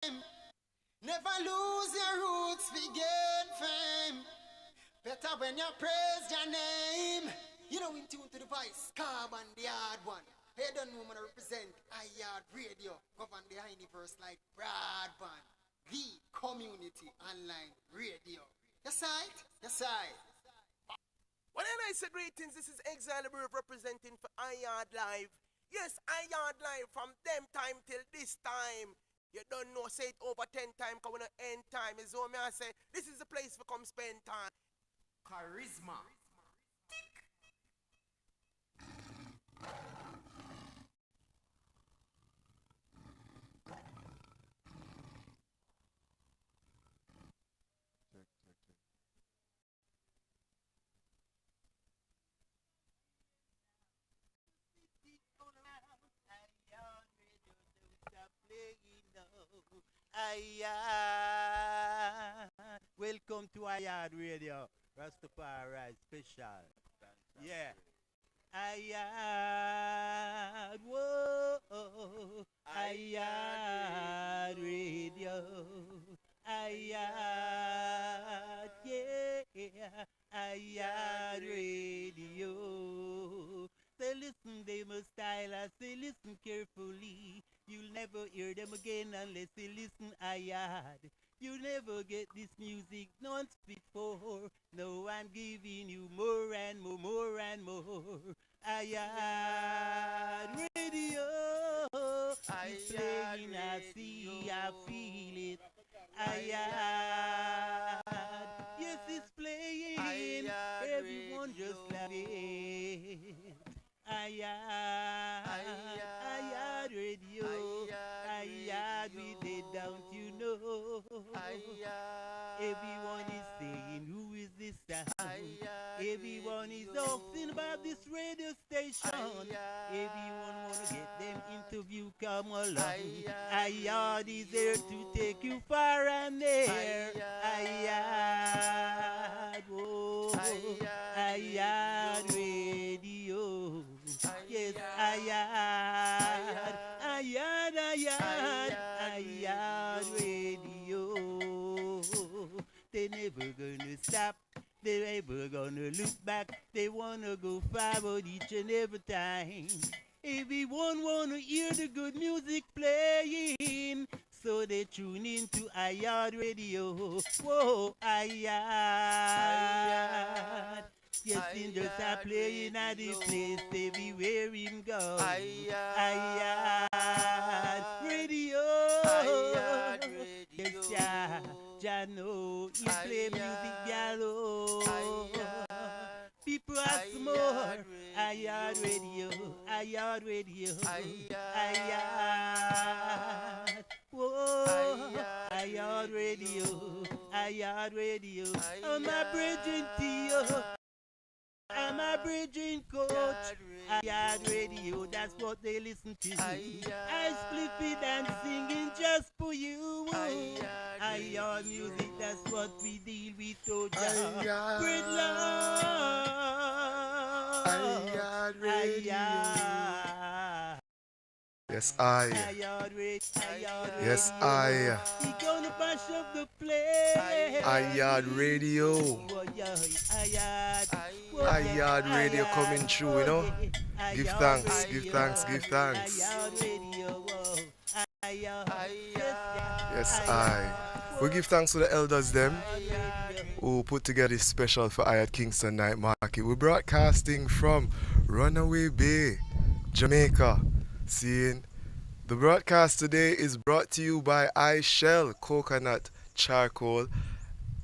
Never lose your roots, we gain fame. Better when you praise your name. You know, in tune to the voice, Carbon the hard one. Hey, don't know when I represent Yaad Radio, govern the universe like broadband, the community online radio. Yes, I. Yes, I. Well, then I say greetings. This is Exile Bird representing for Yaad Live. Yes, Yaad Live from them time till this time. You don't know, say it over 10 times, because when the end time is over, I say, this is the place for come spend time. Charisma. Welcome to Yaad Radio, Rastafari special. Yeah. Yaad, whoa, Yaad Radio, Yaad, yeah, Yaad Radio. Say listen, they must style us, say listen carefully. You'll never hear them again unless you listen Yaad. You never get this music once before. No, I'm giving you more and more, more and more. Yaad Radio. It's playing, I see, I feel it. Yaad. Yes, it's playing. Everyone just love it. Yaad Radio. Yaad with it, don't you know? Everyone is saying, who is this sound? Everyone is asking about this radio station. Everyone wanna get them interview, come along. Yaad is there to take you far and near. Yaad, oh, Yaad Radio. Yes, Yaad, Yaad Radio. They never gonna stop. They never gonna look back. They wanna go forward each and every time. Everyone wanna hear the good music playing, so they tune in to Yaad Radio. Whoa, Yaad. Yes, angels are playing at the place everywhere him go. Yaad Radio. Yes, Jah know he play music gallo. People ask more. Yaad Radio. Yaad Radio. Yaad. Whoa. Yaad Radio. Yaad Radio. I'm a bridging to you. I'm a bridging coach. Yaad Radio, that's what they listen to. I split it and singing just for you. Yaad music, that's what we deal with. Oh, Great love. Yaad Radio. Yes, Yes, He gonna bash up the place. Yaad Radio. Yaad Radio coming through, you know. Give thanks, give thanks, give thanks. Yes, we give thanks to the elders them who put together this special for Yaad Kingston Night Market. We're broadcasting from Runaway Bay, Jamaica. Seeing the broadcast today is brought to you by iShell Coconut Charcoal.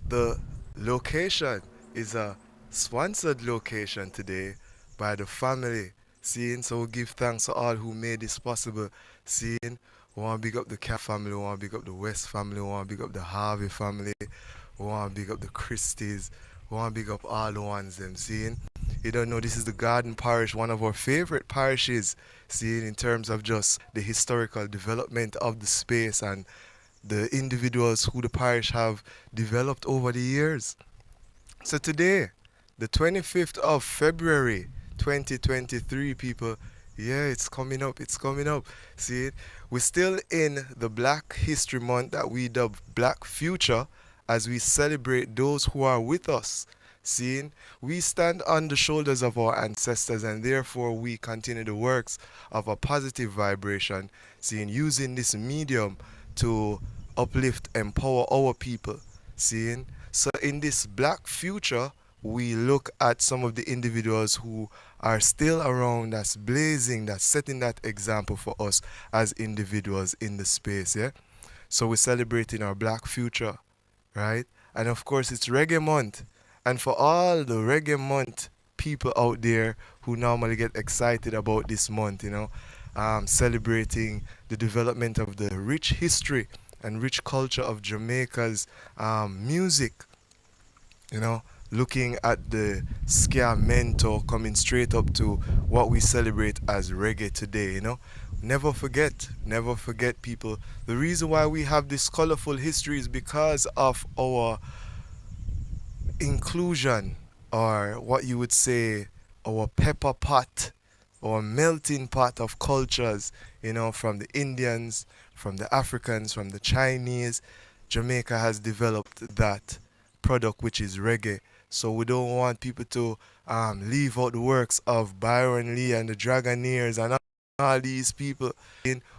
The location is a sponsored location today by the family. Seeing, so we give thanks to all who made this possible. Seeing, we want to big up the Cat family, we want to big up the West family, we want to big up the Harvey family, we want to big up the Christies, we want to big up all the ones them. Seeing, you don't know, this is the Garden Parish, one of our favorite parishes, seeing in terms of just the historical development of the space and the individuals who the parish have developed over the years. So today, the 25th of February 2023, people, Yeah, it's coming up. It's coming up. See it? We're still in the Black History Month that we dub Black Future as we celebrate those who are with us. Seeing, we stand on the shoulders of our ancestors and therefore we continue the works of a positive vibration, seeing, using this medium to uplift, empower our people. Seeing, so in this Black Future, we look at some of the individuals who are still around, that's blazing, that's setting that example for us as individuals in the space, yeah? So we're celebrating our Black Future, right? And of course, it's Reggae Month. And for all the Reggae Month people out there who normally get excited about this month, celebrating the development of the rich history and rich culture of Jamaica's music, you know, looking at the Sciamento coming straight up to what we celebrate as reggae today. Never forget people. The reason why we have this colorful history is because of our inclusion, or what you would say, our pepper pot, or melting pot of cultures, from the Indians, from the Africans, from the Chinese. Jamaica has developed that product, which is reggae. So we don't want people to leave out the works of Byron Lee and the Dragonaires and all these people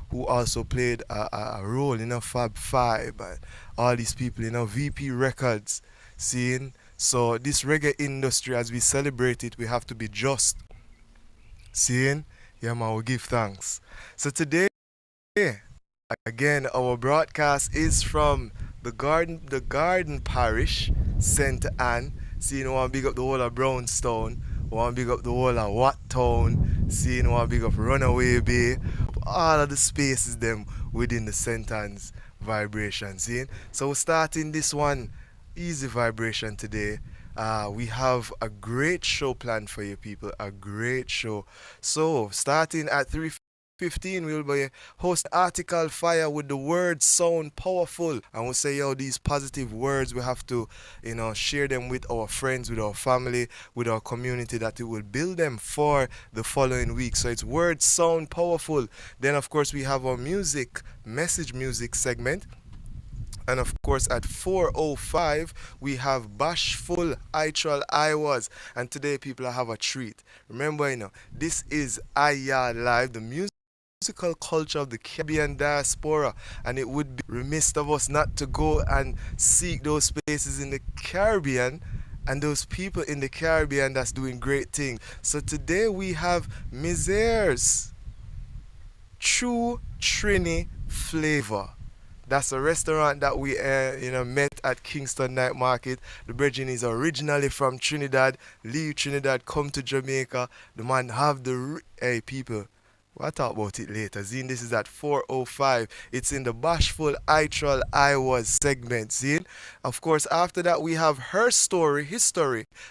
who also played a role in Fab Five, and all these people, VP Records, seeing. So this reggae industry, as we celebrate it, we have to be just. Seeing? Yeah, man, we give thanks. So today, again, our broadcast is from the Garden Parish, St. Anne. Seeing, want to big up the whole of Brownstown, want to big up the whole of Wat Town, seeing, want to big up Runaway Bay, all of the spaces them within the St. Anne's vibration. Seeing? So we're starting this one, easy vibration today. We have a great show planned for you people, a great show. So starting at 3:15, we'll be host article fire with the words sound powerful, and we'll say, these positive words, we have to share them with our friends, with our family, with our community, that it will build them for the following week. So it's words sound powerful. Then of course we have our message music segment. And of course, at 4:05, we have Bashful, ITRAL, IWAZ. And today, people, I have a treat. Remember, this is Yaad Live, the musical culture of the Caribbean Diaspora. And it would be remiss of us not to go and seek those spaces in the Caribbean and those people in the Caribbean that's doing great things. So today, we have Misir's True Trini Flavour. That's a restaurant that we met at Kingston Night Market. The brethren is originally from Trinidad. Leave Trinidad, come to Jamaica. The man have the... Hey, people, we'll talk about it later. Zine, this is at 4:05. It's in the Bashful ITRAL IWAZ segment. Zine. Of course, after that, we have his story,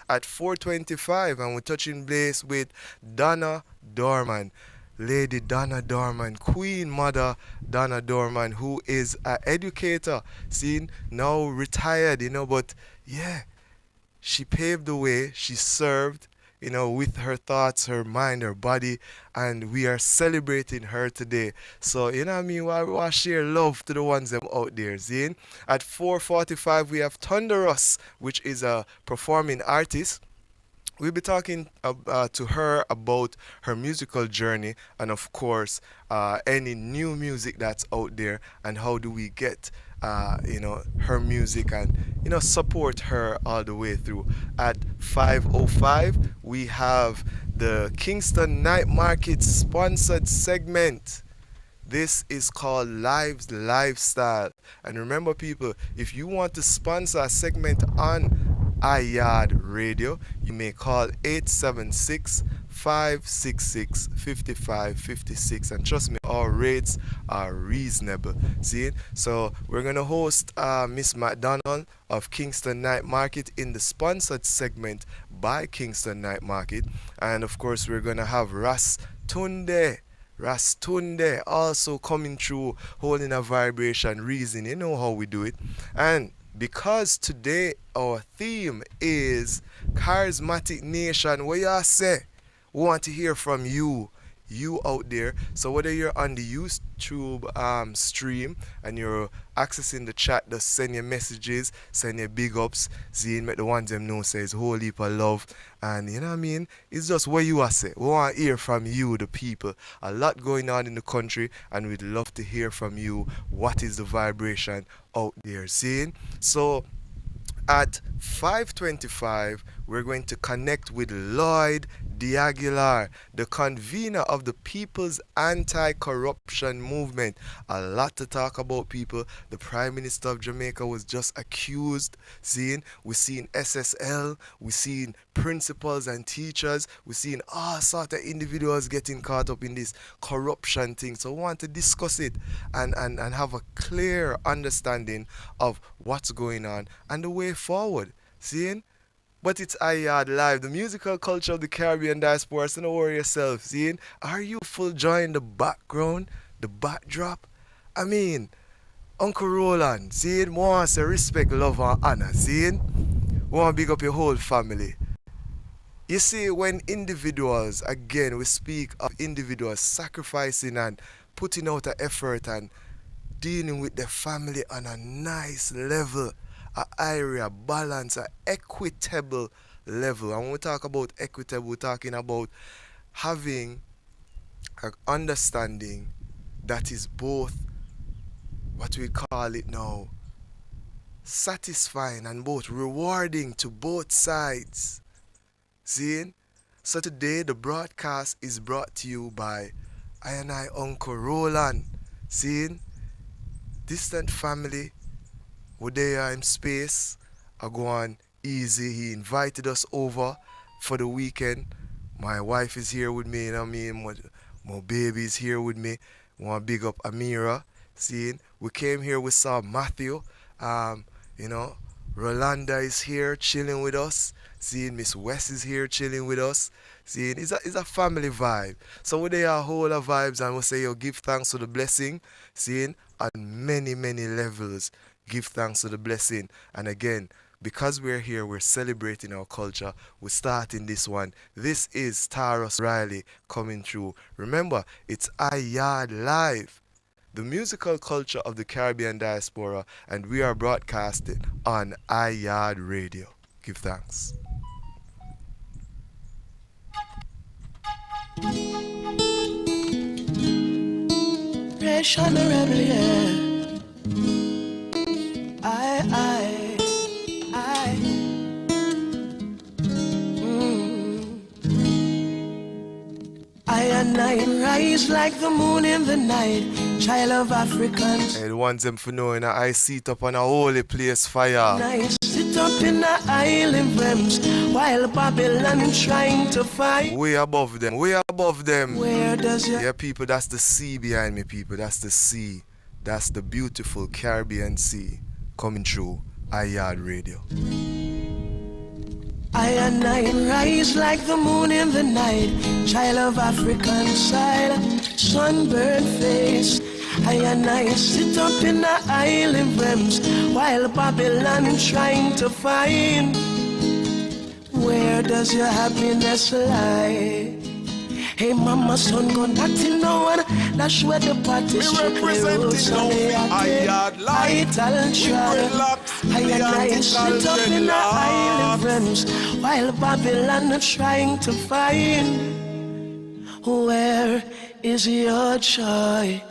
at 4:25. And we're touching base with Donna Dorman. Lady Donna Dorman, Queen Mother Donna Dorman, who is an educator, seen now retired, but yeah, she paved the way, she served, with her thoughts, her mind, her body, and we are celebrating her today. So, we'll share love to the ones them out there, Zine. At 4:45, we have Thunderous, which is a performing artist. We'll be talking to her about her musical journey and, of course, any new music that's out there and how do we get, her music and, support her all the way through. At 5:05, we have the Kingston Night Market sponsored segment. This is called Lives Lifestyle. And remember, people, if you want to sponsor a segment on Yaad Radio, you may call 876-566-5556. And trust me, our rates are reasonable. See? So we're going to host Miss McDonald of Kingston Night Market in the sponsored segment by Kingston Night Market. And of course, we're going to have Tundae also coming through, holding a vibration, reason. You know how we do it. And because today our theme is Charismatic Nation, what y'all say? We want to hear from you. you out there. So whether you're on the YouTube stream and you're accessing the chat, just send your messages, send your big ups, make the ones them know says whole heap of love. And you know what I mean? It's just what you are say. We want to hear from you, the people. A lot going on in the country, and we'd love to hear from you. What is the vibration out there? So at 5:25, we're going to connect with Lloyd, the convener of the People's Anti-Corruption Movement. A lot to talk about, people. The Prime Minister of Jamaica was just accused. We've seen SSL, we've seen principals and teachers, we've seen all sort of individuals getting caught up in this corruption thing. So I want to discuss it and have a clear understanding of what's going on and the way forward. But it's Yaad Live, the musical culture of the Caribbean Diaspora. So don't worry yourself. Are you full joy in the background, the backdrop? I mean, Uncle Roland, want to respect, love, and honor. Want to big up your whole family. You see, when individuals, again, we speak of individuals sacrificing and putting out an effort and dealing with their family on a nice level, a area, balance, a equitable level. And when we talk about equitable, we're talking about having an understanding that is both, what we call it now, satisfying and both rewarding to both sides. So today the broadcast is brought to you by I and I, Uncle Roland. Distant family, we're there in space. I go on easy. He invited us over for the weekend. My wife is here with me, you know what I mean? My baby is here with me. Want to big up Amira. We came here, we saw Matthew. Rolanda is here chilling with us. Miss West is here chilling with us. It's a family vibe. So we there a whole of vibes, and we say, give thanks for the blessing. On many, many levels. Give thanks for the blessing. And again, because we're here, we're celebrating our culture. We're starting this one. This is Taros Riley coming through. Remember, it's Yaad Live, the musical culture of the Caribbean Diaspora, and we are broadcasting on Yaad Radio. Give thanks. Fresh on the rebel, yeah. I and I rise like the moon in the night, child of Africans. And want them for knowing I sit up on a holy place fire. I sit up in the island realms while Babylon trying to fight. Way above them, way above them. Where does your... Yeah, people, that's the sea behind me, people. That's the sea. That's the beautiful Caribbean Sea coming through Yaad Radio. I and I rise like the moon in the night, child of African side, sunburned face. I and I sit up in the island realms while Babylon trying to find. Where does your happiness lie? Hey mama, son, go not till no one. That's where the party representing Yaad Live. I and I sit up in the island realms while Babylon trying to find. Where is your joy?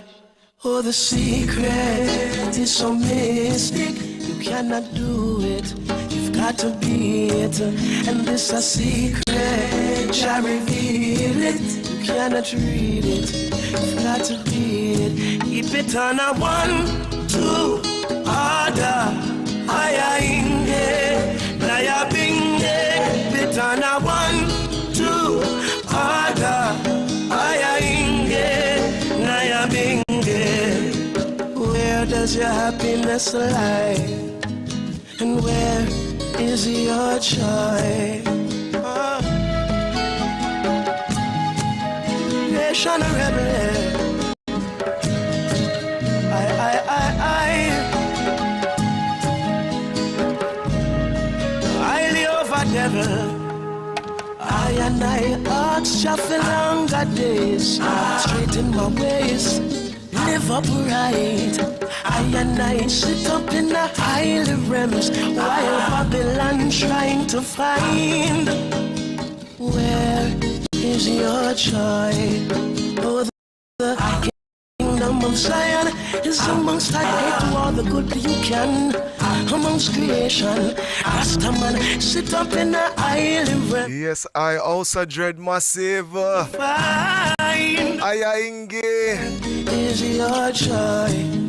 Oh, the secret is so mystic. You cannot do it. You've got to be it. And this a secret. Shall reveal it. You cannot read it. You've got to be it. Keep it on a 1, 2, order. Aya inge, naya binge. Keep it on a 1, 2, order. Aya inge, naya binge. Where does your happiness lie? And where is your joy? Nation rebel. Highly over devil. I and I ask Jah for longer days, straighten my ways, live upright. I and I sit up in the high realms while Babylon trying to find where is your joy? Oh, the kingdom of Zion is amongst I hate to all the good you can amongst creation. Rastaman sit up in the island realm. Yes, I also dread massive. Ayainge Is your joy?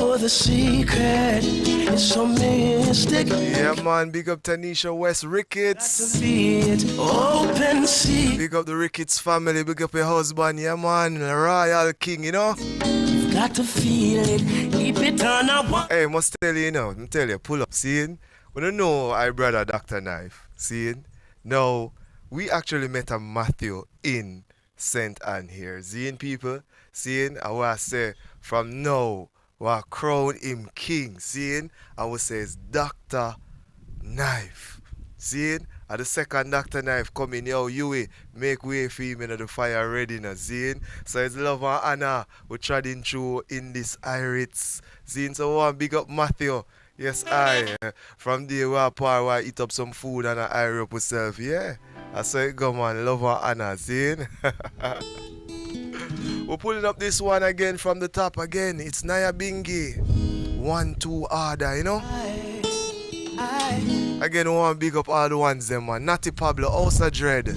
Oh, the secret is so mystic. Yeah, man, big up Tanisha West Ricketts. Be it open sea. Big up the Ricketts family, big up your husband, yeah, man, Royal King, you know. You've got to feel it, keep it on a one. Hey, must tell you, I'm tell you, pull up, seeing? We don't know our brother Dr. Knife, seeing? Now, we actually met a Matthew in St. Anne here, seeing people, seeing? I want to say, from now, we crown him king, seeing? I will say it's Dr. Knife, seeing? And the second Dr. Knife coming, yo, you make way for him in the fire readiness, seeing? So it's love and honor we treading through in this Irish, seeing? So we want to big up Matthew. Yes, from there we par eat up some food and I hire up myself, yeah. I say it go, man, love and honor, seeing? We're pulling up this one again from the top again. It's Naya Bingi. 1-2 order, you know? Again, we want to big up all the ones them, man. Natty Pablo, also Dread.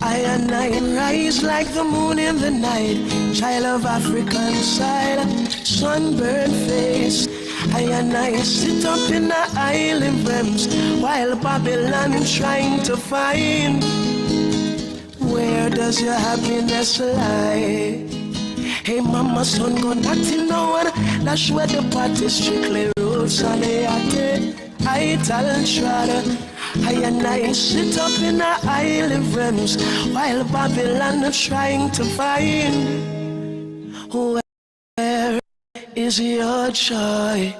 I and I rise like the moon in the night. Child of African side, sunburned face. I and I sit up in the island realms while Babylon trying to find where does your happiness lie? Hey mama, son, go not till no one. That's where the party strictly rules on the yate. ITRAL. I and I sit up in the island realms while Babylon trying to find where is your joy?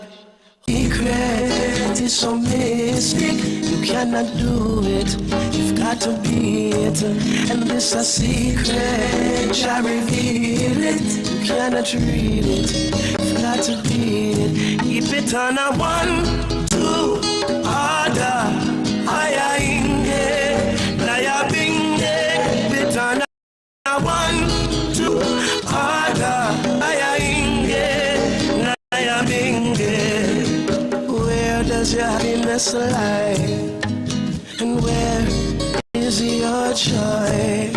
Secret is so mystic, you cannot do it, you've got to be it. And this a secret, shall reveal it, you cannot read it, you've got to be it. Keep it on a 1-2 order. Aya inge, naya binge. Keep it on a 1-2 order. Aya inge, naya binge. Where does your happiness lie? And where is your joy?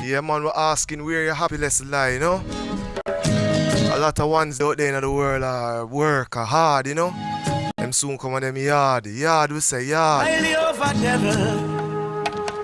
Yeah, man, we're asking where your happiness lie, you know? A lot of ones out there in the world are work, are hard, you know? Them soon come on them yard. Yard, we say yard. Highly over devil.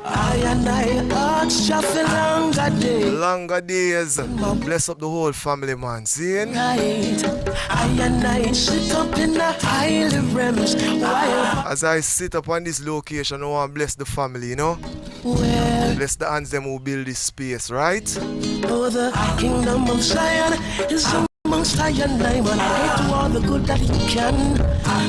I and I ask Jah for longer days. Longer days. Bless up the whole family, man. Seeing? Right. I and I sit up in the high realms while As I sit up on this location, I want to bless the family, you know? where Bless the hands them who build this space, right? oh the kingdom of Zion is amongst I and I, man. I hate to all the good that you can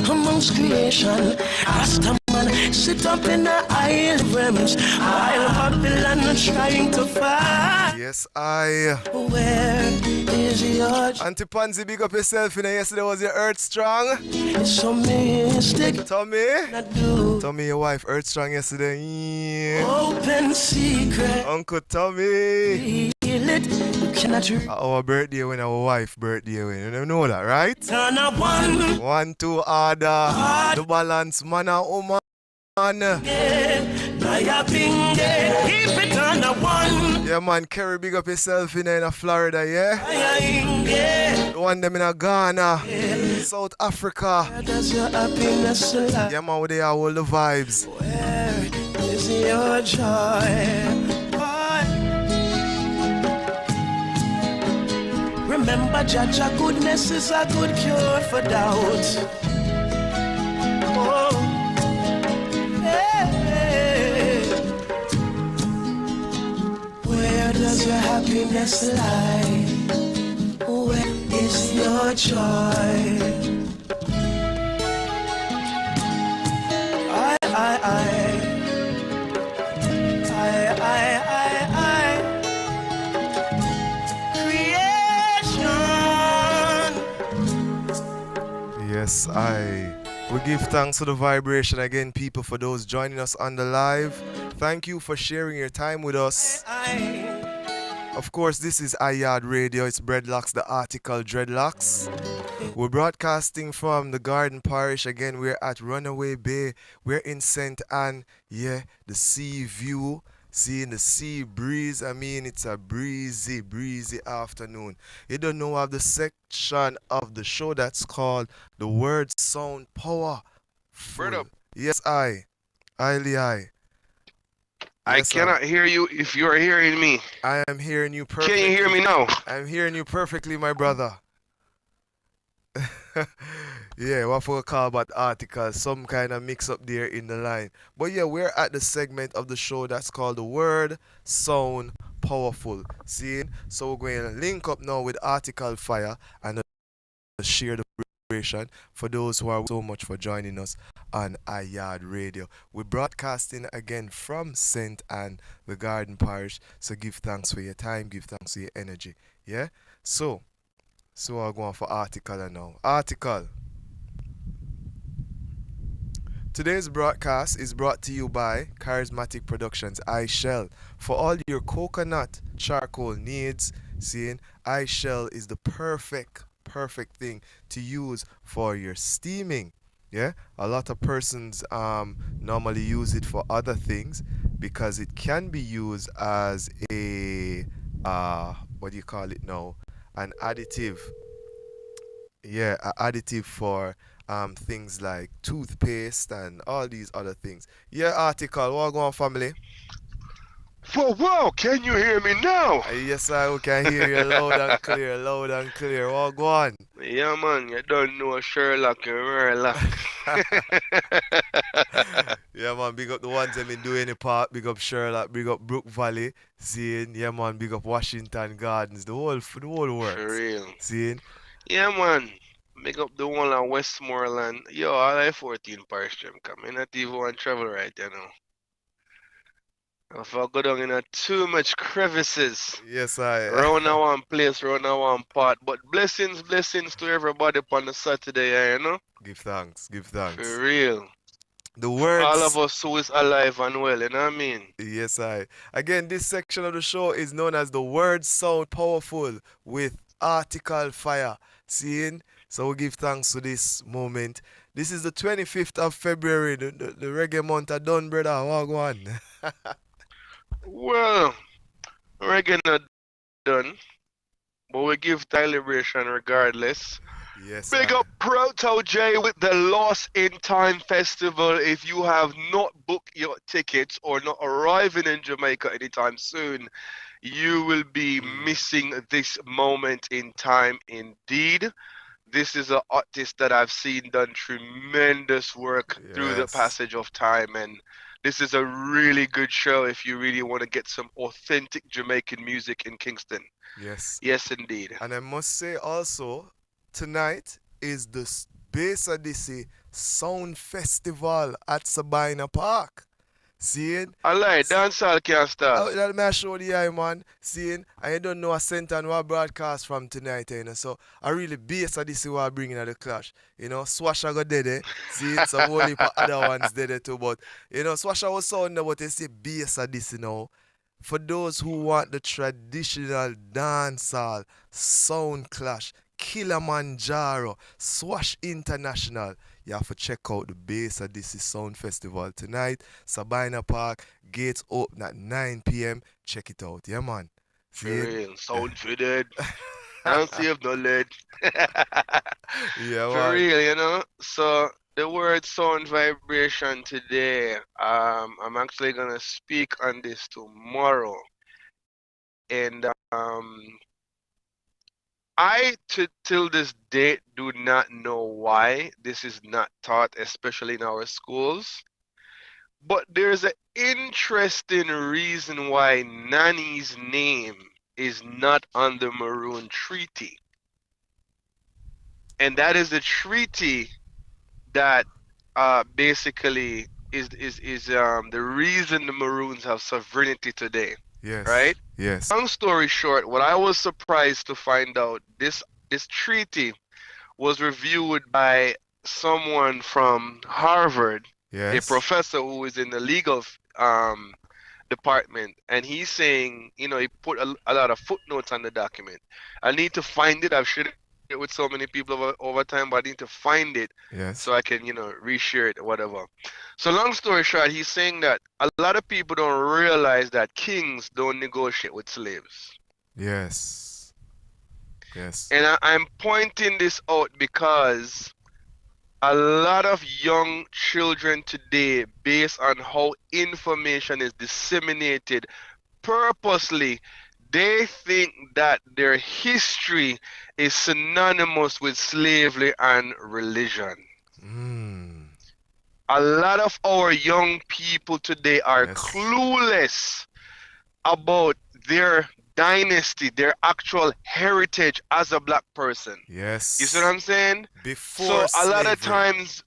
amongst creation. Rastaman sit up in the isle realms while Babylon trying to find Yes, I. where is your Auntie Pansy, big up yourself, you know? Yesterday was your Earth Strong. it's so mystic. Tommy? Not do Tommy, your wife, Earth Strong yesterday. Yeah. open secret. Uncle Tommy. Feel it, you cannot read. Our birthday when our wife birthday when. You don't know that, right? Turn up 1-2 order. The balance, man and woman. Naya binge. Keep it on a 1. Yeah, man, Kerry, big up yourself in Florida, yeah? Naya inge. The one them in Ghana, South Africa. Where does your happiness lie? Yeah, man, they are all the vibes. Where is your joy? Remember, Jaja, goodness is a good cure for doubt. Oh, hey. Where does your happiness lie? Where is your joy? Yes, we give thanks to the vibration again, people, for those joining us on the live. Thank you for sharing your time with us. Of course, this is Yaad Radio. It's Breadlocks, the article Dreadlocks. We're broadcasting from the Garden Parish. Again, we're at Runaway Bay. We're in St. Anne. Yeah, the sea view. Seeing the sea breeze. I mean, it's a breezy, breezy afternoon. You don't know of the section of the show that's called The Word Sound Power. Word up. Yes, I. Yes, I cannot hear you if you are hearing me. I am hearing you perfectly. Can you hear me now? I'm hearing you perfectly, my brother. Yeah, what for a call about articles, some kind of mix up there in the line. But yeah, we're at the segment of the show that's called The Word Sound Powerful. See? So we're going to link up now with Article Fire and share the vibration for those who are so much for joining us on Yaad Radio. We're broadcasting again from St. Anne, the Garden Parish. So give thanks for your time, give thanks for your energy. Yeah? So I'll go on for Article now. Article. Today's broadcast is brought to you by KarisMa'atic ProductionZ. For all your coconut charcoal needs, seeing iShell is the perfect thing to use for your steaming. Yeah, a lot of persons normally use it for other things because it can be used as a what do you call it now? An additive. Yeah, an additive for things like toothpaste and all these other things. Yeah, article, what going on, family? Whoa, can you hear me now? Yes, I can hear you loud and clear, what go on? Yeah, man, you don't know Sherlock and Merlock. Yeah, man, big up the ones that been doing the part, big up Sherlock, big up Brook Valley, seeing, yeah, man, big up Washington Gardens, the whole works. For real. Seeing? Yeah, man. Make up the one on Westmoreland. Yo, I like 14 Parish Stream. Come in, not even one travel right, you know. If I go down in too much crevices. Yes, I. Round a one place, round a one part. But blessings to everybody upon the Saturday, you know. Give thanks. For real. The words. All of us who is alive and well, you know what I mean? Yes, I. Again, this section of the show is known as The Word Sound Powerful with Article Fire. Seeing? So we give thanks to this moment. This is the 25th of February, the reggae month are done, brother. What go on? Well, reggae not done, but we give celebration regardless. Yes. Big up Proto J with the Lost in Time Festival. If you have not booked your tickets or not arriving in Jamaica anytime soon, you will be missing this moment in time indeed. This is an artist that I've seen done tremendous work through the passage of time, and this is a really good show if you really want to get some authentic Jamaican music in Kingston. Yes. Yes, indeed. And I must say also, tonight is the BASHFULL Sound Festival at Sabina Park. Seeing? I like dancehall can't start. Oh, let me show the eye, man. Seeing? I don't know a center and what broadcast from tonight, you know. So I really BASHFULL what I bringing at the clash. You know, Swasha got dead, seeing some whole heap of other ones dead too. But you know, Swasha was sound but they say BASHFULL, you know. For those who want the traditional dancehall sound clash, Kilimanjaro, Swash International. You have to check out the BASHFULL Sound Festival tonight. Sabina Park, gates open at 9 p.m. Check it out, yeah, man. For real, sound fitted. Don't save no lead. Yeah, for real, you know. So the word sound vibration today. I'm actually gonna speak on this tomorrow, and I till this date do not know why this is not taught, especially in our schools. But there's an interesting reason why Nani's name is not on the Maroon Treaty. And that is the treaty that basically is the reason the Maroons have sovereignty today. Yes. Right? Yes. Long story short, what I was surprised to find out, this treaty was reviewed by someone from Harvard, a Yes. professor who is in the legal department, and he's saying, you know, he put a lot of footnotes on the document. I need to find it. I've shared it with so many people over time, but I need to find it Yes. so I can, you know, reshare it or whatever. So long story short, he's saying that a lot of people don't realize that kings don't negotiate with slaves. Yes. Yes. And I'm pointing this out because a lot of young children today, based on how information is disseminated purposely, they think that their history is synonymous with slavery and religion. Mm. A lot of our young people today are Yes. clueless about their dynasty, their actual heritage as a black person. Yes. You see what I'm saying? Before So a lot of slavery. times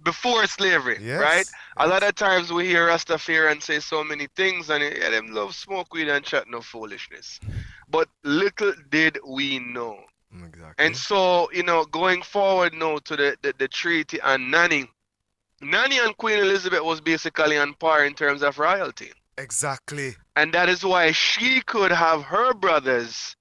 before slavery, Yes. right? A Yes. lot of times we hear Rastafarian say so many things, and yeah, them love smoke weed and chat no foolishness. But little did we know. Exactly. And so, you know, going forward now to the treaty and Nanny and Queen Elizabeth was basically on par in terms of royalty. Exactly. And that is why she could have her brothers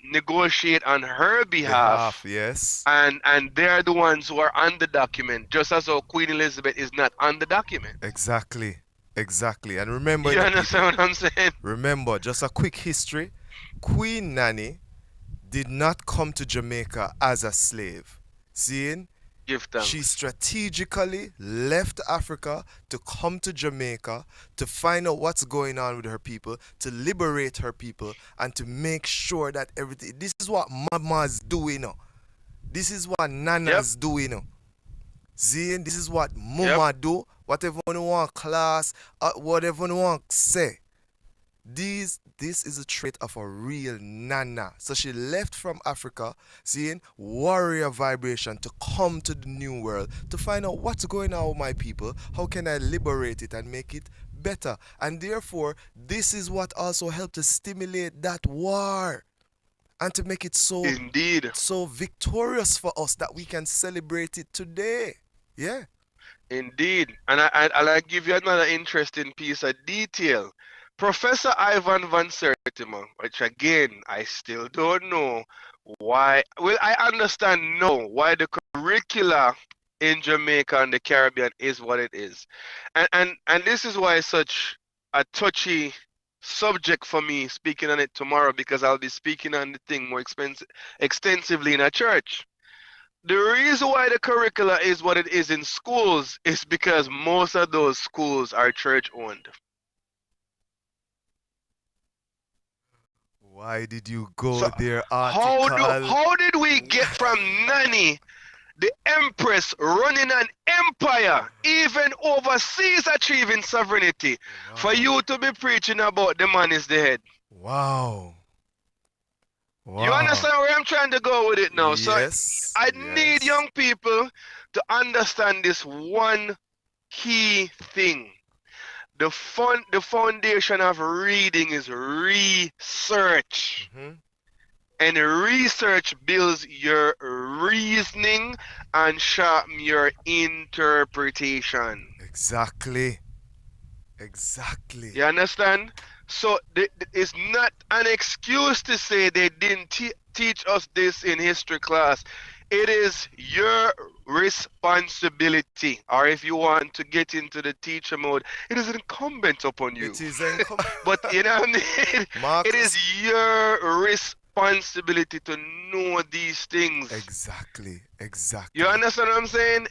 negotiate on her behalf. Yes. And they're the ones who are on the document, just as how Queen Elizabeth is not on the document. Exactly. Exactly. And remember, You the understand people, what I'm saying? remember, just a quick history. Queen Nanny did not come to Jamaica as a slave. Seeing? Give thanks. She strategically left Africa to come to Jamaica to find out what's going on with her people, to liberate her people, and to make sure that everything. This is what Mama's doing. This is what Nana's doing. Seeing? This is what Mama do. Whatever you want class, whatever you want say. This is a trait of a real Nana. So she left from Africa, seeing warrior vibration, to come to the new world, to find out what's going on with my people, how can I liberate it and make it better. And therefore, this is what also helped to stimulate that war and to make it so victorious for us that we can celebrate it today. Yeah. Indeed. And I'll give you another interesting piece of detail. Professor Ivan van Sertima, which again, I still don't know why. Well, I understand now why the curricula in Jamaica and the Caribbean is what it is. And this is why it's such a touchy subject for me speaking on it tomorrow, because I'll be speaking on the thing more extensively in a church. The reason why the curricula is what it is in schools is because most of those schools are church owned. Why did you go there, article? How did we get from Nanny, the empress, running an empire, even overseas achieving sovereignty, for you to be preaching about the man is the head? Wow. You understand where I'm trying to go with it now? Yes. So I need young people to understand this one key thing. The foundation of reading is research. And research builds your reasoning and sharpen your interpretation. Exactly. Exactly. You understand? So it's not an excuse to say they didn't teach us this in history class. It is your responsibility, or if you want to get into the teacher mode, it is incumbent upon you. It is incumbent. But you know what I mean? Marcus. It is your responsibility to know these things. Exactly. Exactly. You understand what I'm saying?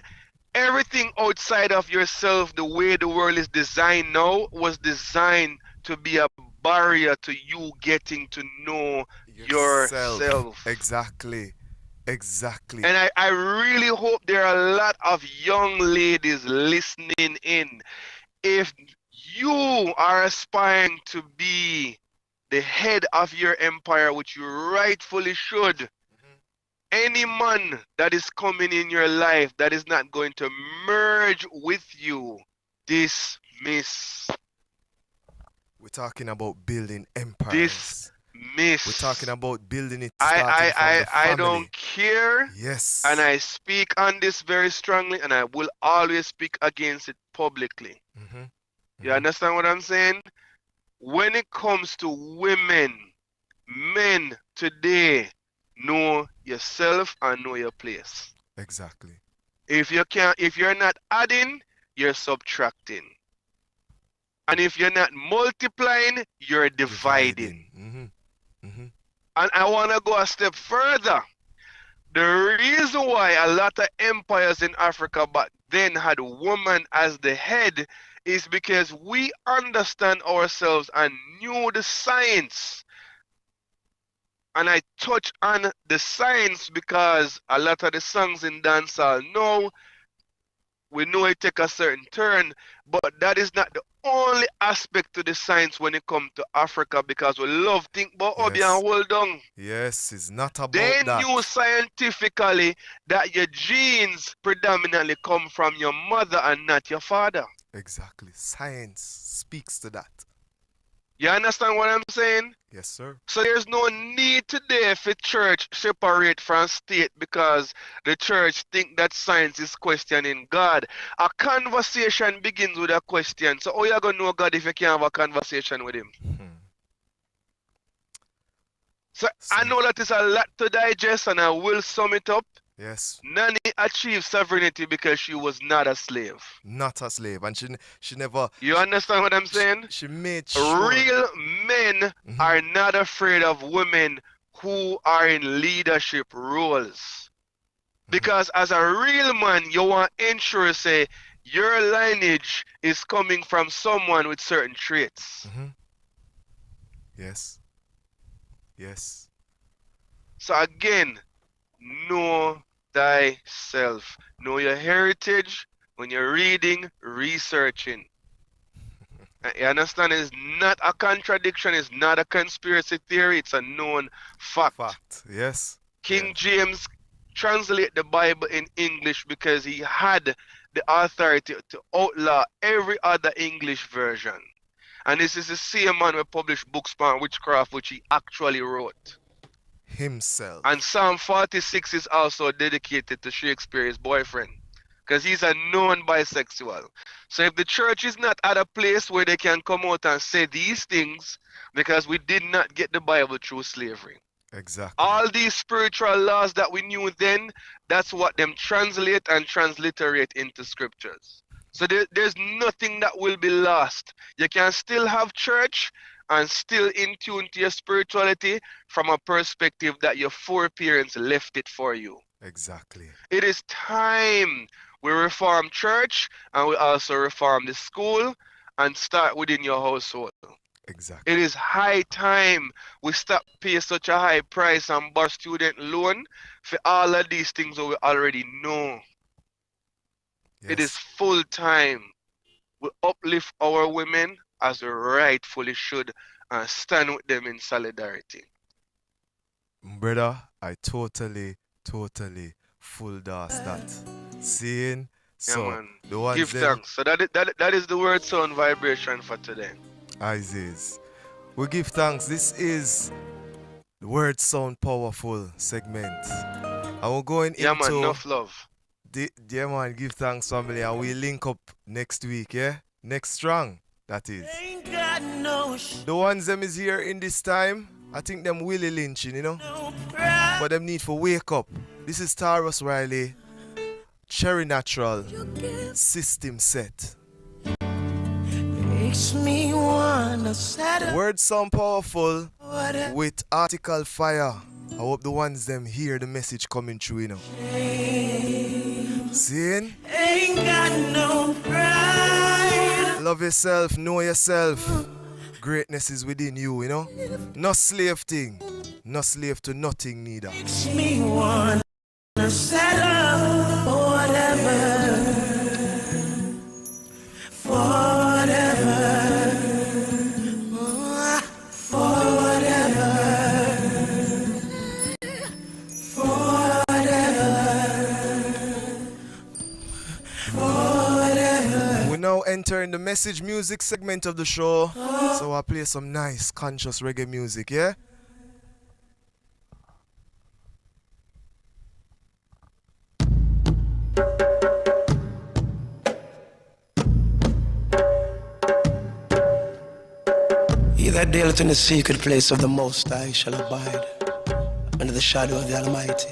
Everything outside of yourself, the way the world is designed now, was designed to be a barrier to you getting to know yourself. Exactly. Exactly. And I really hope there are a lot of young ladies listening in. If you are aspiring to be the head of your empire, which you rightfully should, any man that is coming in your life that is not going to merge with you, dismiss. We're talking about building empires. Dismiss. We're talking about building it. I don't care. Yes. And I speak on this very strongly, and I will always speak against it publicly. You understand what I'm saying? When it comes to women, men today, know yourself and know your place. Exactly. If you're not adding, you're subtracting. And if you're not multiplying, you're dividing. And I want to go a step further. The reason why a lot of empires in Africa back then had woman as the head is because we understand ourselves and knew the science. And I touch on the science because a lot of the songs in dancehall now, we know it take a certain turn, but that is not the only aspect to the science when it comes to Africa, because we love think about Obi and hold on. Yes, it's not about They that. knew scientifically that your genes predominantly come from your mother and not your father. Exactly. Science speaks to that. You understand what I'm saying? Yes, sir. So there's no need today for church separate from state because the church think that science is questioning God. A conversation begins with a question. So how you gonna know God if you can't have a conversation with him? So I know that is a lot to digest, and I will sum it up. Yes. Nanny achieved sovereignty because she was not a slave. Not a slave. And she never... You understand what I'm saying? She made sure. Real men are not afraid of women who are in leadership roles. Because as a real man, you want to ensure, say, your lineage is coming from someone with certain traits. Yes. Yes. So again, know thyself. Know your heritage when you're reading, researching. You understand? It's not a contradiction. It's not a conspiracy theory. It's a known fact. Yes. King James translate the Bible in English because he had the authority to outlaw every other English version. And this is the same man who published books on witchcraft, which he actually wrote himself. And Psalm 46 is also dedicated to Shakespeare, his boyfriend, because he's a known bisexual. So if the church is not at a place where they can come out and say these things, because we did not get the Bible through slavery. Exactly. All these spiritual laws that we knew then, that's what them translate and transliterate into scriptures. So there's nothing that will be lost. You can still have church and still in tune to your spirituality from a perspective that your foreparents left it for you. Exactly. It is time we reform church and we also reform the school and start within your household. Exactly. It is high time we stop paying such a high price and borrow student loan for all of these things that we already know. Yes. It is full time we uplift our women as we rightfully should and stand with them in solidarity. Brother, I totally full dose that. Seeing? So, man. the ones Give them, thanks. So that is the word sound vibration for today. Isis. We give thanks. This is the Word Sound Powerful segment. And we're going Yeah, into... man, enough love. Yeah, man, give thanks, family. And we link up next week, yeah? Next strong, that is. The ones them is here in this time, I think them Willie lynching, you know? But them need for wake up. This is Taurus Riley, Cherry Natural, System Set. Makes me wanna settle. Words sound powerful with article fire. I hope the ones them hear the message coming through, you know. Seeing? Ain't got no pride. Love yourself, know yourself. Greatness is within you, you know. No slave thing. No slave to nothing neither. Makes me wanna settle for whatever. For whatever. For whatever. For whatever. We now enter in the message music segment of the show. So I'll play some nice conscious reggae music, yeah? that dwelleth in the secret place of the Most High shall abide under the shadow of the Almighty.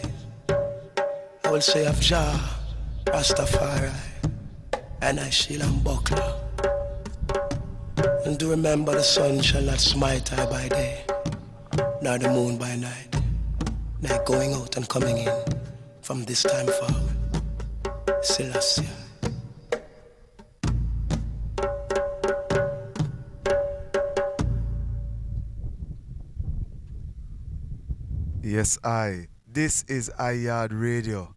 I will say of Jah, Rastafari, and I shield and buckler. And do remember the sun shall not smite I by day, nor the moon by night. Night going out and coming in from this time forward. Selassie. Yes, This is Yaad Radio,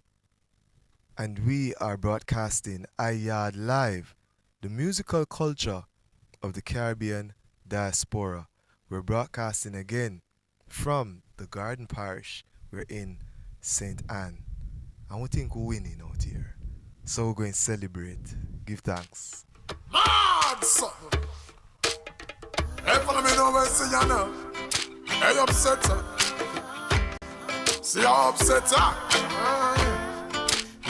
and we are broadcasting Yaad Live, the musical culture of the Caribbean Diaspora. We're broadcasting again from the Garden Parish. We're in St. Anne, and we think we're winning out here. So we're going to celebrate, give thanks. Mad something. Hey, follow me now, see ya now. Hey, upset her. See how upset her.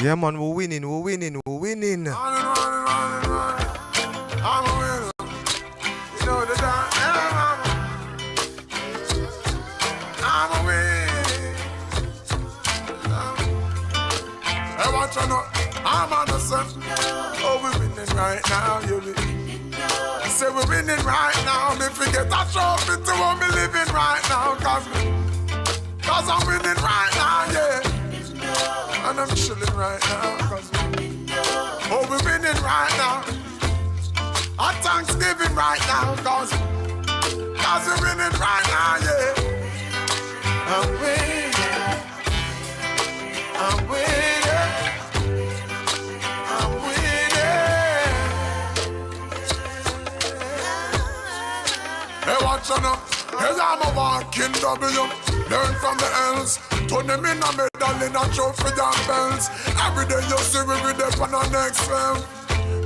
Yeah, man, we're winning. I'm a winner. You know the dance. I'm a winner. Hey, watch out now. I'm on the sun. Oh, we're winning right now, you be. Say we're winning right now. Me forget a trophy to what me living right now. Cause I'm winning right now, yeah. And I'm chilling right now. Oh, we're winning right now. Our Thanksgiving right now. Cause we're winning right now, yeah. I'm winning. I'm winning. I'm winning. Hey, watch out now. Hey, I'm a walking W. Learn from the L's. Turn them in a medal in a trophy and bells. Every day you see we with them on the next level.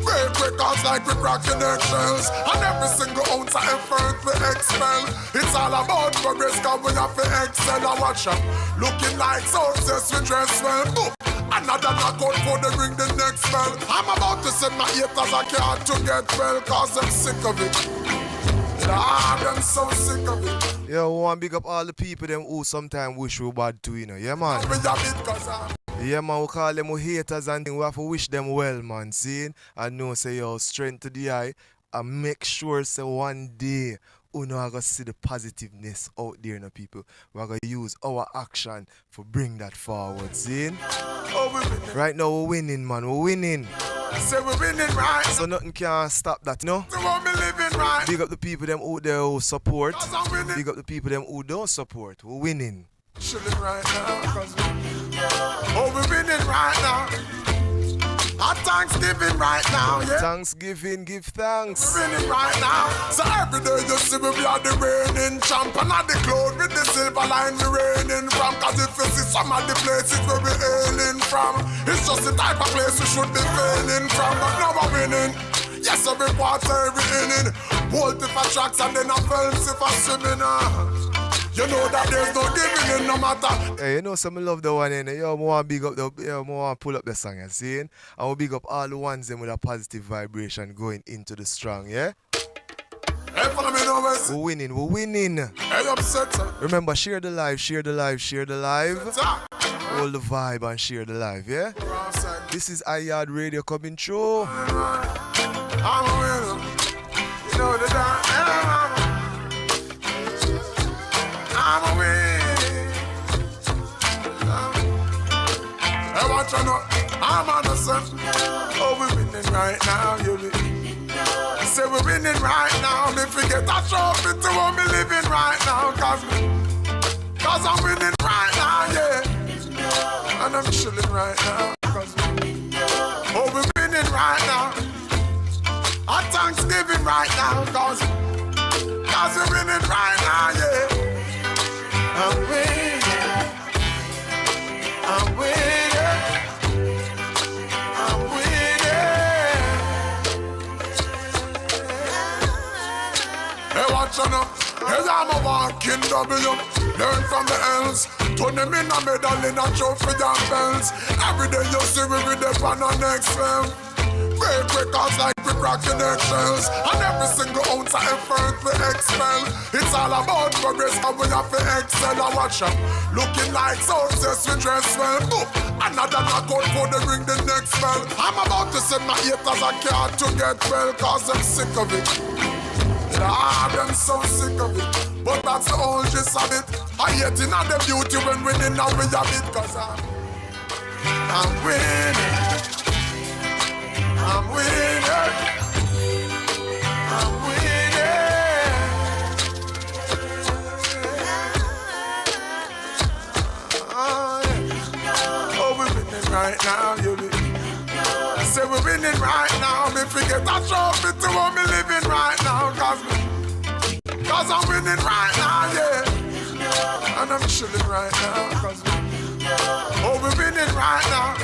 Break records like we cracking eggshells. And every single ounce of effort we expel. It's all about progress cause we have to excel. And watch out, looking like success we dress well. Boom. Another knockout for the ring the next bell. I'm about to send my haters a card to get well. Cause I'm sick of it. I'm so sick of it. Yeah, we want to big up all the people them who sometimes wish we bad too, you know. Yeah, man. Yeah, man, we call them haters and things. We have to wish them well, man. See? And know, say, yo, strength to the eye. And make sure, say, one day, we know I going to see the positiveness out there, you know, people. We're going to use our action to bring that forward, see? Right now, we're winning, man. We're winning. Say we're winning right. So nothing can stop that, you know? So we're living right. Big up the people them out there who support. Big up the people them who don't support. We're winning. Chilling right now. Oh, we're winning right now. Our Thanksgiving right now, yeah. Thanksgiving, give thanks. We're winning right now. So every day you see we are the reigning champ. And at the cloud with the silver line we reigning from. Cause if you see some of the places where we're hailing from, it's just the type of place we should be failing from. But now we're winning. Yes, every quarter, every inning. Bolt if a tracks and then a films if a swimming. You know that there's no giving in no matter. Hey, you know some love the one in there. Yo, I want to big up the, yo, I want to pull up the song, you see? And we'll big up all the ones them with a positive vibration going into the strong, yeah? Hey, follow me now, we're winning, we're winning. Hey, upset her. Remember, share the live, share the live, share the live. Hold the vibe and share the live, yeah? This is Yaad Radio coming through. I'm a winner. You know the dance. I'm a winner. Hey, watch out now. I'm on the sun. Oh, we're winning right now, you be. Say we're winning right now. Me forget a trophy to what me living right now. Cause I'm winning right now, yeah. And I'm chilling right now. Oh, we're winning right now. Our Thanksgiving right now. Cause we're winning right now, yeah. I'm winning. I'm winning. I'm winning. Hey, watch out now. Hey, I'm a walking W. Learn from the L's. Turn them in a medal in a trophy and bells. Every day you see we with them on the next film. Break records like we cracking eggshells. And every single ounce of effort we expel. It's all about progress and we have to excel. And watch out, looking like success we dress well. Boop, another knockout for the ring the next bell. I'm about to send my haters a card to get well, cause I'm sick of it. Lord, I'm so sick of it. But that's the whole gist of it. I hate in all the beauty when winning and we have it. Cause I'm winning. I'm winning. I'm winning. Oh, we're winning right now, you live. I say we're winning right now. Me forget that trophy to what me living right now. Cause I'm winning right now, yeah. And I'm chilling right now. Oh, we're winning right now.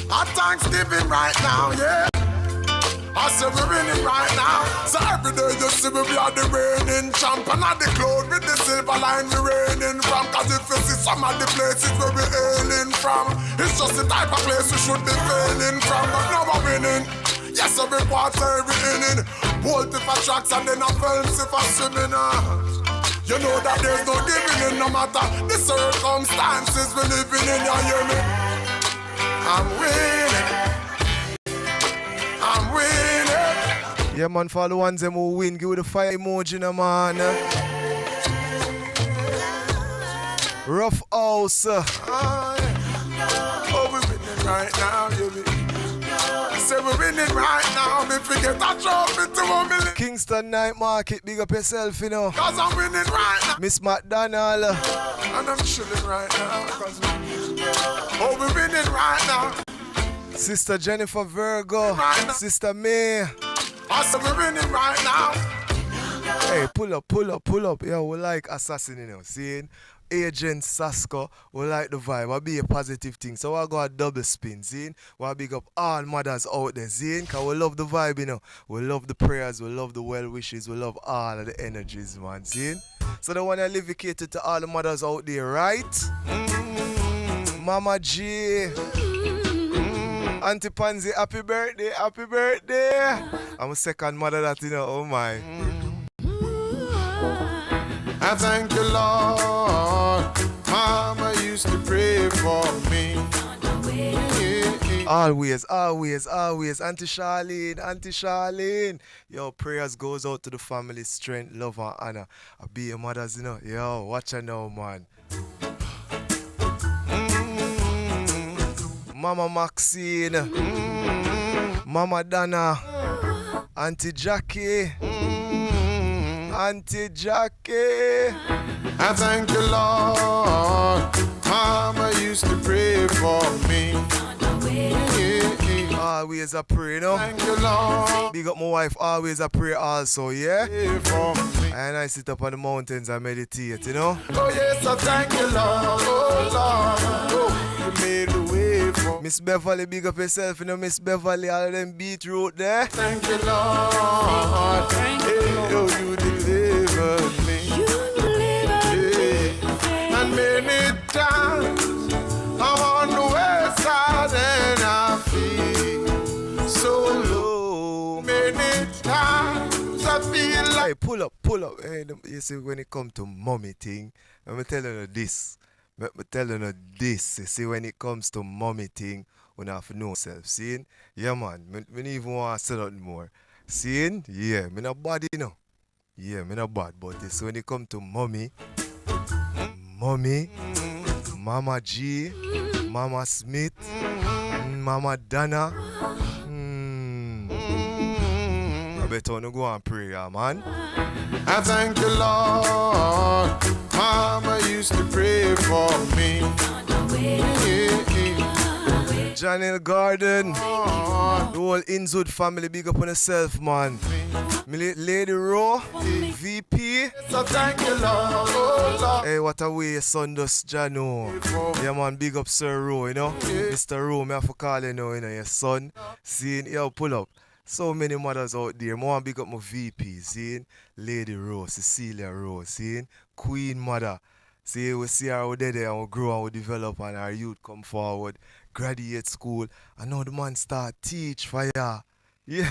Our Thanksgiving right now, yeah. I say we're winning right now. So every day you see me, we are the reigning champ. And at the cloud with the silver line we reigning from. Cause if you see some of the places where we hailing from, it's just the type of place we should be failing from. But now we're winning. Yes, every quarter, every inning. Bolt if I tracks and then I films if I swimming. You know that there's no giving in no matter the circumstances we living in, you hear me? I'm winning. I'm winning. Yeah, man, for the ones them who win, give it the fire emoji, no, man. Rough house. Oh, we're winning right now, you be. Say we're winning right now. Me forget that trophy to what me live. Kingston Night Market, big up yourself, you know. Cause I'm winning right now. Miss McDonald. And I'm chilling right now. Cause oh, we're winning right now. Sister Jennifer Virgo. Right. Sister May. I said we're winning right now. Hey, pull up. Yeah, we like assassin, you know. Seeing Agent Sasko, we like the vibe. I be a positive thing. So I go a double spin, seeing. We big up all mothers out there, seeing. Cause we love the vibe, you know. We love the prayers, we love the well wishes, we love all of the energies, man. Seeing. So the one I dedicated to all the mothers out there, right? Mama G. Auntie Pansy, happy birthday, happy birthday. I'm a second mother that, you know, oh my. I thank the Lord. Mama used to pray for me. Always. Auntie Charlene. Yo, prayers goes out to the family, strength, love, and honor. I be your mothers, you know. Yo, watch her now, man. Mama Maxine, Mama Donna, Auntie Jackie, Auntie Jackie. I thank the Lord. Mama used to pray for me. Always a pray, you know. Thank you, Lord. Big up my wife, always a pray also, yeah? Pray for me. And I sit up on the mountains and meditate, you know. Oh yes, I thank you, Lord. Oh Lord, oh, you made the way for me. Miss Beverly, big up yourself, you know, Miss Beverly, all of them beetroot there. Thank you, Lord. Thank you, Lord. You delivered me. You delivered me. And many times I'm on the west side and I feel so low. Many times I feel like. Hey, pull up. Hey, you see, when it come to mommy thing, let me tell you this. You see, when it comes to mommy thing, we have to know self. Seeing? Yeah, man. Me even want to say that more. Seeing? Yeah, me not bad, you know. Yeah, me not bad. But you see, when it come to mommy, Mama G, Mama Smith, Mama Donna. I better want to go and pray, yeah, man. I thank the Lord. Mama used to pray for me. Janelle Garden, the whole Inzud family, big up on yourself, man. Lady Rowe, VP. So thank you, Lord. Oh, Lord. Hey, what a way your son does, Jano. Yeah, man, big up Sir Rowe, you know. Mr. Rowe, me have to call you now, you know, your son. Seeing, yo, pull up. So many mothers out there. More big up my VP, seeing. Lady Rowe, Cecilia Rowe, seeing. Queen Mother. See, we see her out there and we grow and we develop and our youth come forward. graduate school, and now the man start teach for ya. Yeah.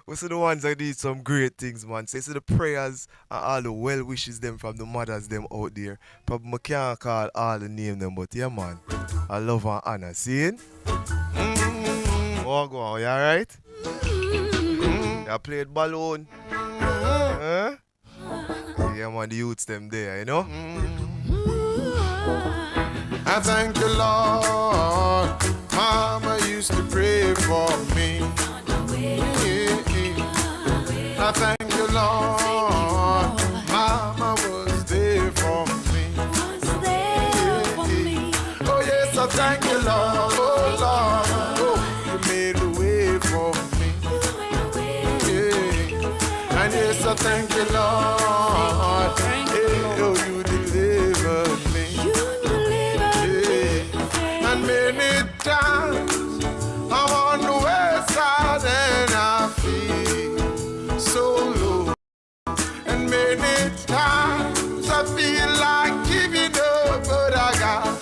We see the ones that did some great things, man. So you see the prayers and all the well wishes them from the mothers them out there. Probably I can't call all the name them, but yeah, man. I love and honor. See it? Oh, go on. You alright? You played balloon? Huh? Yeah, man. The youths them there, you know? I thank you, Lord. Mama used to pray for me. I thank you, Lord. Mama was there for me. Oh, yes, I thank you, Lord. Oh, Lord. Oh, you made a way for me. Yeah. And yes, I thank you, Lord. Yeah. Oh, you delivered me. Yeah. And many times I'm on the west side and I feel so low, and many times I feel like giving up, but I got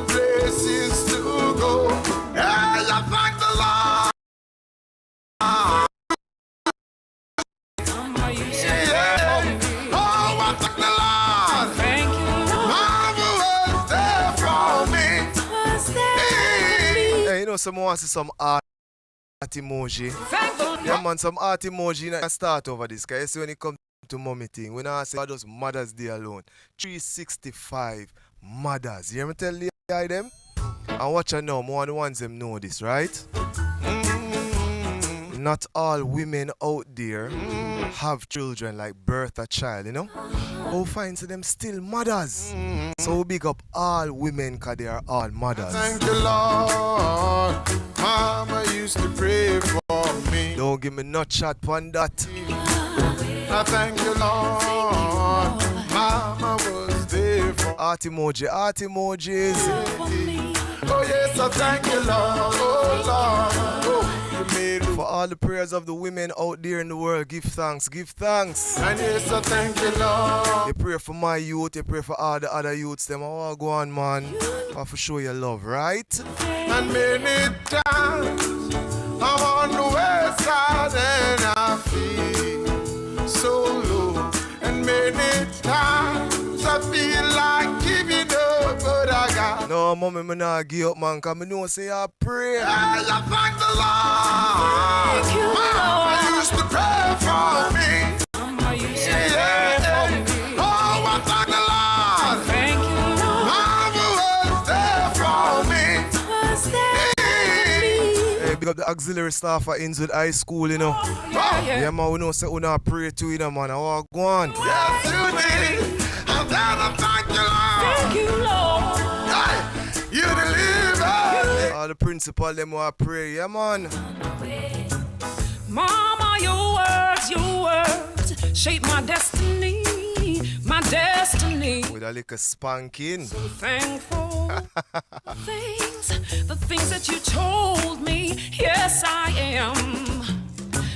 places to go. Hey, I thank the Lord. Yeah. Oh, I thank the Lord. Thank you, Lord. Mama was there for me. Hey, you know, someone wants to see some art emoji. Yeah, man, some art emoji in start over this. Because you see when it comes to mommy thing, when I say just Mother's Day alone, 365 mothers. You hear me tell the guy them? And watch out now, more the ones them know this, right? Not all women out there have children, like birth a child, you know? Who finds them still mothers? So we big up all women because they are all mothers. Thank you, Lord. Mama used to pray for me. Don't give me no chat on that. I thank you, Lord. Mama was there for Art emoji, art emojis. Oh, yes, I thank you, Lord. Oh, Lord. Oh, you made For all the prayers of the women out there in the world, give thanks, give thanks. And yes, I thank you, Lord. You pray for my youth, you pray for all the other youths. Them, oh, go on, man. I have to show you love, right? And many times I'm on the west side and I feel so low. And many times I feel like giving up, but I got No, mommy, me not give up, man, because I know say I pray. I thank the Lord. Thank you, Mama Lord. used to pray for me. Mama used to Yeah. pray for me. Oh, I thank the Lord. Thank you, Lord. Mama was there for me. Was there for me. Hey, big up the auxiliary staff at Innswood High School, you know. Yeah, man, we know say we not pray to you, man. Oh, go on. Yes, you did. And then I thank you, Lord. Thank you, Lord. Hey, you delivered. All the principal, them want pray, yeah, man. Mama, your words shape my destiny, my destiny. With a little spanking. Thankful the things that you told me. Yes, I am.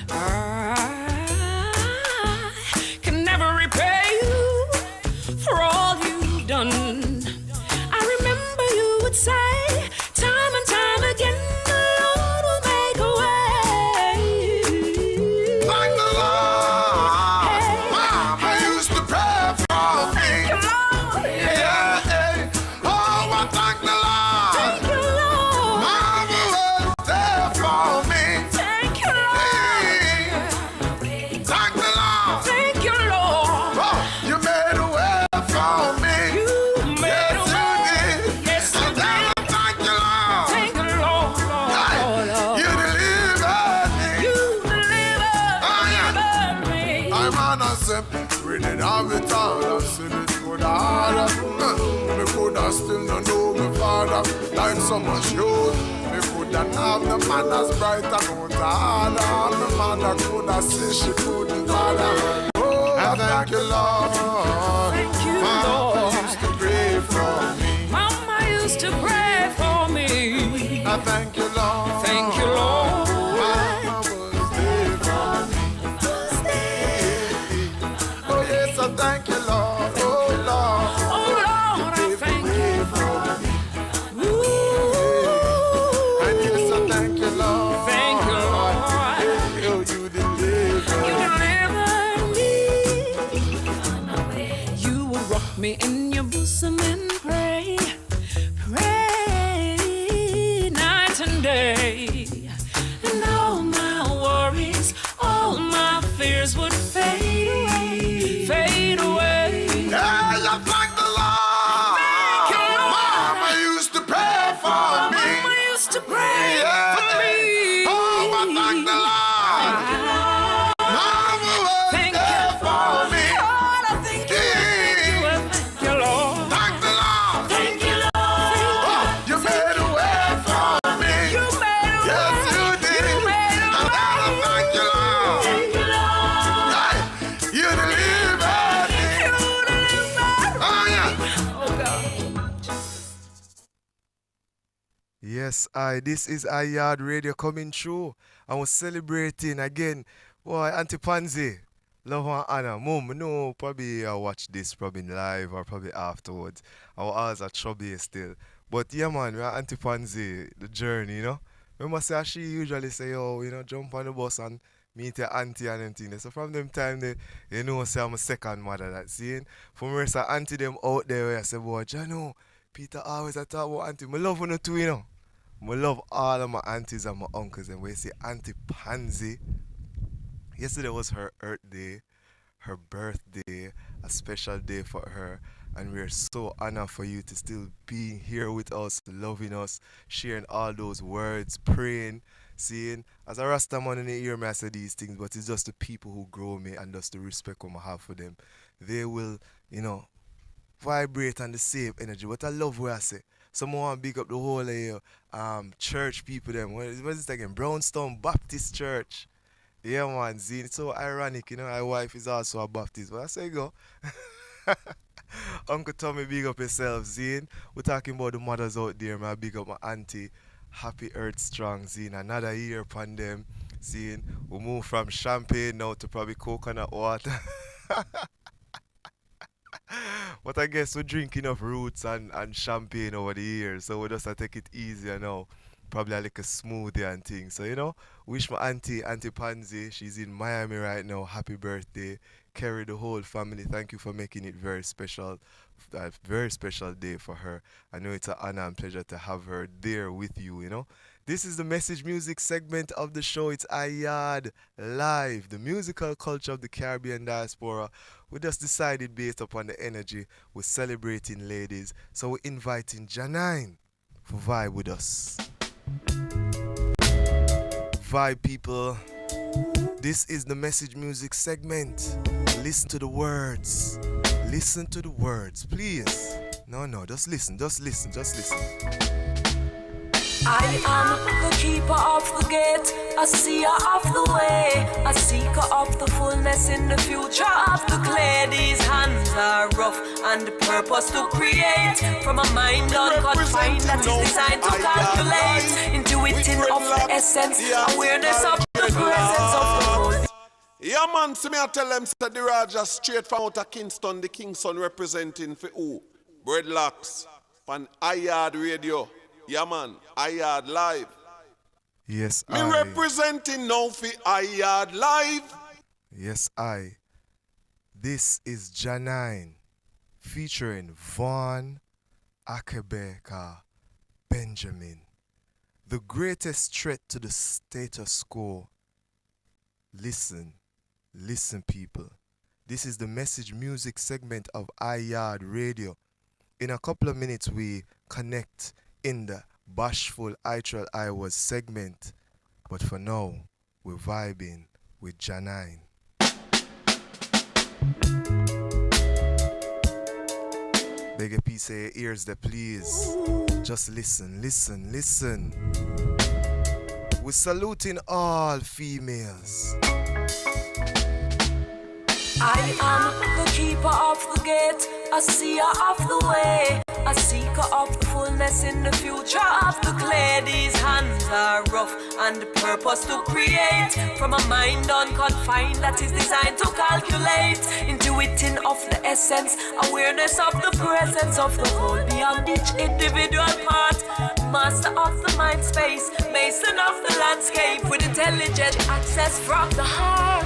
I can never repay you for all you've done. I remember you would say time and time again, the Lord will make a way. Thank the Lord. Mama used to pray for me. Come on. Yeah, hey. Oh, I thank the Lord. Thank you, Lord. Mama was there for me. Thank you, Lord. Hey. Thank the Lord. Thank you, Lord. Oh, you made a way for me. You made a Yes, you way. did. Yes, you And then did. I thank you, Lord. Thank you, Lord, Lord, Hey, Lord. you delivered me. You delivered me. I'm on a sip, read it all the time. I said it could have me could have still not know my father. Like so much youth, me could have have the man as bright and out harder. My mother could have said she couldn't bother. Oh, I thank you, Lord. Thank you, Mama Lord. used to pray for me. Mama used to pray for me. I thank you, Lord. Thank you, Lord. Mama was there for me. Oh, yes, I thank you, Lord. Oh, Lord. Oh, Lord, I thank you. Ooh, Yes, this is Yaad Radio coming through. And we're celebrating again. Boy, Auntie Pansy, love and honor. Mom, no, probably I watch this probably live or probably afterwards. Our hours are trouble still. But yeah, man, we're Auntie Pansy, the journey, you know. Remember, say she usually say, oh, you know, jump on the bus and meet your auntie and everything. So from them time, they, you know, say I'm a second mother. That seeing. For me, say auntie them out there where I say, boy, Jano, Peter always I talk about auntie. I love you too, you know. I love all of my aunties and my uncles. And when you say Auntie Pansy, yesterday was her Earth Day, her birthday, a special day for her. And we're so honored for you to still be here with us, loving us, sharing all those words, praying, seeing. As a Rasta man in the ear, I say these things, but it's just the people who grow me and just the respect I have for them. They will, you know, vibrate on the same energy. What I love what I say. Someone want to big up the whole church people them. What is it again? Brownstone Baptist Church. Yeah, man, Zine. It's so ironic, you know. My wife is also a Baptist. But I say go. Uncle Tommy, big up yourself, Zine. We're talking about the mothers out there, man. Big up my auntie. Happy Earth Strong, Zine. Another year upon them. Zine. We move from champagne now to probably coconut water. But I guess we drink enough roots and champagne over the years, so we just take it easier now. Probably like a smoothie and things. So, you know, wish my auntie Pansy, she's in Miami right now. Happy birthday. Carry the whole family. Thank you for making it very special. A very special day for her. I know it's an honor and pleasure to have her there with you, you know. This is the message music segment of the show. It's Yaad Live, the musical culture of the Caribbean Diaspora. We just decided based upon the energy, we're celebrating ladies. So we're inviting Janine for vibe with us. Vibe, people. This is the message music segment. Listen to the words. Listen to the words, please. No, just listen. I am the keeper of the gate, a seer of the way, a seeker of the fullness in the future of the clay. These hands are rough and the purpose to create from a mind unconfined that is designed to calculate, intuiting of the essence, awareness of the presence of the whole. Yeah, man, see me I tell them that the Raja straight from out of Kingston, the Kingston representing for who? Breadlocks, on Yaad Radio. Yeah, man, Yaad Live. Yes, me representing now for Yaad Live. Yes, This is Janine featuring Vaughn Akebeka Benjamin. The greatest threat to the status quo. Listen, people. This is the message music segment of Yaad Radio. In a couple of minutes, we connect in the BASHFULL ITRAL IWAZ segment. But for now, we're vibing with Janine. Beg a piece of your ears there, please. Just listen. We're saluting all females. I am the keeper of the gate, a seer of the way, a seeker of the fullness in the future of the clay. These hands are rough and the purpose to create from a mind unconfined that is designed to calculate, intuiting of the essence, awareness of the presence of the whole beyond each individual part, master of the mind space, mason of the landscape with intelligent access from the heart.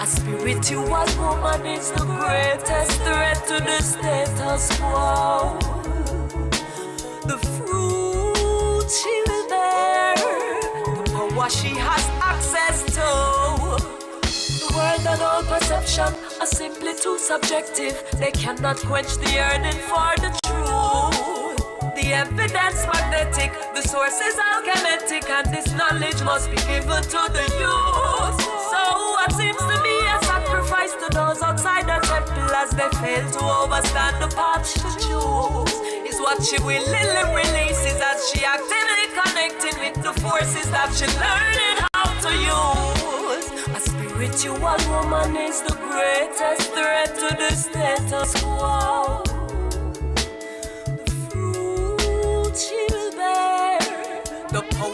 A spiritual woman is the greatest threat to the status quo. The fruit she will bear, the power she has access to. The world and all perception are simply too subjective. They cannot quench the yearning for the truth. The evidence magnetic, the source is alchemic, and this knowledge must be given to the youth. So what seems to be a sacrifice to those outside the temple as they fail to overstand the path she choose is what she willingly releases as she actively connected with the forces that she learning how to use. A spiritual woman is the greatest threat to the status quo. The fruit she will bear,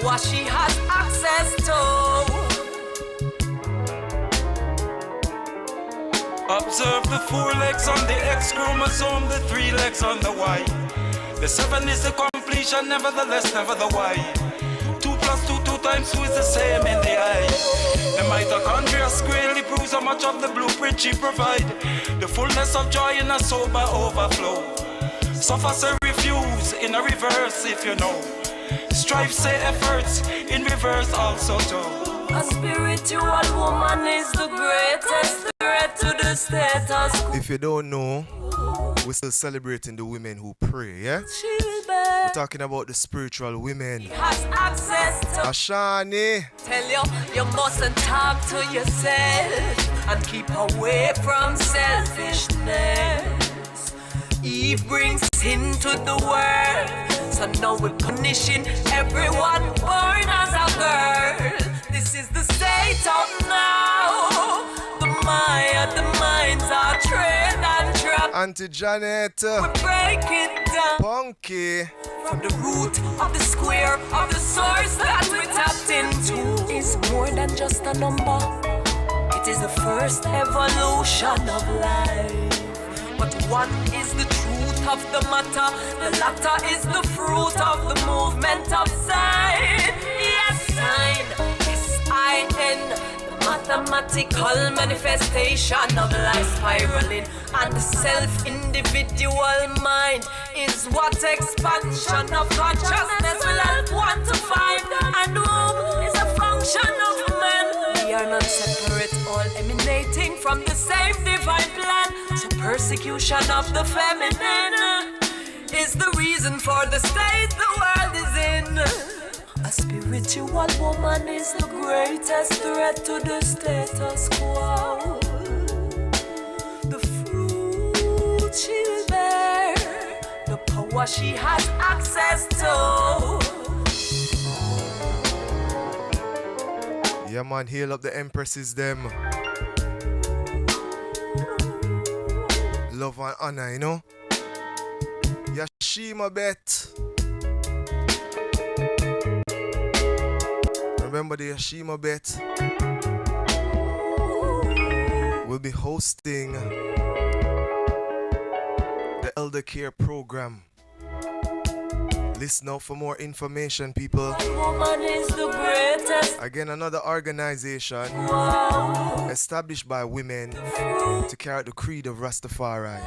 power she has access to. Observe the 4 legs on the X chromosome, the 3 legs on the Y. The 7 is the completion, nevertheless, never the Y. 2 plus 2, 2 times 2 is the same in the eye. The mitochondria squarely proves how much of the blueprint she provide. The fullness of joy in a sober overflow. Suffer say refuse in a reverse if you know. Strive say efforts in reverse also too. A spiritual woman is the greatest threat to the status quo. If you don't know, we're still celebrating the women who pray, yeah? We're talking about the spiritual women. Has access to Ashani. Tell you mustn't talk to yourself and keep away from selfishness. Eve brings sin to the world, so now we're punishing everyone born as a girl. This is the state of now. The minds are trained and trapped. Auntie Janet. We break it down. Punky. From the root of the square of the source that we tapped into is more than just a number. It is the first evolution of life. But one is the truth of the matter. The latter is the fruit of the movement of sign. Yes, sign. S-I-N. Mathematical manifestation of life spiraling, and the self-individual mind is what expansion of consciousness will help one to find, and womb is a function of man. We are not separate, all emanating from the same divine plan. So persecution of the feminine is the reason for the state the world is in. A spiritual woman is the greatest threat to the status quo. The fruit she will bear, the power she has access to. Yeah, man, heal up the empresses, them. Love and honor, you know? Yashima Bet. Remember the Yashima Bet? We'll be hosting the Elder Care program. Listen out for more information, people. Woman is the greatest. Again, another organization established by women to carry out the creed of Rastafari,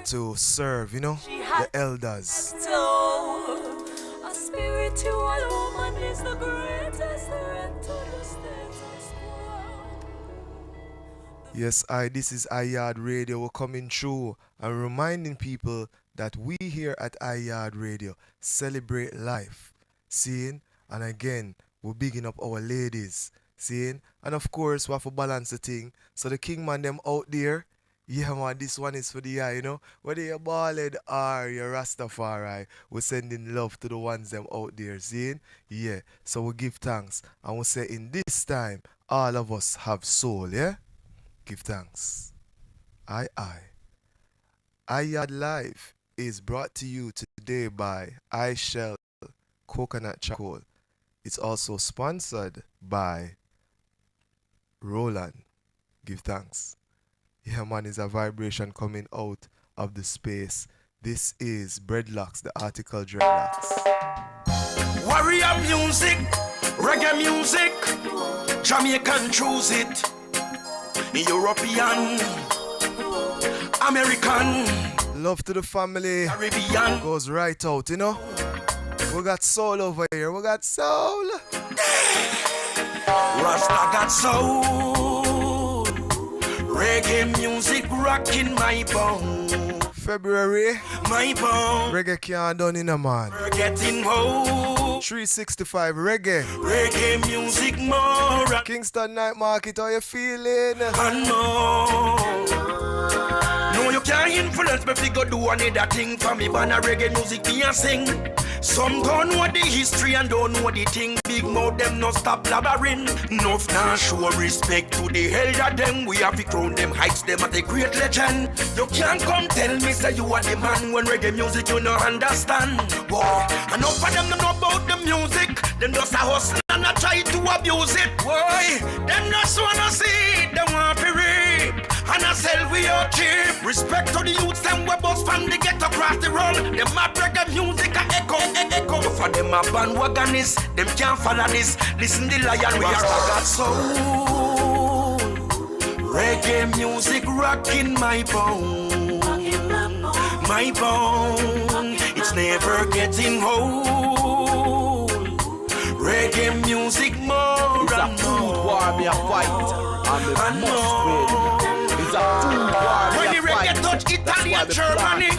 to serve, you know, the elders. A spiritual woman is the greatest threat to the status quo. Yes, this is Yaad Radio. We're coming through and reminding people that we here at Yaad Radio celebrate life. Seeing? And again, we're bigging up our ladies. Seeing? And of course, we have to balance the thing. So the king man them out there, yeah man, this one is for the eye, you know. Whether you're ballad or you're Rastafari, we're sending love to the ones them out there, seeing? Yeah, so we give thanks. And we say in this time, all of us have soul, yeah? Give thanks. Yaad Live is brought to you today by iShell Coconut Charcoal. It's also sponsored by Roland. Give thanks. Yeah, man, is a vibration coming out of the space. This is Breadlocks, the article Dreadlocks. Warrior music, reggae music, Jamaican choose it, European, American, love to the family, Caribbean goes right out, you know. We got soul over here, we got soul. Rasta got soul, reggae music rocking my bone. February, my bone. Reggae can't done in a man. We're getting old. 365 reggae. Reggae music more. Kingston Night Market, how you feeling? And more. No, you can't influence me if you go do another thing for me. But a reggae music me a sing. Some don't know the history and don't know the thing. Big mouth them no stop blabbering. Enough now show respect to the elder them. We have to crown them, heights them at a great legend. You can't come tell me say you are the man when reggae music you no understand. Boy, enough of them don't know about the music. Them just a hustle and a try to abuse it. Boy, them just wanna see it, them want to reap. And I sell we all cheap. Respect to the youths, them we bust from the ghetto across the road. Them a reggae music a echo. For them a bandwagonists, them can't follow this. Listen the lion, we are got soul. Reggae music rocking my bone. My bone, it's never getting old. Reggae music more and more. War me a fight, and more. When the reggae touch Italy and Germany,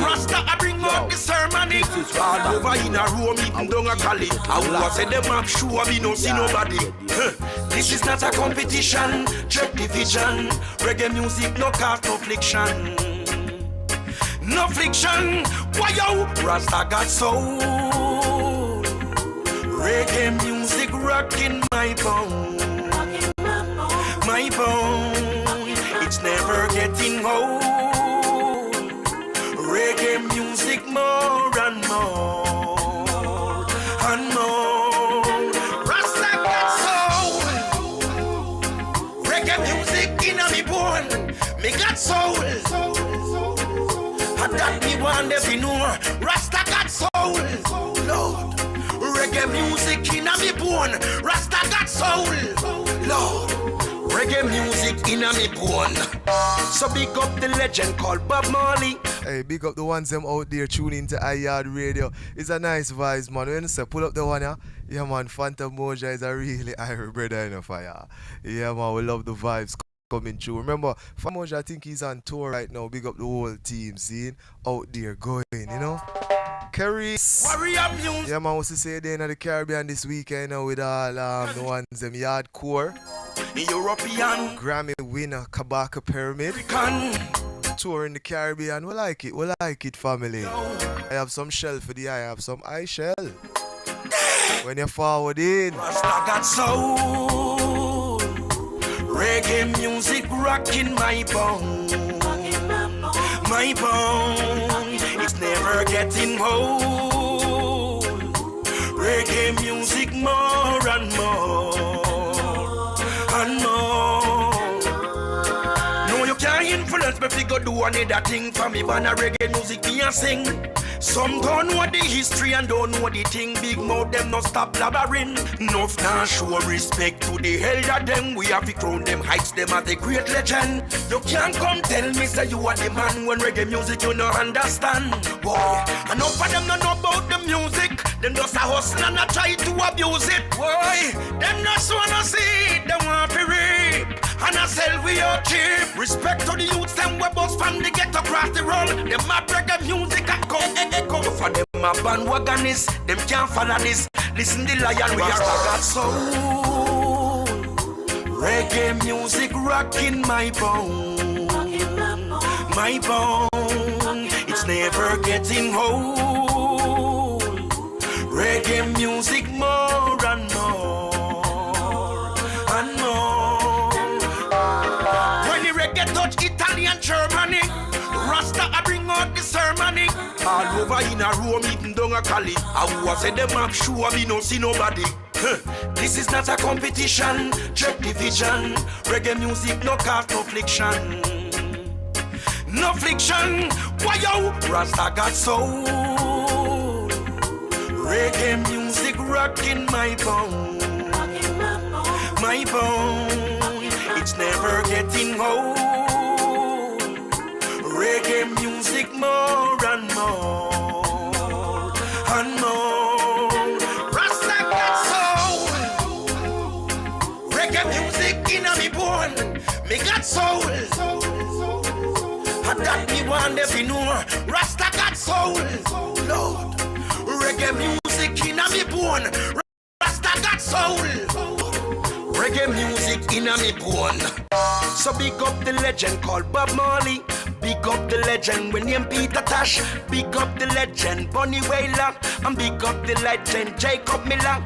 Rasta I bring out the ceremony. All over in a Rome, even down a Cali. I was say them up sure we no see nobody. This is not a competition, check division. Reggae music no cause no friction. No friction, why yo? Rasta got soul. Reggae music rocking my bone. My bone, it's never getting old. Reggae music more and more and more. Rasta got soul. Reggae music in a me bone. Me got soul. And that me want them to know. Rasta got soul. Lord. Reggae music in a me bone. Rasta got soul. Lord. Reggae music in a me bone. So big up the legend called Bob Marley. Hey, big up the ones them out there tuning into Yaad Radio. It's a nice vibes, man. When you say pull up the one, yeah man, Phantom Moja is a really Irish brother in a fire. Yeah man, we love the vibes coming through. Remember, Phantom Moja, I think he's on tour right now. Big up the whole team, seeing out there going, you know. Yeah man, what's to say then at the Caribbean this weekend with all the ones them Yaad core. European Grammy winner Kabaka Pyramid tour in the Caribbean. We like it family. I have some shell for the eye, I have some eye shell. When you're forward in Rasta got soul. Reggae music rocking my bone. My bone, it's never getting old. Reggae music more and more and more. No, you can't influence me if you go do another thing for me. But reggae music me a sing. Some don't know the history and don't know the thing. Big mouth them no stop blabbering. Enough now show respect to the elder them. We have to crown them, heights them at a great legend. You can't come tell me say you are the man when reggae music you no understand. Boy, enough of them don't know about the music. Them just a hustle and a try to abuse it. Boy, them just wanna see it, them want to reap. And I sell we all cheap. Respect to the youths, them we bust from the ghetto across the road. Them a reggae music a echo. For them a bandwagonists, them can't follow this. Listen the lion, we are got soul. Reggae music rocking my bone. My bone, it's never getting old. Reggae music more and more and more. When the reggae touch Italy and Germany, Rasta I bring out the ceremony. All over in a Rome, even down a Cali. I was say them up sure we no see nobody. This is not a competition, check division. Reggae music no cause no friction. No friction, why yo? Rasta got soul. Reggae music rocking my bone. My bone, it's never getting old. Reggae music more and more and more. Rasta got soul. Reggae music in a me bone. Me got soul. And that me want them to know. Rasta got soul. Lord. Reggae music in a me bone. Rasta got soul. Reggae music in a me bone. So big up the legend called Bob Marley. Big up the legend when named Peter Tosh. Big up the legend Bunny Wailer. And big up the legend Jacob Miller.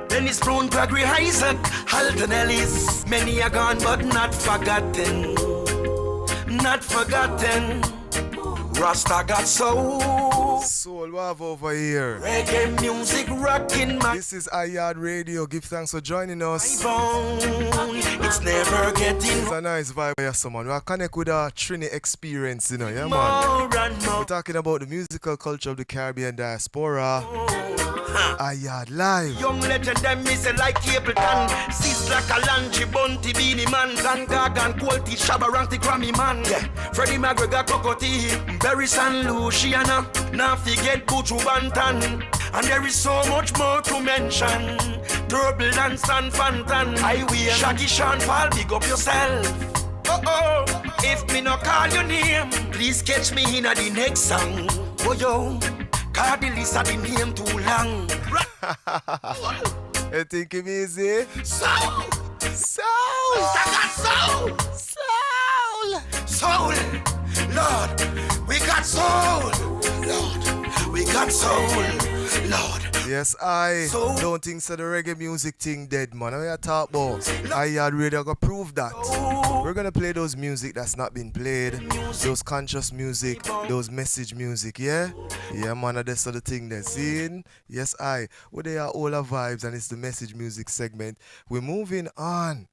Dennis Brown, Gregory Hycinth, Halton Ellis. Many are gone but not forgotten. Not forgotten. Rasta got soul. Soul, what have over here? Reggae music rocking my. This is Yaad Radio. Give thanks for joining us. It's never getting. It's a nice vibe here, someone. We are connect with our Trini experience, you know, yeah, man. We're talking about the musical culture of the Caribbean Diaspora. Yaad Live. Young legend them me say like Capleton. Sis like a Lanchi Bunty Beanie Man. Van Gagan, Quality, Shabaranti, Grammy Man. Yeah. Freddie McGregor, Cocotee, Berry San Luciana. Now forget Buju Bantan. And there is so much more to mention. Turbulence and Fantan. I will Shaggy Sean Paul, big up yourself. Oh, if me no call your name, please catch me in the next song. Oh yo, cause the list of the name too long. You think it's easy? Soul! Soul! I got soul! Soul! Lord, we got soul! Lord, we got soul! Lord. Yes, I don't think so the reggae music thing dead, man. What you talk about? Yaad Radio gonna prove that. We're gonna play those music that's not been played, those conscious music, those message music, yeah? Yeah, man, that's the thing that's seen. Yes, well, they are all our vibes and it's the message music segment. We're moving on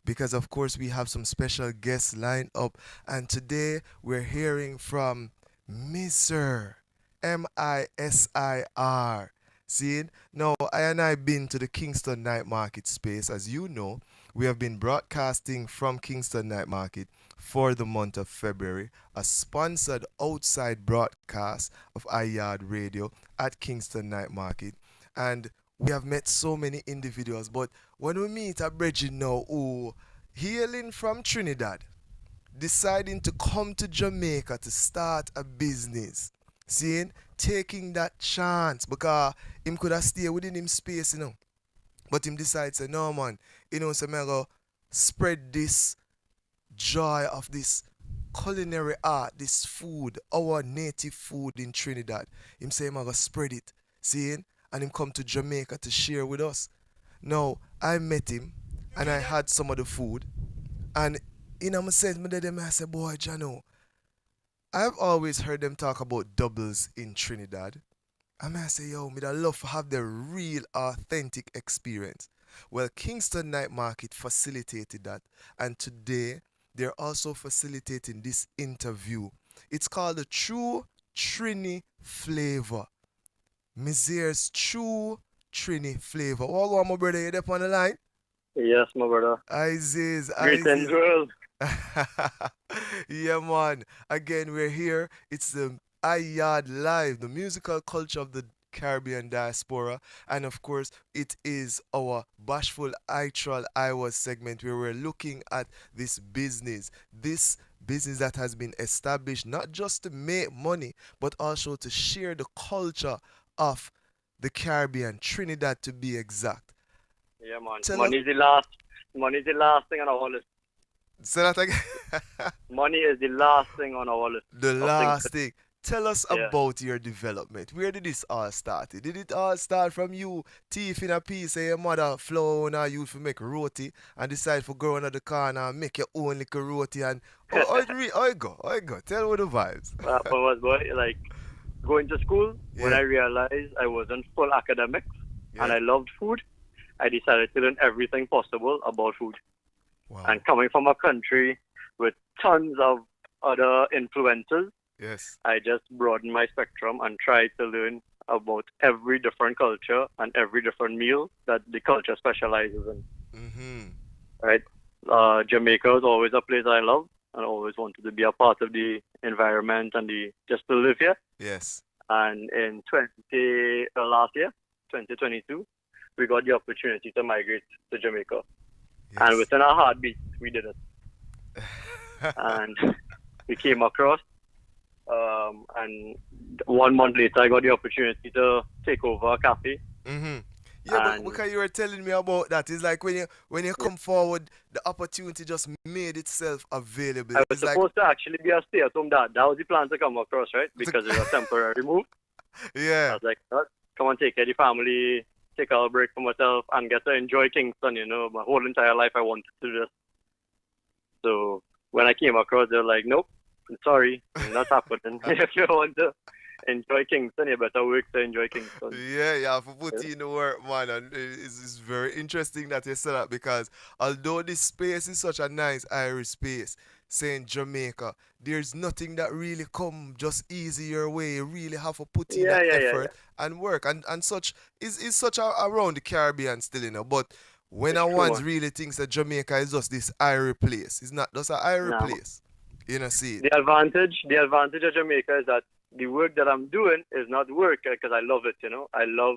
because, of course, we have some special guests lined up. And today we're hearing from Misir, M-I-S-I-R. See, now I and I been to the Kingston Night Market space. As you know, we have been broadcasting from Kingston Night Market for the month of February, a sponsored outside broadcast of Yaad Radio at Kingston Night Market. And we have met so many individuals, but when we meet a brethren now who hailing from Trinidad, deciding to come to Jamaica to start a business, seeing, taking that chance because him could have stayed within him space, you know. But him decides, say, no man, you know, so I'm going to spread this joy of this culinary art, this food, our native food in Trinidad. Him say I'm going to spread it, seeing, and him come to Jamaica to share with us. Now, I met him and I had some of the food, and in a sense, I said, boy, Jano, I've always heard them talk about doubles in Trinidad. I say, yo, I'd love to have the real, authentic experience. Well, Kingston Night Market facilitated that. And today, they're also facilitating this interview. It's called the True Trini Flavour. Misir's True Trini Flavour. What, my brother? You there on the line? Yes, my brother. Greetings, world. Yeah, man. Again, we're here. It's the Yaad Live, the musical culture of the Caribbean Diaspora. And of course, it is our BASHFULL ITRAL IWAZ segment where we're looking at this business that has been established not just to make money, but also to share the culture of the Caribbean, Trinidad to be exact. Yeah, man. Money is the last thing on our list. Say that again. Money is the last thing on our list. The last thing. Tell us about your development. Where did this all start? Did it all start from you thief in a piece and your mother flow on you to make roti and decide to go under the corner and make your own little roti and I go. Tell me the vibes. What was like going to school when I realized I wasn't full academics and I loved food. I decided to learn everything possible about food. Wow. And coming from a country with tons of other influences, I just broadened my spectrum and tried to learn about every different culture and every different meal that the culture specializes in. Mm-hmm. Right? Jamaica is always a place I love and always wanted to be a part of the environment and just to live here. Yes. And in last year, 2022, we got the opportunity to migrate to Jamaica. Yes. And within a heartbeat, we did it. And we came across, and 1 month later, I got the opportunity to take over a cafe. Mm-hmm. Yeah, but because you were telling me about that, it's like when you come forward, the opportunity just made itself available. I was supposed to actually be a stay-at-home dad. That was the plan to come across, right? Because it was a temporary move. Yeah. I was like, "Oh, come on, take care of the family, take a break for myself, and get to enjoy Kingston. You know, my whole entire life I wanted to do this. So when I came across, they were like, nope, I'm sorry, not happening. If you want to enjoy Kingston, you better work to enjoy Kingston. Yeah, you have to put in the work, man. And it's very interesting that you said that because although this space is such a nice Irish space, saying Jamaica, there's nothing that really come just easy your way. You really have to put in that effort and work. And such is such around the Caribbean still, you know. But when a one's really thinks that Jamaica is just this Irish place, it's not just an Irish place. You know, see. The advantage of Jamaica is that the work that I'm doing is not work because I love it, you know. I love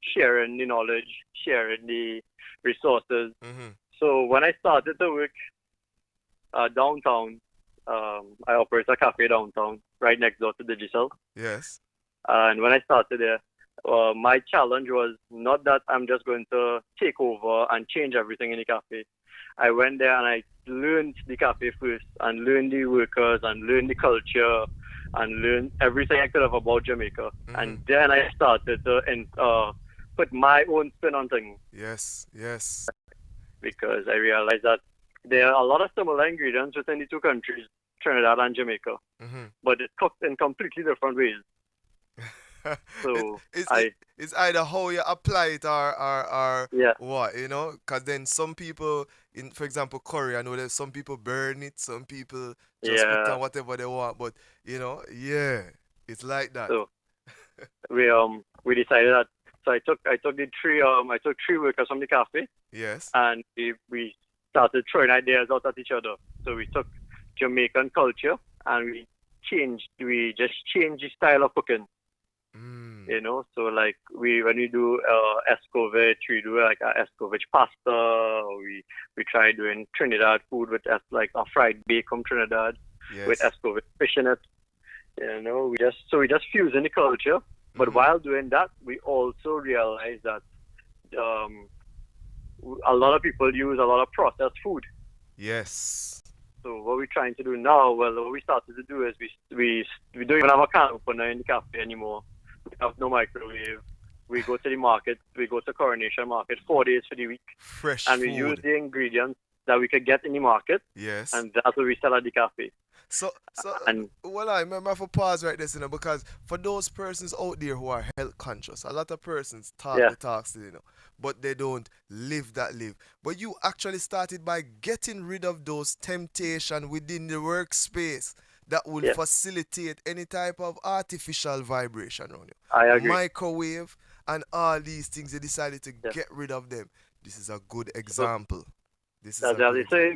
sharing the knowledge, sharing the resources. So when I started to work downtown, I operate a cafe downtown, right next door to Digital. Yes. And when I started there, my challenge was not that I'm just going to take over and change everything in the cafe. I went there and I learned the cafe first and learned the workers and learned the culture and learned everything I could have about Jamaica. And then I started to put my own spin on things. Yes, yes. Because I realized that there are a lot of similar ingredients within the two countries, Trinidad and Jamaica, but it's cooked in completely different ways. So it's either how you apply it or what, you know, because then some people, for example, curry, I know that some people burn it, some people just put on whatever they want, but you know, it's like that. So we decided that. So I took three workers from the cafe. Yes. And we started throwing ideas out at each other. So we took Jamaican culture and we just changed the style of cooking. You know, so like when we do escovitch, we do like a escovitch pasta. We try doing Trinidad food with like a fried bake from Trinidad with escovitch fish in it. You know, we just fuse in the culture. But while doing that, we also realize that a lot of people use a lot of processed food. Yes. So what we're trying to do now, what we started to do is we don't even have a can opener in the cafe anymore. We have no microwave. We go to the market. We go to Coronation Market 4 days for the week. Fresh and we food. use the ingredients that we could get in the market. Yes. And that's what we sell at the cafe. Well, I remember for pause right there, you know, because for those persons out there who are health conscious, a lot of persons talk the talks, you know, but they don't live that live. But you actually started by getting rid of those temptation within the workspace that will facilitate any type of artificial vibration on you. I agree. Microwave and all these things, you decided to get rid of them. This is a good example. So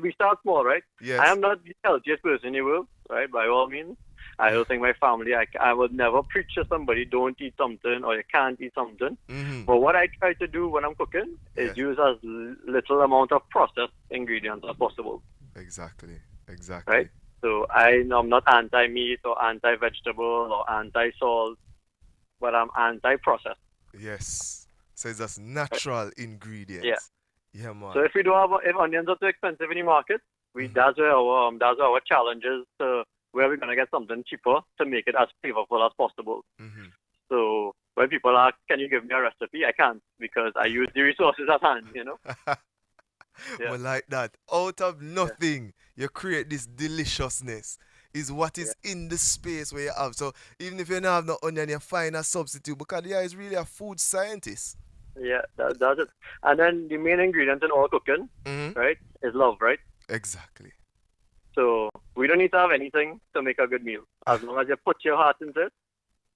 we start small, right? Yes. I am not the healthiest person in the world, right? By all means. I don't think my family, I would never preach to somebody, don't eat something or you can't eat something. But what I try to do when I'm cooking is use as little amount of processed ingredients as possible. Exactly. Right? So I'm not anti-meat or anti-vegetable or anti-salt, but I'm anti-processed. Yes. So it's just natural ingredients. Yeah, man. So if onions are too expensive in the market, that's where our challenge is to where we're gonna get something cheaper to make it as flavorful as possible. So when people ask, "Can you give me a recipe?" I can't because I use the resources at hand. You know. Well, like that, out of nothing, you create this deliciousness. Is what is in the space where you have. So even if you don't have no onion, you find a substitute because is really a food scientist. Yeah, that's it. And then the main ingredient in all cooking, right, is love, right? Exactly. So we don't need to have anything to make a good meal. As long as you put your heart into it,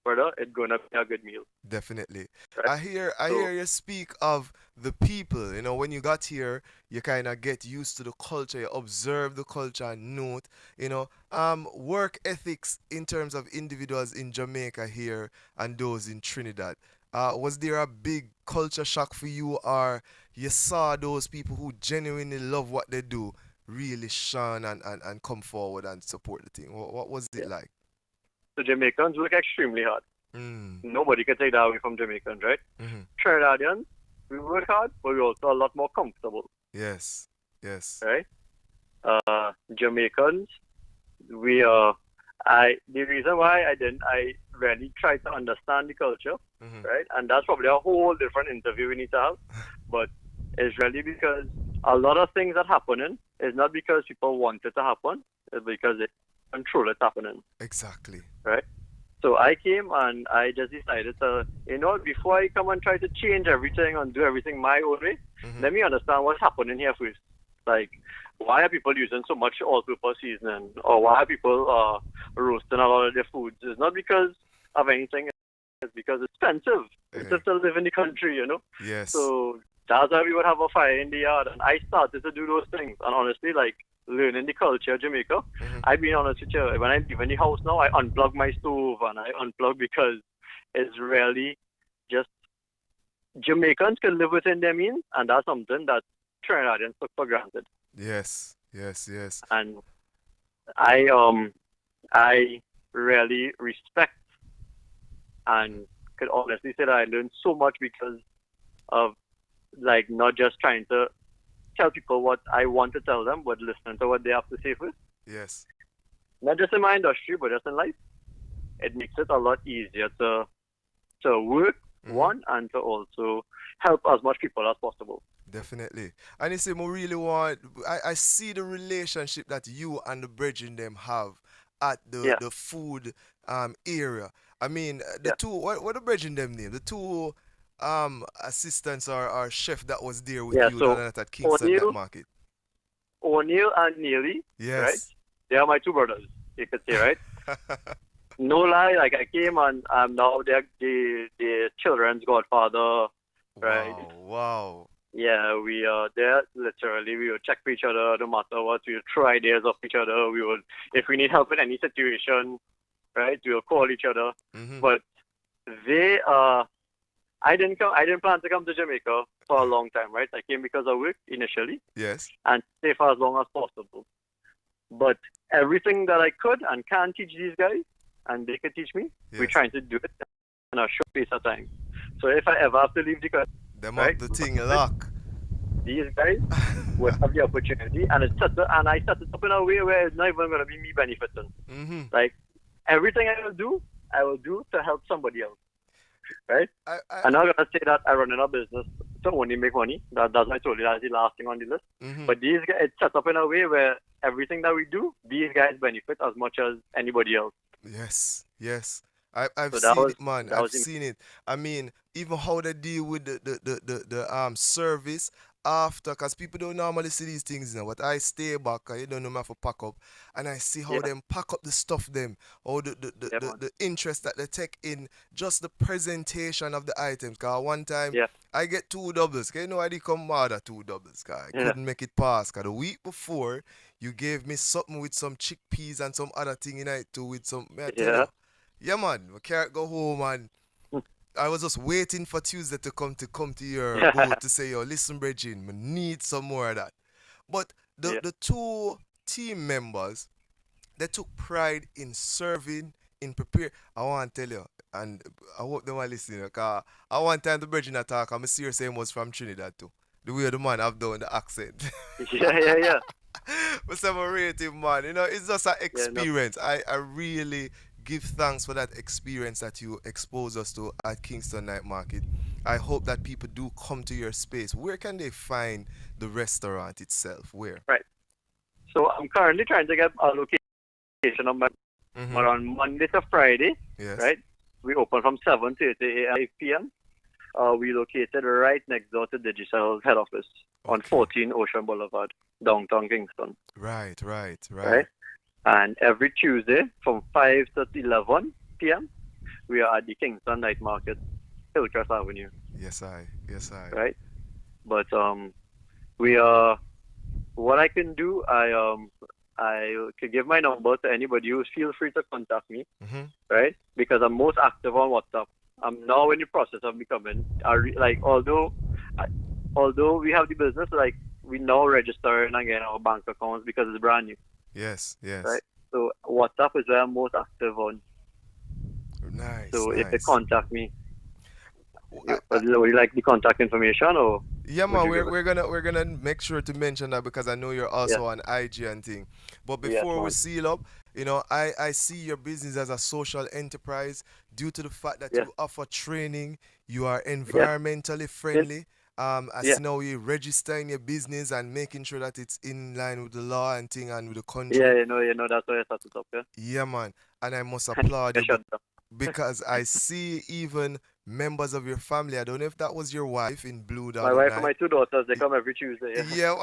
brother, it's gonna be a good meal. Definitely. Right? I hear you speak of the people. You know, when you got here, you kind of get used to the culture. You observe the culture and note. You know, work ethics in terms of individuals in Jamaica here and those in Trinidad. Was there a big culture shock for you, or you saw those people who genuinely love what they do really shine and come forward and support the thing? What was it like? So Jamaicans work extremely hard. Nobody can take that away from Jamaicans, right? Trinidadians, we work hard, but we're also a lot more comfortable. Yes. Yes. Right? Jamaicans, we are. The reason why I really try to understand the culture, right? And that's probably a whole different interview we need to have. But it's really because a lot of things that happening is not because people want it to happen, it's because they control it happening. Exactly. Right? So I came and I just decided to, before I come and try to change everything and do everything my own way, let me understand what's happening here first. Like, why are people using so much all-purpose seasoning? Or why are people roasting a lot of their foods? It's not because of anything. It's because it's expensive. It's just to live in the country, Yes. So that's why we would have a fire in the yard. And I started to do those things. And honestly, like, learning the culture of Jamaica, I've been honest with you. When I live in the house now, I unplug my stove and I unplug because it's really just Jamaicans can live within their means. And that's something that Trinidadians took for granted. Yes, yes, yes. And I really respect and could honestly say that I learned so much because of like not just trying to tell people what I want to tell them, but listening to what they have to say first. Yes. Not just in my industry, but just in life. It makes it a lot easier to work, one, and to also help as much people as possible. Definitely. And you see, I see the relationship that you and the brethren them have at the food area. I mean, the two, what the brethren them name? The two assistants or chef that was there with you so at Kingston O'Neil, Market. O'Neil and Neely, Yes. right? They are my two brothers, you could say, right? No lie, like I came and I'm now the children's godfather, right? Wow. Yeah, we are there literally. We would check for each other no matter what. We would throw ideas off each other. We would, if we need help in any situation, right, we'll call each other. But they I didn't plan to come to Jamaica for a long time, right? I came because of work initially. Yes. And stay for as long as possible. But everything that I could and can teach these guys, and they could teach me, we're trying to do it in a short space of time. So if I ever have to leave the country, right, the thing lock. These guys would have the opportunity, and I set it up in a way where it's not even going to be me benefiting. Like everything I will do to help somebody else. Right? I'm not going to say that I run in a business to only make money. That's what I told you. That's the last thing on the list. But these guys, it's set up in a way where everything that we do, these guys benefit as much as anybody else. Yes, yes. I've seen it, man. I've seen it. I mean, even how they deal with the service after, because people don't normally see these things now. But I stay back, you don't know me have to pack up, and I see how them pack up the stuff them, or the interest that they take in just the presentation of the items. Cause one time I get 2 doubles. Cause you know I did come order 2 doubles. Cause I couldn't make it pass. Cause the week before you gave me something with some chickpeas and some other thing in it too with some. Yeah, man. We can't go home, and I was just waiting for Tuesday to come to your booth to say, yo, listen, Bridging, we need some more of that. But the 2 team members, they took pride in serving, in prepare. I want to tell you, and I hope they want to listen, because I want time to Bridging attack, and Misir saying was from Trinidad too. The way the man have done the accent. Yeah. But some rate him, man. You know, it's just an experience. I really give thanks for that experience that you expose us to at Kingston Night Market. I hope that people do come to your space. Where can they find the restaurant itself? Where? Right. So I'm currently trying to get a location on but on Monday to Friday, right? We open from 7:30 a.m. 8 p.m. We located right next door to Digital head office on 14 Ocean Boulevard, downtown Kingston. Right. And every Tuesday from 5 to 11 p.m., we are at the Kingston Night Market, Hillcrest Avenue. Yes, I. Right? But we are, what I can do, I could give my number to anybody who feel free to contact me, right? Because I'm most active on WhatsApp. I'm now in the process of becoming, although we have the business, like we now register and again our bank accounts because it's brand new. Yes. Right? So WhatsApp is where I'm most active on. Nice. So if they contact me, Would you like the contact information or? Yeah, man, we're gonna make sure to mention that because I know you're also on IG and thing. But before we seal up, you know, I see your business as a social enterprise due to the fact that you offer training, you are environmentally friendly. As now you registering your business and making sure that it's in line with the law and thing and with the country. Yeah, you know that's why I started up. Yeah, man, and I must applaud you because I see even members of your family. I don't know if that was your wife in blue. My wife and my 2 daughters, they come every Tuesday. Yeah.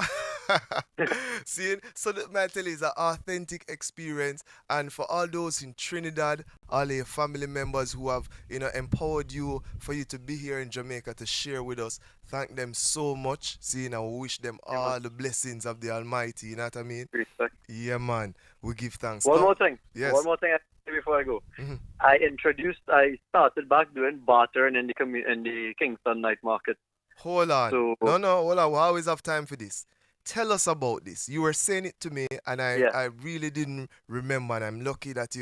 See, so that might tell you is an authentic experience, and for all those in Trinidad, all your family members who have, you know, empowered you for you to be here in Jamaica to share with us, thank them so much. See, and I wish them all the blessings of the Almighty. You know what I mean? Respect. Yeah, man. We give thanks. One more thing. Yes. One more thing before I go. I started back doing bartering in the Kingston night market. Hold on. Hold on. We always have time for this. Tell us about this. You were saying it to me, and I really didn't remember, and I'm lucky that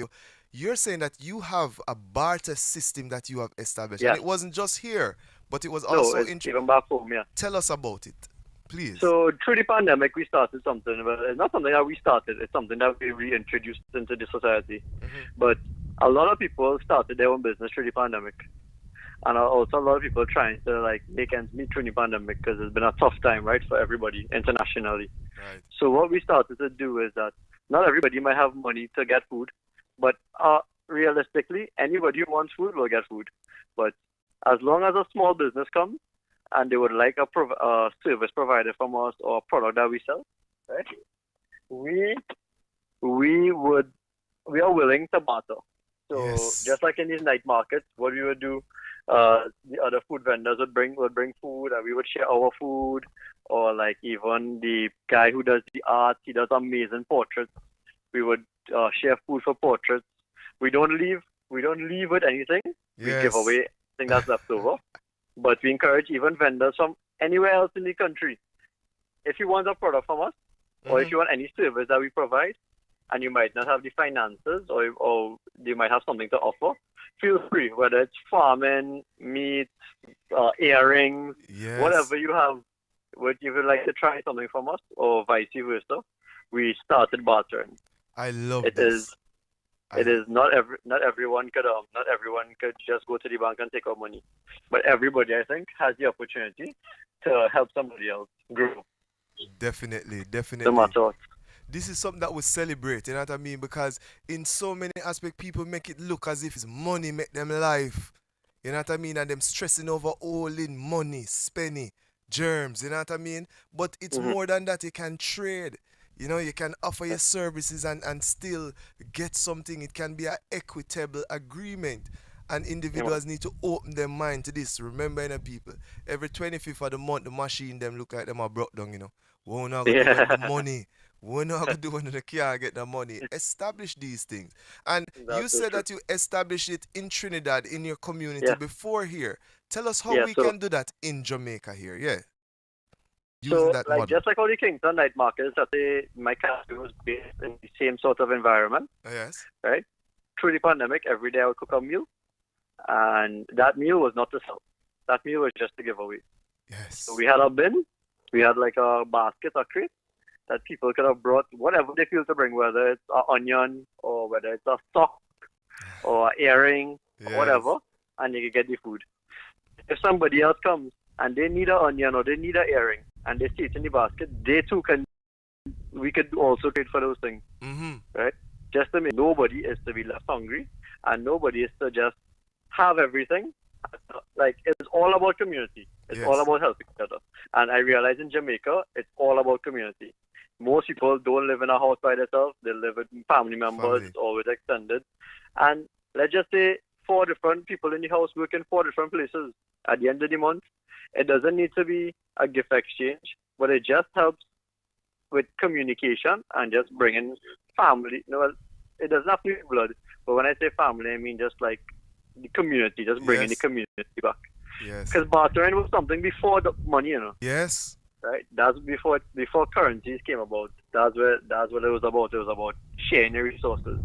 you're saying that you have a barter system that you have established. And it wasn't just here, but it was also even back home, Tell us about it, please. So through the pandemic, we started something. But it's not something that we started. It's something that we reintroduced into the society. But a lot of people started their own business through the pandemic. And also a lot of people trying to like make ends meet through the pandemic because it's been a tough time, right, for everybody internationally. Right. So what we started to do is that not everybody might have money to get food, but realistically, anybody who wants food will get food. But as long as a small business comes and they would like a service provided from us or a product that we sell, right, we are willing to barter. So just like in these night markets, what we would do, the other food vendors would bring food, and we would share our food. Or like even the guy who does the art, he does amazing portraits. We would share food for portraits. We don't leave with anything. We give away anything that's left over. But we encourage even vendors from anywhere else in the country. If you want a product from us, or if you want any service that we provide, and you might not have the finances, or you might have something to offer, feel free, whether it's farming, meat, earrings, whatever you have. If you would like to try something from us, or vice versa, we started bartering. I love this. It is not everyone could just go to the bank and take out money, but everybody, I think, has the opportunity to help somebody else grow. Definitely. No matter what. This is something that we celebrate, you know what I mean? Because in so many aspects, people make it look as if it's money make them life. You know what I mean? And them stressing over all in money, spending, germs, you know what I mean? But it's more than that. You can trade. You know, you can offer your services and still get something. It can be an equitable agreement. And individuals need to open their mind to this. Remember, you know, people, every 25th of the month, the machine them look like them are broke down, you know. We're not going to get the money. We're not going to do when they can't get the money. Establish these things. And you said that you established it in Trinidad, in your community before here. Tell us how we can do that in Jamaica here, Using that model. Just like all the Kingston night markets, my cafe was based in the same sort of environment. Yes. Right? Through the pandemic, every day I would cook a meal. And that meal was not to sell. That meal was just to give away. Yes. So we had a bin. We had like a basket or crate that people could have brought whatever they feel to bring, whether it's an onion or whether it's a sock or an earring or whatever, and they can get the food. If somebody else comes and they need an onion or they need an earring and they see it in the basket, they too we could also trade for those things. Right? Just to make nobody is to be left hungry and nobody is to just have everything. Like, it's all about community. It's all about helping each other. And I realize in Jamaica, it's all about community. Most people don't live in a house by themselves. They live with family members. It's always extended. And let's just say 4 different people in the house work in 4 different places. At the end of the month, it doesn't need to be a gift exchange, but it just helps with communication and just bringing family. No, it doesn't have to be blood. But when I say family, I mean just like the community, just bringing the community back. Yes. Because bartering was something before the money, you know. Yes. Right. That's before currencies came about. That's what it was about. It was about sharing your resources.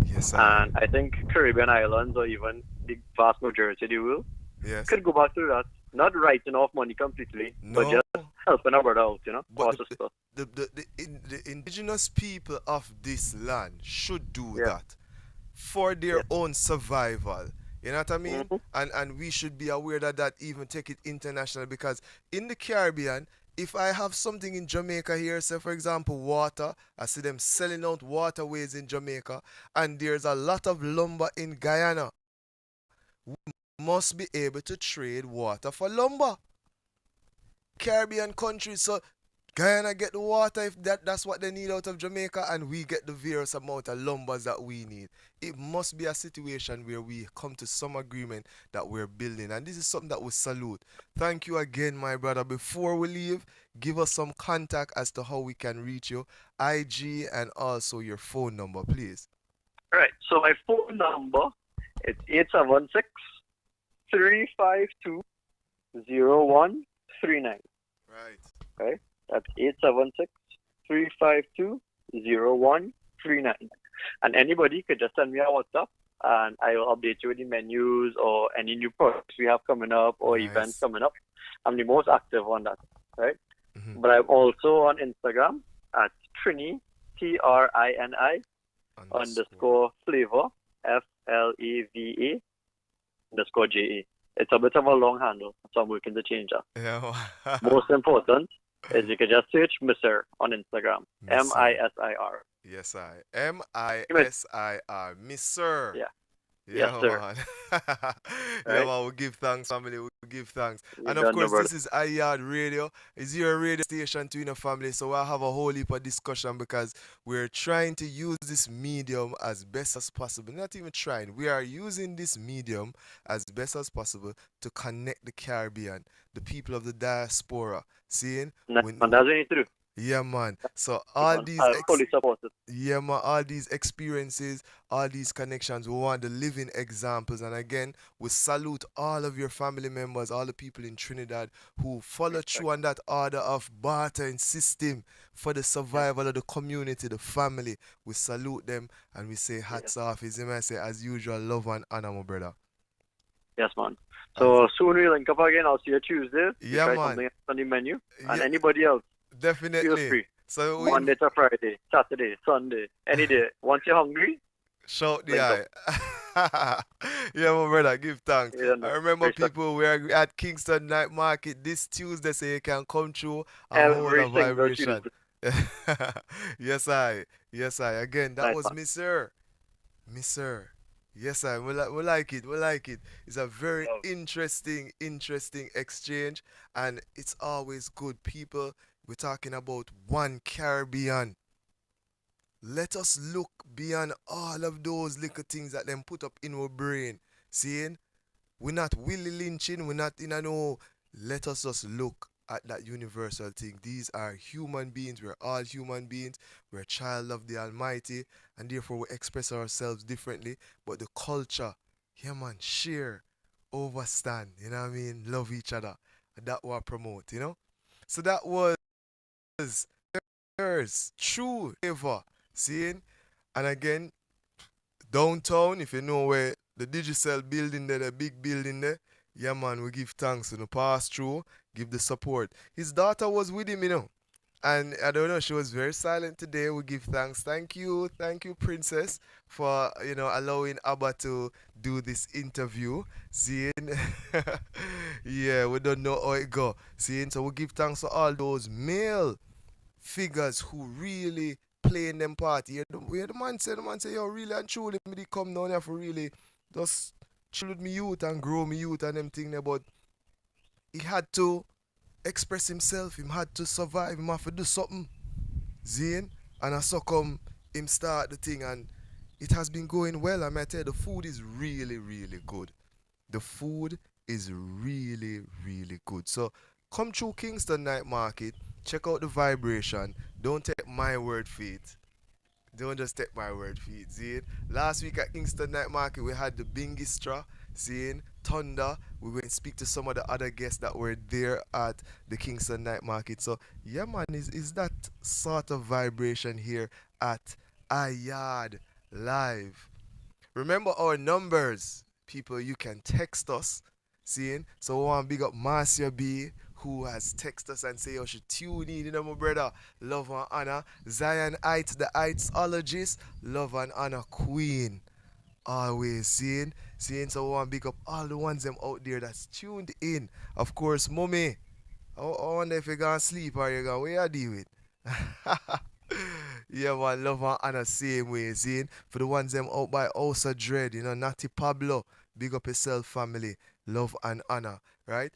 Yes. Sir. And I think Caribbean islands, or even the vast majority of the world, Yes. could go back to that. Not writing off money completely, but just helping our brother out, But the indigenous people of this land should do that for their own survival. You know what I mean? And we should be aware that even take it international, because in the Caribbean, if I have something in Jamaica here, say for example water, I see them selling out waterways in Jamaica, and there's a lot of lumber in Guyana. We must be able to trade water for lumber. Caribbean countries, so Guyana get the water if that's what they need out of Jamaica, and we get the various amount of lumbers that we need. It must be a situation where we come to some agreement that we're building, and this is something that we salute. Thank you again, my brother. Before we leave, give us some contact as to how we can reach you, IG, and also your phone number, please. All right, so my phone number is 876-352-0139. Right. Okay, that's 876-352-0139. And anybody could just send me a WhatsApp, and I will update you with the menus or any new products we have coming up or events coming up. I'm the most active on that, right? But I'm also on Instagram at Trini, TRINI _ Flavour, FLAVA _ JA. It's a bit of a long handle, so I'm working to change that. Yeah. Most important is you can just search Misir on Instagram. MISIR. Yes, MISIR. Misir. Yeah. Yeah, Yes, sir. man. Right. Man, we give thanks, family. We give thanks. You And done of the course, brother. this is Yaad Radio. It's your radio station to family. So we'll have a whole heap of discussion, because we're trying to use this medium as best as possible. Not even trying. We are using this medium as best as possible to connect the Caribbean, the people of the diaspora. Seeing? And that's what you need to do. Yeah, man. So all these fully support it. yeah, man, all these experiences, all these connections, we want the living examples. And again, we salute all of your family members, all the people in Trinidad who follow through on that order of bartering system for the survival of the community, the family. We salute them and we say hats off. Is him I say, as usual, love and honor, my brother. Yes, man. So soon we'll link up again. I'll see you Tuesday. Yeah, try man. something on the menu. And Yeah. anybody else, Definitely. feel free. So Monday to Friday, Saturday, Sunday, any day. Once you're hungry, shout the link eye. Yeah, my brother, give thanks. Yeah, no, I remember great stuff. people, we're at Kingston Night Market this Tuesday, so you can come through and Every hold a single vibration. Tuesday. Yes, I. Again, that Nice, was man. Misir. Yes, I. We like it. It's a very interesting exchange, and it's always good. People, we're talking about one Caribbean. Let us look beyond all of those little things that them put up in our brain. Seeing? We're not willy lynching, we're not in a no. Let us just look at that universal thing. These are human beings, we're all human beings, we're a child of the Almighty, and therefore we express ourselves differently. But the culture, yeah man, share, overstand, you know what I mean? Love each other. And that what I promote, you know? So that was yours, true ever. Seeing? And again, downtown, if you know where the Digicel building there, the big building there, yeah man, we give thanks to the pass through, give the support. His daughter was with him, you know. And I don't know, she was very silent today. We give thanks. Thank you, Princess, for allowing Abba to do this interview. Seeing? Yeah, we don't know how it go. Seeing? So we give thanks to all those male figures who really play in them part. The man say, yo, really and truly, me dey come down here for really just chill with me youth and grow me youth and them thing there, but he had to express himself, he had to survive, he had to do something. Zane, and I saw come him start the thing, and it has been going well. I might tell you, the food is really, really good. The food is really, really good. So come through Kingston Night Market, check out the vibration. Don't take my word for it. Don't just take my word for it. See it? Last week at Kingston Night Market, we had the Bingistra, seeing Thunder. We went and speak to some of the other guests that were there at the Kingston Night Market. So, yeah, man, is that sort of vibration here at Yaad Live. Remember our numbers, people. You can text us. Seeing? So we want to big up Marcia B, who has texted us and say you should tune in, you know, my brother. Love and honor. Zion Heights, the Heightsologist. Love and honor Queen. Always seeing. So we want to big up all the ones them out there that's tuned in. Of course, mommy. I wonder if you're gonna sleep or you're gonna, what you deal with? Yeah, man, love and honor same way, seeing. For the ones them out by Osa Dread, you know, Natty Pablo, big up yourself, family. Love and honor, right?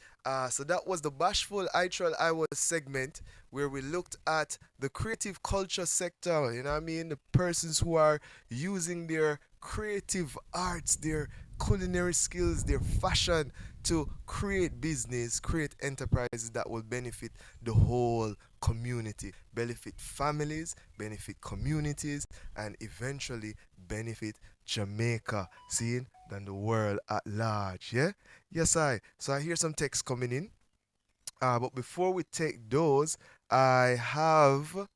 So that was the Bashful ITRAL IWAZ segment where we looked at the creative culture sector, you know what I mean? The persons who are using their creative arts, their culinary skills, their fashion to create business, create enterprises that will benefit the whole community, benefit families, benefit communities, and eventually benefit Jamaica, seeing, than the world at large, yeah? Yes, So I hear some texts coming in. But before we take those, I have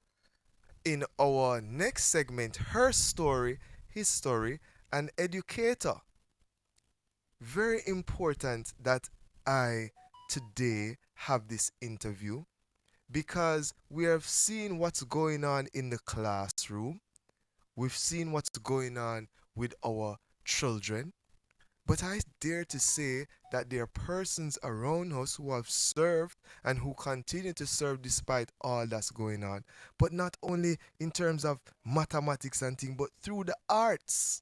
in our next segment, her story, his story, an educator. Very important that I today have this interview because we have seen what's going on in the classroom. We've seen what's going on with our children. But I dare to say that there are persons around us who have served and who continue to serve despite all that's going on. But not only in terms of mathematics and things, but through the arts.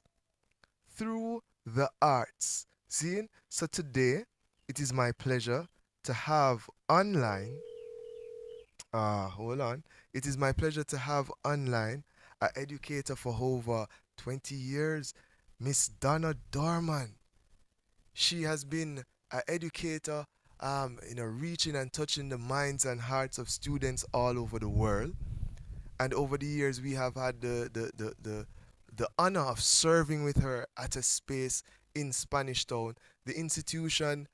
Through the arts. See? So today, it is my pleasure to have online, hold on. It is my pleasure to have online an educator for over 20 years, Miss Donna Dorman. She has been an educator, reaching and touching the minds and hearts of students all over the world. And over the years, we have had the honor of serving with her at a space in Spanish Town. The institution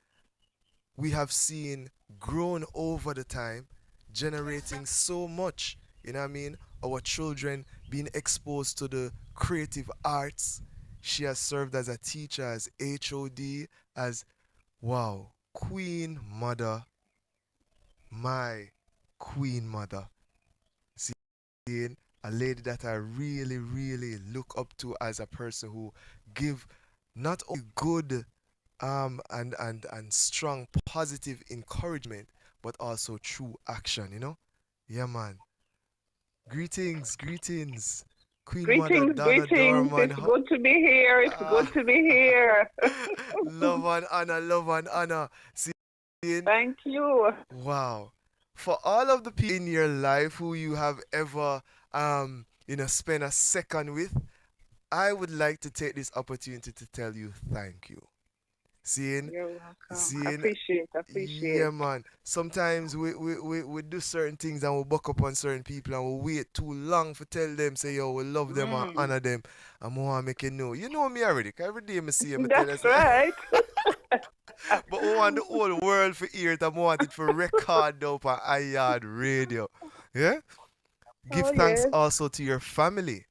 we have seen grown over the time, generating so much, you know what I mean? Our children being exposed to the creative arts. She has served as a teacher, as HOD, as, wow, Queen Mother, my Queen Mother. Seeing a lady that I really, really look up to as a person who give not only good and strong positive encouragement, but also true action, you know? Yeah, man. Greetings. Queen Mother Donna Dorman. It's good to be here. It's good to be here. Love and honor. See, thank you. Wow. For all of the people in your life who you have ever spent a second with, I would like to take this opportunity to tell you thank you. You're welcome. Appreciate. Yeah, man. Sometimes we do certain things and we buck up on certain people and we wait too long for tell them, say, yo, we love them and honor them. And I want to make you know. You know me already, because every day I see you. That's right. But we want the whole world for hear it and we want it for record up on Yaad radio. Yeah? Give thanks also to your family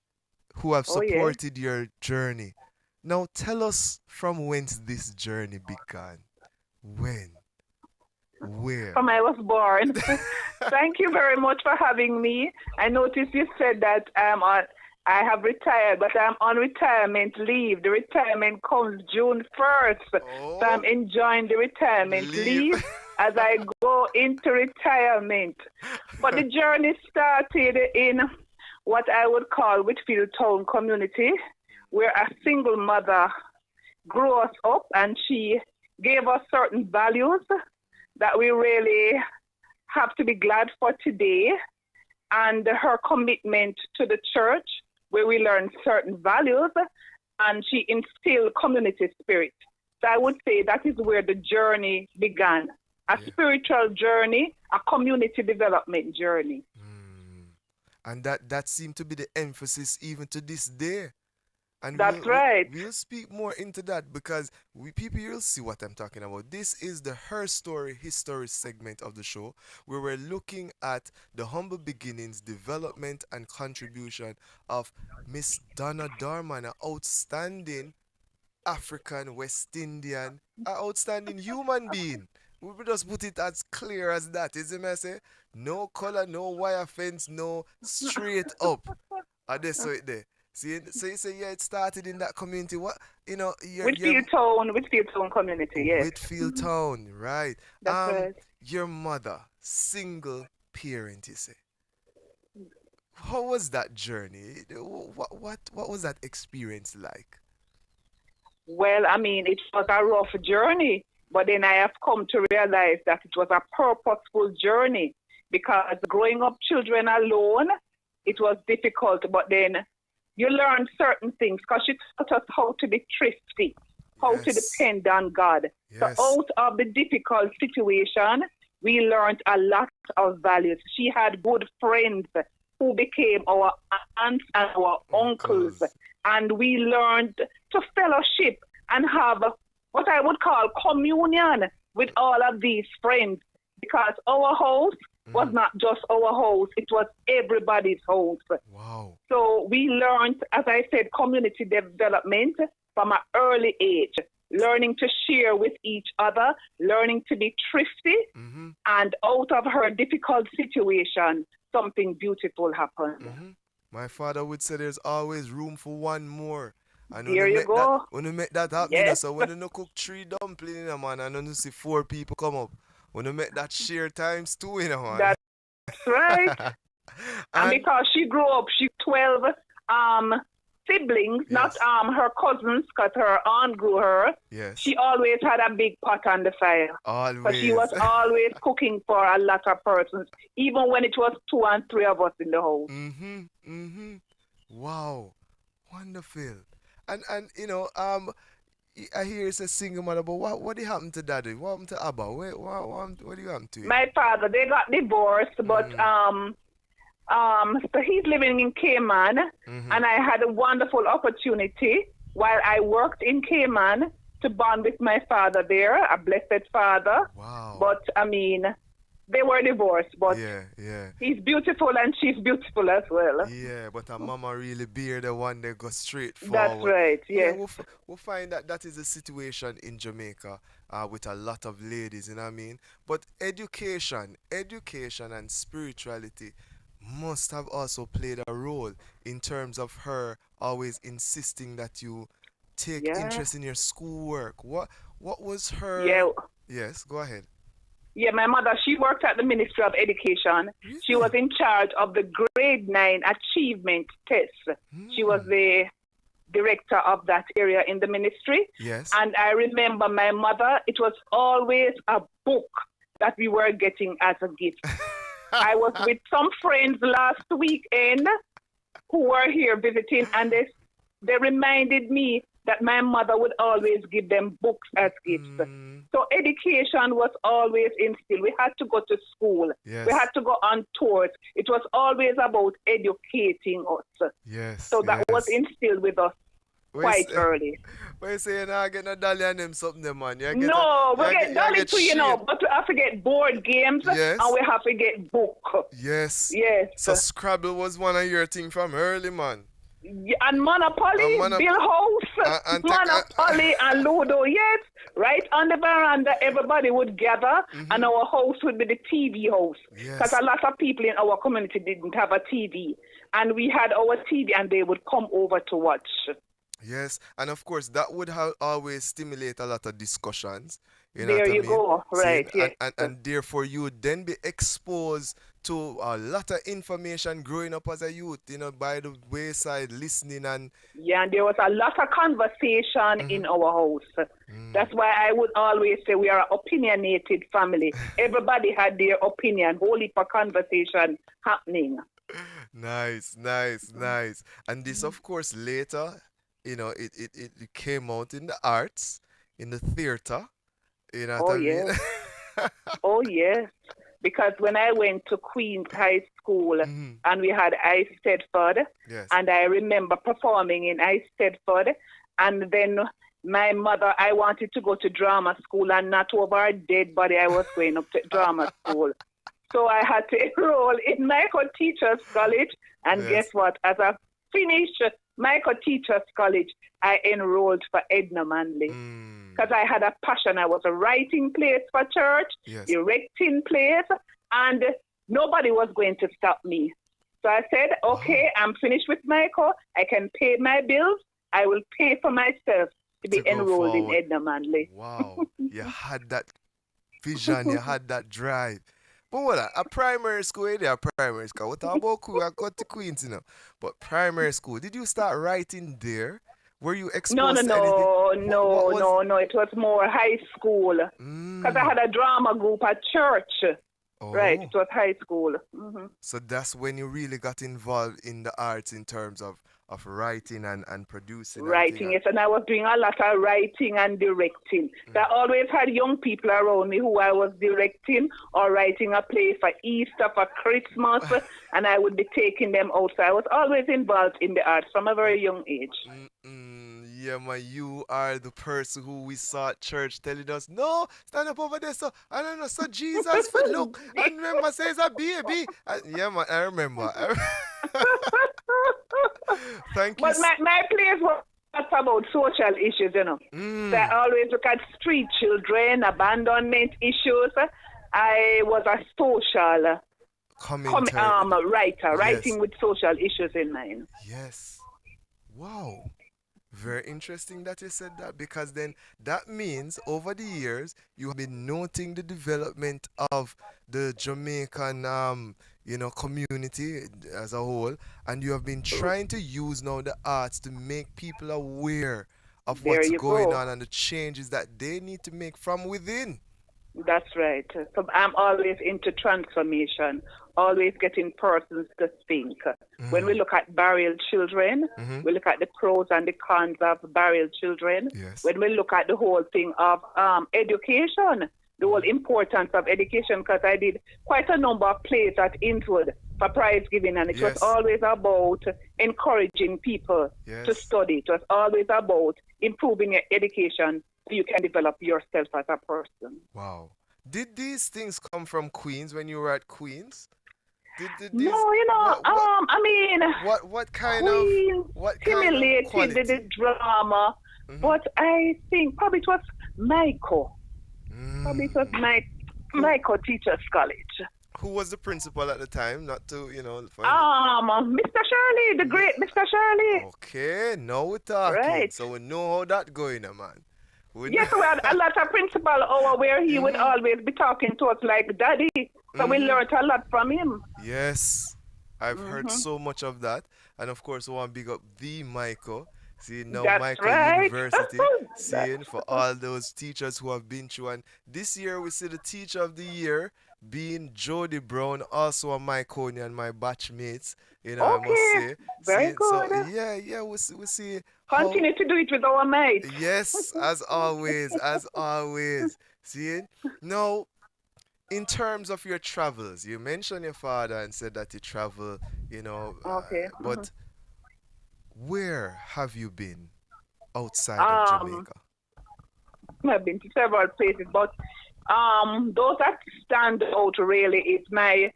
who have supported your journey. Now tell us from whence this journey began. When? Where? From I was born. Thank you very much for having me. I noticed you said that I have retired, but I'm on retirement leave. The retirement comes June 1st. So I'm enjoying the retirement leave as I go into retirement. But the journey started in what I would call Whitfield Town community, where a single mother grew us up and she gave us certain values that we really have to be glad for today. And her commitment to the church, where we learned certain values, and she instilled community spirit. So I would say that is where the journey began. A spiritual journey, a community development journey. And that seemed to be the emphasis even to this day. And that's right. We'll speak more into that because people will see what I'm talking about. This is the Her Story, His Story segment of the show where we're looking at the humble beginnings, development, and contribution of Miss Donna Dorman, an outstanding African, West Indian, an outstanding human being. We will just put it as clear as that. Is it me say? No color, no wire fence, no straight up. That's so it there. See, so you say yeah, it started in that community. What Whitfield Town community, yes. Whitfield Town, right? That's right. Your mother, single parent, you say. How was that journey? What was that experience like? Well, I mean, it was a rough journey, but then I have come to realize that it was a purposeful journey, because growing up children alone, it was difficult, but then you learn certain things because she taught us how to be thrifty, how to depend on God. Yes. So out of the difficult situation, we learned a lot of values. She had good friends who became our aunts and our uncles. And we learned to fellowship and have what I would call communion with all of these friends, because our house was not just our house, it was everybody's house. Wow. So we learned, as I said, community development from an early age, learning to share with each other, learning to be thrifty, and out of her difficult situation, something beautiful happened. My father would say there's always room for one more. And there you go. When you make that happen, yes. So when you cook 3 dumplings, man, and you see 4 people come up, when you make that share times 2, man. That's right. and because she grew up, she 12 siblings, not her cousins, because her aunt grew her. Yes. She always had a big pot on the fire. Always. But she was always cooking for a lot of persons, even when it was 2 and 3 of us in the house. Wow. Wonderful. And I hear it's a single mother, but what did happen to Daddy? What happened to Abba? What do you happen to? My father, they got divorced, but so he's living in Cayman, and I had a wonderful opportunity while I worked in Cayman to bond with my father there, a blessed father. Wow. But I mean, they were divorced, but yeah. He's beautiful and she's beautiful as well. Yeah, but her mama really bear the one that go straight forward. That's right, yes. Yeah, we'll find that is a situation in Jamaica with a lot of ladies, you know what I mean? But education and spirituality must have also played a role in terms of her always insisting that you take interest in your schoolwork. What was her... Yeah. Yes, go ahead. Yeah, my mother, she worked at the Ministry of Education. She was in charge of the grade 9 achievement test. She was the director of that area in the ministry. Yes. And I remember my mother, it was always a book that we were getting as a gift. I was with some friends last weekend who were here visiting, and they reminded me that my mother would always give them books as gifts. So education was always instilled. We had to go to school. Yes. We had to go on tours. It was always about educating us. Yes. So that was instilled with us quite early. What you say, you know, get no dolly and them something, man? We get dolly too, you know, but we have to get board games and we have to get book. Yes. Yes. So Scrabble was one of your things from early, man. Yeah, and Monopoly, Bill House, Monopoly and Ludo, yes. Right on the veranda, everybody would gather and our house would be the TV house. Because a lot of people in our community didn't have a TV. And we had our TV and they would come over to watch. Yes, and of course that would always stimulate a lot of discussions. You know there what you I mean? go, right, yes. And therefore you would then be exposed to a lot of information growing up as a youth, you know, by the wayside, listening and... Yeah, and there was a lot of conversation in our house. That's why I would always say we are an opinionated family. Everybody had their opinion, whole heap of conversation happening. Nice. And this, of course, later, you know, it came out in the arts, in the theater. You know what I mean? Oh, yes. Because when I went to Queen's High School and we had Stedford, and I remember performing in Stedford, and then my mother, I wanted to go to drama school, and not over a dead body I was going up to drama school. So I had to enroll in Michael Teachers College, and guess what? As I finished Michael Teachers College, I enrolled for Edna Manley. Because I had a passion. I was writing plays for church, directing plays, and nobody was going to stop me. So I said, okay, I'm finished with Michael. I can pay my bills. I will pay for myself to be enrolled in Edna Manley. Wow. You had that vision, you had that drive. But what, a primary school, a primary school. What about Queen? I got to Queens, you know. But primary school, did you start writing there? Were you exposed to anything? No. It was more high school. Because I had a drama group at church. Right, it was high school. So that's when you really got involved in the arts in terms of writing and producing. Writing, yes, and I was doing a lot of writing and directing. I always had young people around me who I was directing or writing a play for Easter, for Christmas, and I would be taking them out. So I was always involved in the arts from a very young age. Yeah, man, you are the person who we saw at church telling us, no, stand up over there, so I don't know, so Jesus, for look, and remember, says a baby. Yeah, man, I remember. Thank you. But my plays were about social issues, you know. So I always look at street children, abandonment issues. I was a social writer, writing with social issues in mind. Yes. Wow. Very interesting that you said that, because then that means over the years you have been noting the development of the Jamaican community as a whole, and you have been trying to use now the arts to make people aware of what's going on and the changes that they need to make from within. That's right. So I'm always into transformation, always getting persons to think. When we look at burial children, we look at the pros and the cons of burial children. When we look at the whole thing of education, the whole importance of education, because I did quite a number of plays at Inwood for prize giving, and it was always about encouraging people to study. It was always about improving your education so you can develop yourself as a person. Wow. Did these things come from Queens when you were at Queens? No, what kind Queens of stimulated the drama, but I think probably it was Michael. Probably it was Michael Teachers College. Who was the principal at the time? Not to, Mr. Shirley, the great Mr. Shirley. Okay, now we're talking. Right. So we know how that going, man. Yes, we had a lot of principal over where he would always be talking to us like daddy. So we learned a lot from him. Yes, I've heard so much of that. And of course, I want to big up the Michael. See, now Michael University, seeing for all those teachers who have been through. And this year, we see the Teacher of the Year being Jody Brown, also a Myconian, my batchmates. I must say. Very good. So, we see. Continue to do it with our mates. Yes, as always, See, now, in terms of your travels, you mentioned your father and said that you travel, but where have you been outside of Jamaica? I've been to several places, but those that stand out really is my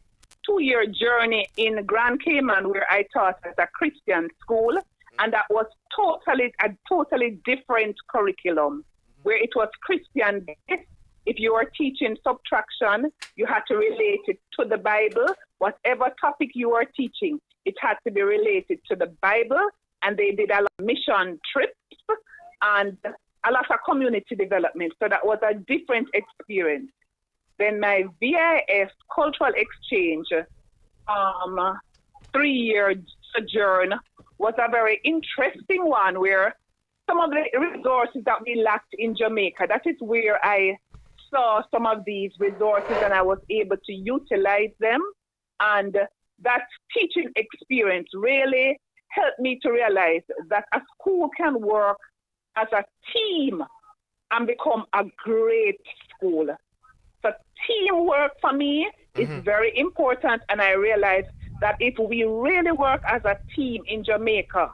2-year journey in Grand Cayman, where I taught at a Christian school, and that was a totally different curriculum, where it was Christian based. If you were teaching subtraction, you had to relate it to the Bible. Whatever topic you were teaching, it had to be related to the Bible. And they did a lot of mission trips and a lot of community development. So that was a different experience. Then my VIS cultural exchange 3-year sojourn was a very interesting one, where some of the resources that we lacked in Jamaica, that is where I saw some of these resources and I was able to utilize them. And that teaching experience really helped me to realize that a school can work as a team and become a great school. So teamwork for me is very important, and I realized that if we really work as a team in Jamaica,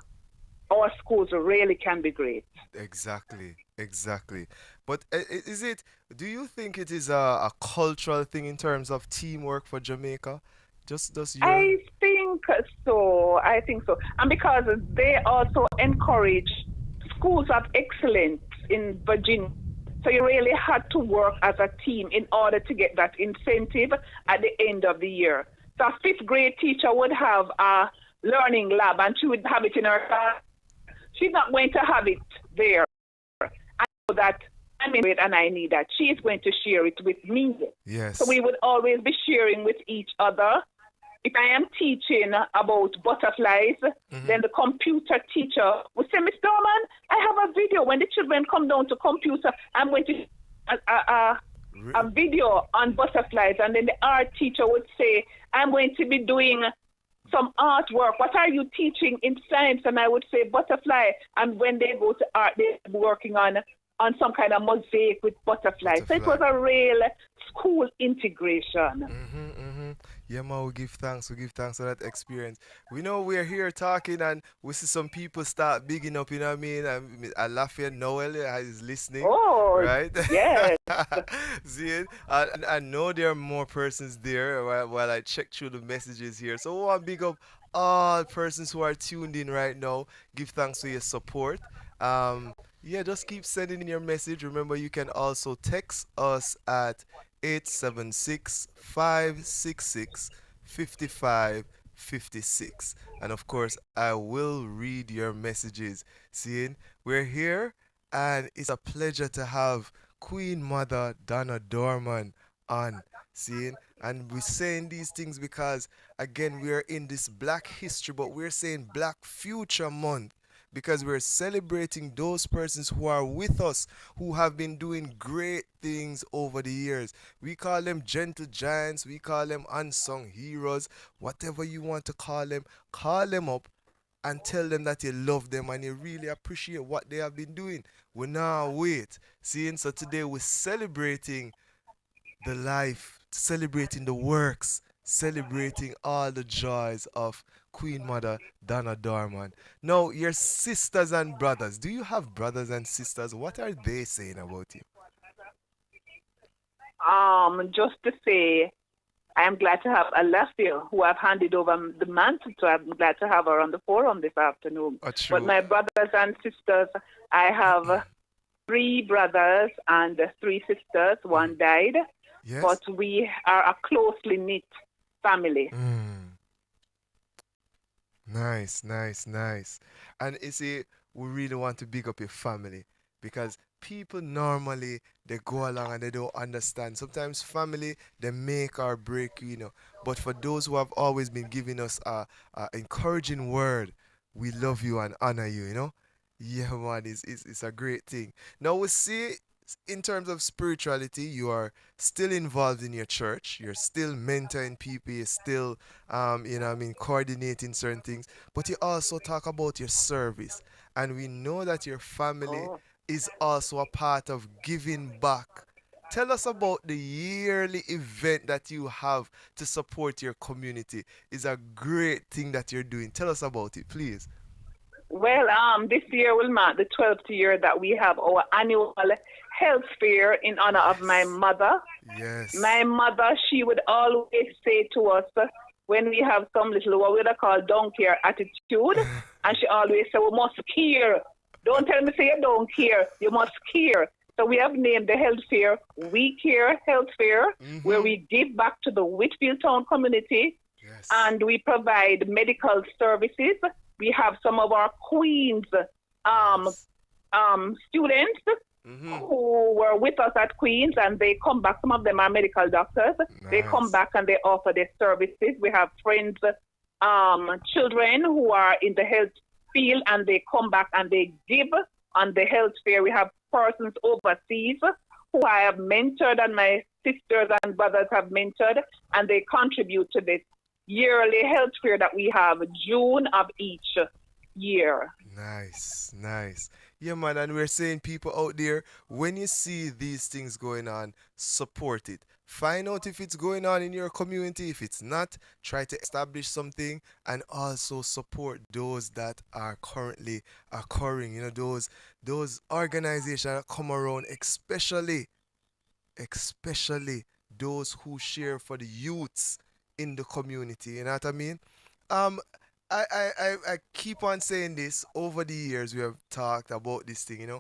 our schools really can be great. Exactly. But do you think it is a cultural thing in terms of teamwork for Jamaica? I think think so. I think so. And because they also encourage schools of excellence in Virginia. So you really had to work as a team in order to get that incentive at the end of the year. So a fifth grade teacher would have a learning lab and she would have it in her class. She's not going to have it there. I know that I'm in it and I need that. She is going to share it with me. Yes. So we would always be sharing with each other. If I am teaching about butterflies, then the computer teacher would say, Miss Dorman, I have a video. When the children come down to computer, I'm going to a video on butterflies. And then the art teacher would say, I'm going to be doing some artwork. What are you teaching in science? And I would say butterfly. And when they go to art, they're working on some kind of mosaic with butterflies. So it was a real school integration. Yeah, man, we give thanks for that experience. We know we're here talking and we see some people start bigging up, you know what I mean? I laugh here, Noel is listening. Oh, right? Yes. See it? I know there are more persons there while I check through the messages here. So I want to big up all persons who are tuned in right now. Give thanks for your support. Yeah, just keep sending in your message. Remember, you can also text us at 876-566-5556. And of course, I will read your messages. Seeing, we're here, and it's a pleasure to have Queen Mother Donna Dorman on. Seeing, and we're saying these things because, again, we're in this Black History, but we're saying Black Future Month, because we're celebrating those persons who are with us, who have been doing great things over the years. We call them gentle giants, we call them unsung heroes, whatever you want to call them up and tell them that you love them and you really appreciate what they have been doing. We now wait. Seeing, so today we're celebrating the life, celebrating the works, celebrating all the joys of Queen Mother Donna Dorman. Now, your sisters and brothers, do you have brothers and sisters? What are they saying about you? Just to say, I am glad to have Alafia, who I've handed over the mantle to. I'm glad to have her on the forum this afternoon. But my brothers and sisters, I have 3 brothers and 3 sisters. One died, but we are a closely knit family. Nice. And you see, we really want to big up your family because people normally, they go along and they don't understand. Sometimes family, they make or break, you know. But for those who have always been giving us a encouraging word, we love you and honor you, you know. Yeah, man, it's a great thing. Now we see, in terms of spirituality, you are still involved in your church. You're still mentoring people. You're still, coordinating certain things. But you also talk about your service. And we know that your family is also a part of giving back. Tell us about the yearly event that you have to support your community. It's a great thing that you're doing. Tell us about it, please. Well, this year will mark the 12th year that we have our annual health fair in honor of my mother. Yes. My mother, she would always say to us when we have some little, what we call don't care attitude, and she always said, we must care. Don't tell me say you don't care. You must care. So we have named the health fair We Care Health Fair, where we give back to the Whitfield Town community, and we provide medical services. We have some of our Queens students who were with us at Queens, and they come back. Some of them are medical doctors. They come back and they offer their services. We have friends, children who are in the health field, and they come back and they give on the health fair. We have persons overseas who I have mentored, and my sisters and brothers have mentored, and they contribute to this yearly health fair that we have June of each year. Nice. Yeah, man, and we're saying, people out there, when you see these things going on, support it. Find out if it's going on in your community. If it's not, try to establish something, and also support those that are currently occurring. You know, those organizations that come around, especially those who share for the youths in the community. You know what I mean? Um, I keep on saying this over the years. We have talked about this thing.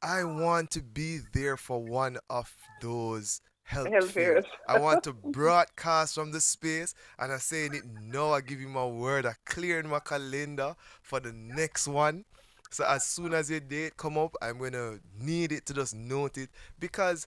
I want to be there for one of those health Health fairs. fairs. I want to broadcast from the space, and I'm saying it now. I give you my word. I clear in my calendar for the next one. So as soon as your date come up, I'm gonna need it to just note it because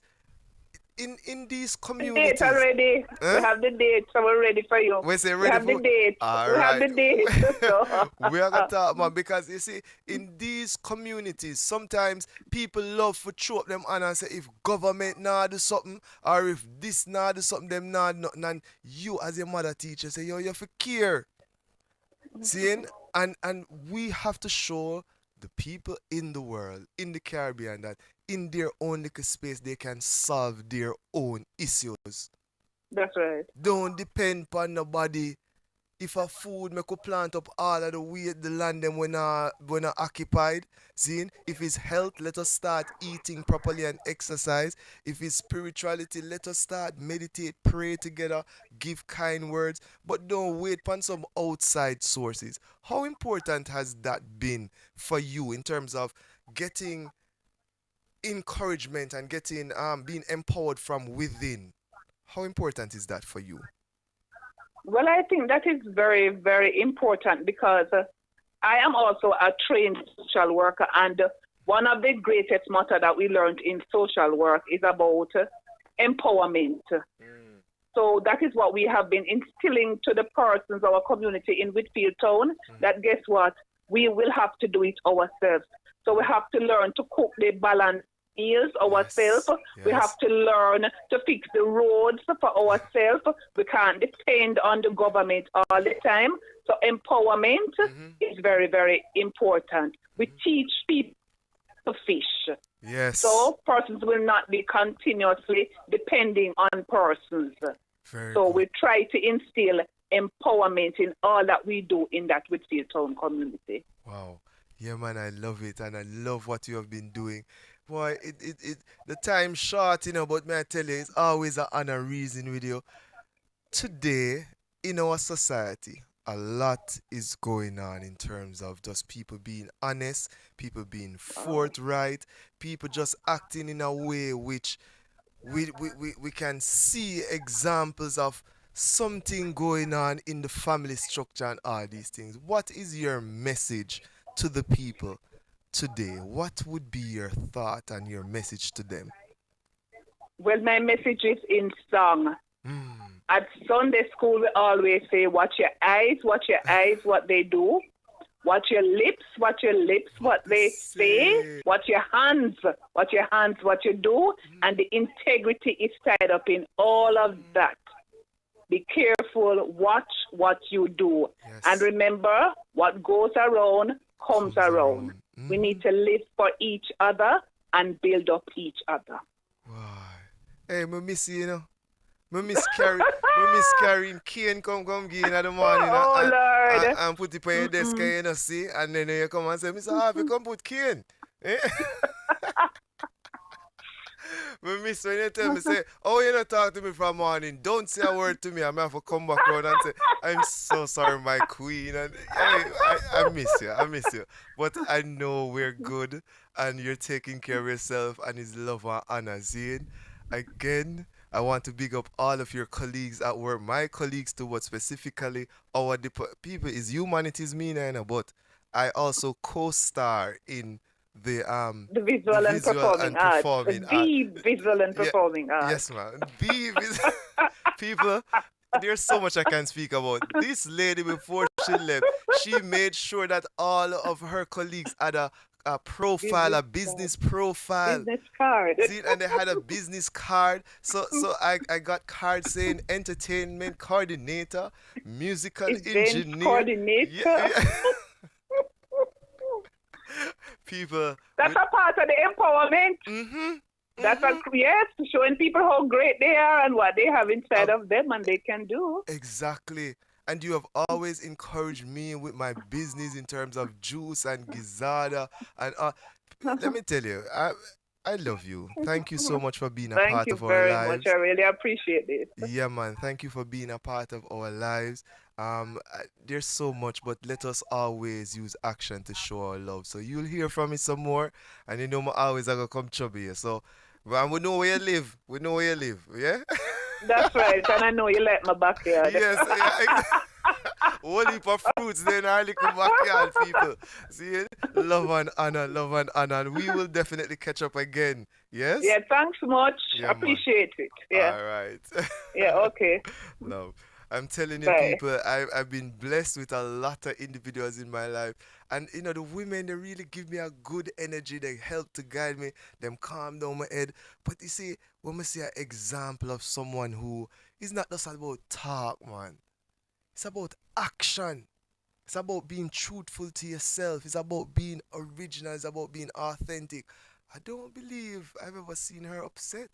in these The communities. date already. Huh? We have the date, so we're ready for you. We say We ready have the for. date. All We have right. the date. So. We are gonna talk, man, because you see, in these communities, sometimes people love to throw up them on and say if government nah do something or if this nah do something, them nah do nothing, and you as a mother teacher say yo, you have to care. Seeing and we have to show the people in the world, in the Caribbean, that in their own little space they can solve their own issues. That's right. Don't depend on nobody. If a food me could plant up all of the way the land them when occupied. See, if it's health, let us start eating properly and exercise. If it's spirituality, let us start meditate, pray together, give kind words, but don't wait on some outside sources. How important has that been for you in terms of getting encouragement and getting being empowered from within? How important is that for you? Well, I think that is very, very important because I am also a trained social worker, and one of the greatest motto that we learned in social work is about empowerment. So that is what we have been instilling to the persons, our community in Whitfield Town, that guess what? We will have to do it ourselves. So we have to learn to cook the balanced meals ourselves. Yes. We have to learn to fix the roads for ourselves. We can't depend on the government all the time. So empowerment is very, very important. We teach people to fish. Yes. So persons will not be continuously depending on persons. So we try to instill empowerment in all that we do in that Whitfield Town community. Wow. Yeah, man, I love it, and I love what you have been doing. Boy, the time's short, but may I tell you, it's always an honor reason with you. Today, in our society, a lot is going on in terms of just people being honest, people being forthright, people just acting in a way which we can see examples of something going on in the family structure and all these things. What is your message to the people today? What would be your thought and your message to them? Well, my message is in song. At Sunday school, we always say, watch your eyes, what they do. Watch your lips, what they say. Watch your hands, what you do. And the integrity is tied up in all of that. Be careful, watch what you do. Yes. And remember, what goes around comes around. We need to live for each other and build up each other. Wow. Hey, I miss you, I miss carrying cane come give in the morning Lord. and put it on your desk, see? And then you come and say, Mr. Harvey, come put cane. I miss when you tell me, say, oh, you don't talk to me from morning. Don't say a word to me. I'm going to have to come back around and say, I'm so sorry, my queen. And I miss you. But I know we're good and you're taking care of yourself and it's love and honor. See? Again, I want to big up all of your colleagues at work, my colleagues too, but specifically our people is humanities mean, but I also co-star in the visual and performing art. The visual and performing art. Yes, man. People, there's so much I can speak about. This lady, before she left, she made sure that all of her colleagues had a profile, a business profile. Business card. See, and they had a business card. So I got cards saying entertainment coordinator, musical engineer. Coordinator. Yeah. People. That's a part of the empowerment. That's showing people how great they are and what they have inside of them and they can do. Exactly. And you have always encouraged me with my business in terms of juice and gizzada. And let me tell you, I love you. Thank you so much for being a Thank part you of our very much. lives. I really appreciate this. Yeah, man. Thank you for being a part of our lives. There's so much, but let us always use action to show our love. So you'll hear from me some more, and you know me always I gonna come chubby here. So, and we know where you live. We know where you live. Yeah. That's right, and I know you like my backyard. Yes. Yeah. Whole heap of fruits there in our little backyard, people. See, love and honor, love and honor. And we will definitely catch up again. Yes. Yeah, thanks much. Yeah, Appreciate it. Yeah. All right. Yeah, okay. Love. I'm telling you, Bye. people, I've been blessed with a lot of individuals in my life. And, you know, the women, they really give me a good energy. They help to guide me. Them calm down my head. But you see, when we see an example of someone who is not just about talk, man. It's about action. It's about being truthful to yourself. It's about being original. It's about being authentic. I don't believe I've ever seen her upset.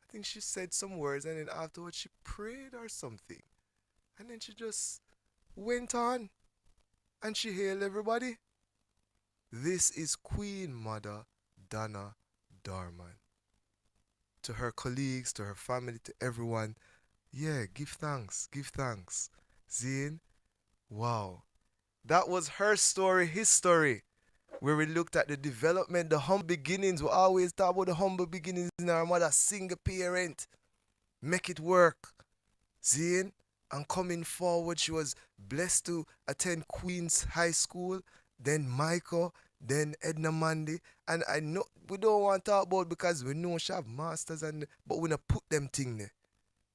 I think she said some words and then afterwards she prayed or something. And then she just went on and she hailed everybody. This is Queen Mother Donna Dorman. To her colleagues, to her family, to everyone, yeah, give thanks, give thanks. Zine, wow. That was her story, his story, where we looked at the development, the humble beginnings. We always talk about the humble beginnings in our mother, single parent. Make it work. Zine, and coming forward, she was blessed to attend Queen's High School, then Michael, then Edna Mandy. And I know we don't want to talk about because we know she have masters, but we not put them thing there.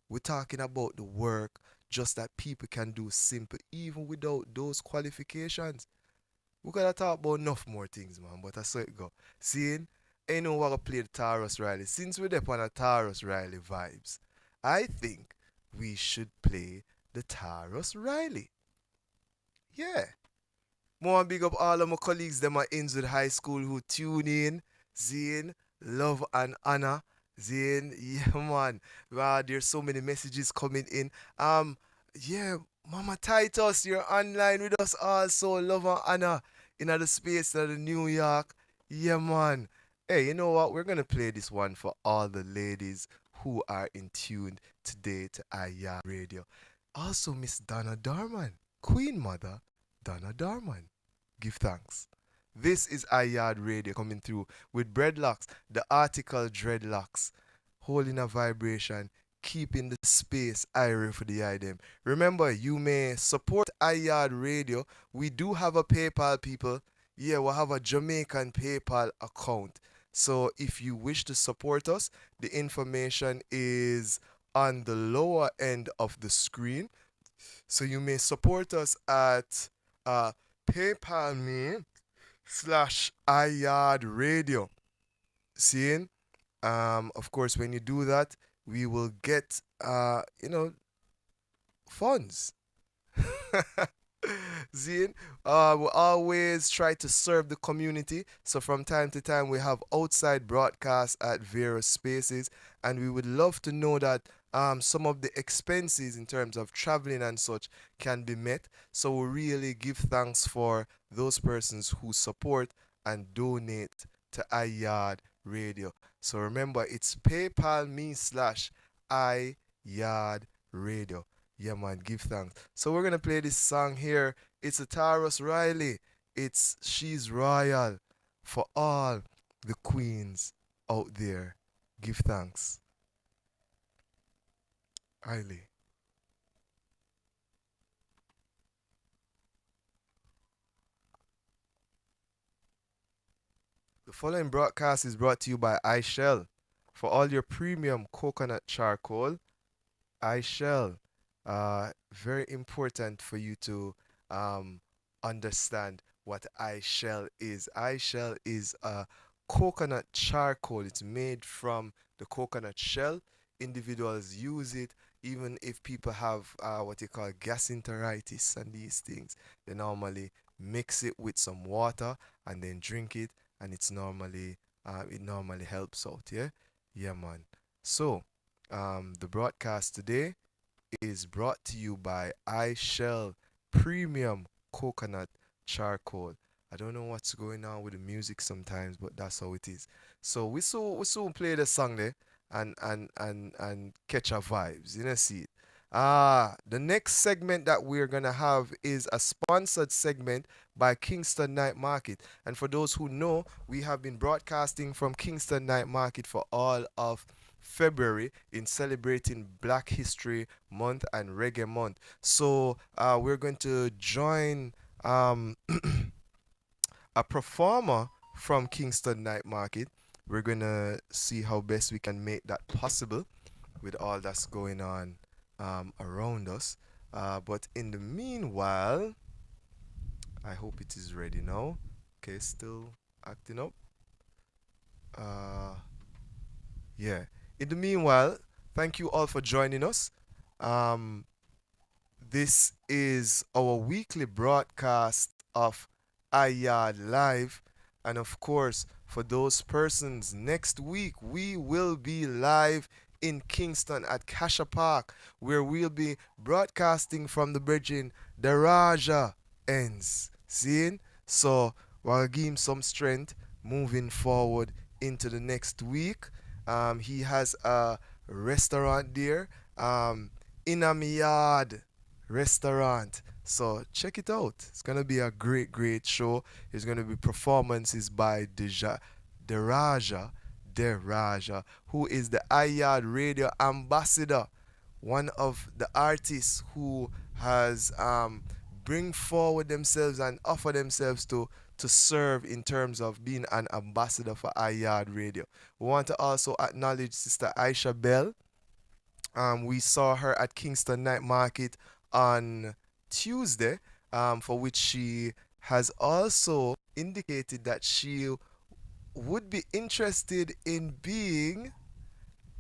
We're talking about the work just that people can do simple, even without those qualifications. We gotta talk about enough more things, man, but I saw it go. Seeing, ain't no one gonna play the Taurus Riley. Since we're there on a Taurus Riley vibes, I think we should play the Taurus Riley. Yeah. More big up all of my colleagues them at Innswood High School who tune in. Zane, love and honor. Zane, yeah man. Wow, there's so many messages coming in. Yeah, Mama Titus, you're online with us also. Love and honor in the space of the New York. Yeah man. Hey, you know what? We're gonna play this one for all the ladies who are in tune today to IYA Radio. Also Miss Donna Dorman, Queen Mother Donna Dorman. Give thanks. This is IYA Radio coming through with dreadlocks, the article dreadlocks, holding a vibration, keeping the space iron for the item. Remember, you may support IYA Radio. We do have a PayPal, people. Yeah, we have a Jamaican PayPal account. So if you wish to support us, the information is on the lower end of the screen. So you may support us at PayPal me /IYA Radio. Seeing? Of course, when you do that, we will get, funds. Zine, we always try to serve the community. So from time to time, we have outside broadcasts at various spaces. And we would love to know that some of the expenses in terms of traveling and such can be met. So we really give thanks for those persons who support and donate to IYA Radio. So remember, it's PayPal me /IYA Radio. Yeah, man, give thanks. So we're going to play this song here. It's a Taurus Riley. It's She's Royal for all the queens out there. Give thanks. Riley. The following broadcast is brought to you by iShell. For all your premium coconut charcoal, iShell. Very important for you to understand what iShell is. iShell is a coconut charcoal. It's made from the coconut shell. Individuals use it even if people have what you call gastroenteritis and these things. They normally mix it with some water and then drink it, and it normally helps out. Yeah man. So the broadcast today is brought to you by iShell Premium Coconut Charcoal. I don't know what's going on with the music sometimes, but that's how it is. So we soon play the song there and catch our vibes. You know, see it. The next segment that we're gonna have is a sponsored segment by Kingston Night Market. And for those who know, we have been broadcasting from Kingston Night Market for all of February in celebrating Black History Month and Reggae Month. So we're going to join a performer from Kingston Night Market. We're gonna see how best we can make that possible with all that's going on around us. But in the meanwhile, I hope it is ready now. Okay, still acting up. Yeah. In the meanwhile, thank you all for joining us. This is our weekly broadcast of Yaad Live. And of course, for those persons, next week we will be live in Kingston at Kasha Park, where we'll be broadcasting from the bridging Daraja ends. Seeing? So we'll give him some strength moving forward into the next week. He has a restaurant there, Yaad restaurant. So check it out. It's gonna be a great show. It's gonna be performances by Deraja, who is the Yaad radio ambassador, one of the artists who has bring forward themselves and offer themselves to serve in terms of being an ambassador for Yaad radio. We want to also acknowledge Sister Aisha Bell. We saw her at Kingston Night Market on Tuesday, for which she has also indicated that she would be interested in being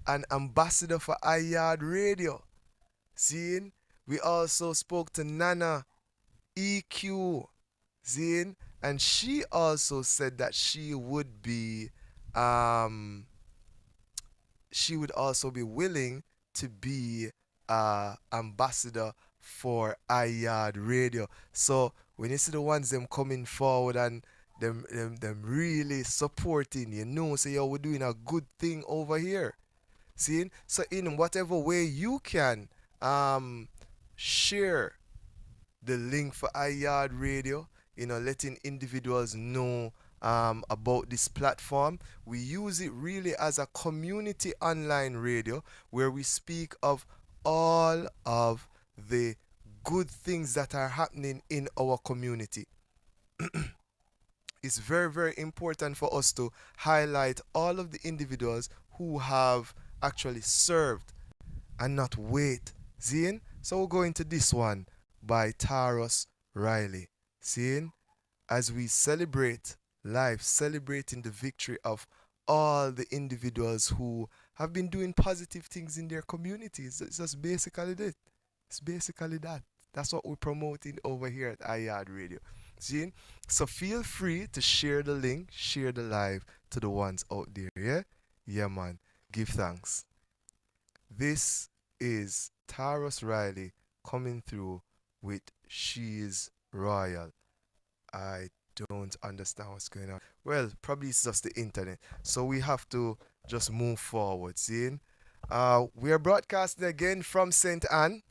an ambassador for Yaad radio. Seeing? We also spoke to Nana EQ, seeing? And she also said that she would also be willing to be ambassador for Yaad radio. So when you see the ones them coming forward and them really supporting, you know, say, yo, we're doing a good thing over here. See? So in whatever way you can share the link for Yaad radio, you know, letting individuals know about this platform. We use it really as a community online radio where we speak of all of the good things that are happening in our community. It's very important for us to highlight all of the individuals who have actually served and not wait. Seeing? So we'll go into this one by Taros Riley. Seeing? As we celebrate life, celebrating the victory of all the individuals who have been doing positive things in their communities. It's just basically it. It's basically that. That's what we're promoting over here at Yaad Radio. See? So feel free to share the link, share the live to the ones out there, yeah? Yeah, man. Give thanks. This is Taros Riley coming through with She's Royal. I don't understand what's going on. Well, probably it's just the internet. So we have to just move forward, seeing? We are broadcasting again from St. Anne.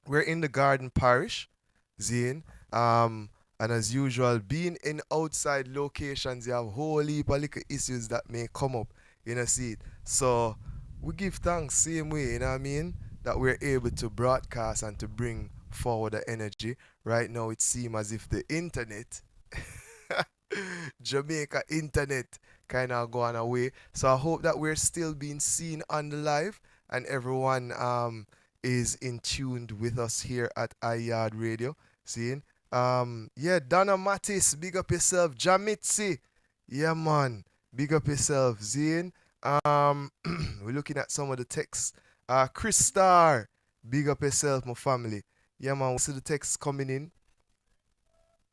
We're in the Garden Parish, seeing? And as usual, being in outside locations, you have a whole heap of little issues that may come up, you know, see it. So we give thanks same way, you know what I mean, that we're able to broadcast and to bring forward the energy. Right now it seems as if the internet, Jamaica internet, kind of gone away. So I hope that we're still being seen on the live and everyone is in tuned with us here at Yaad Radio. Seeing? Yeah, Donna Mattis, big up yourself. Jamitsi, yeah man, big up yourself. Zane, we're looking at some of the texts. Chris Star, big up yourself, my family. Yeah man, we see the texts coming in.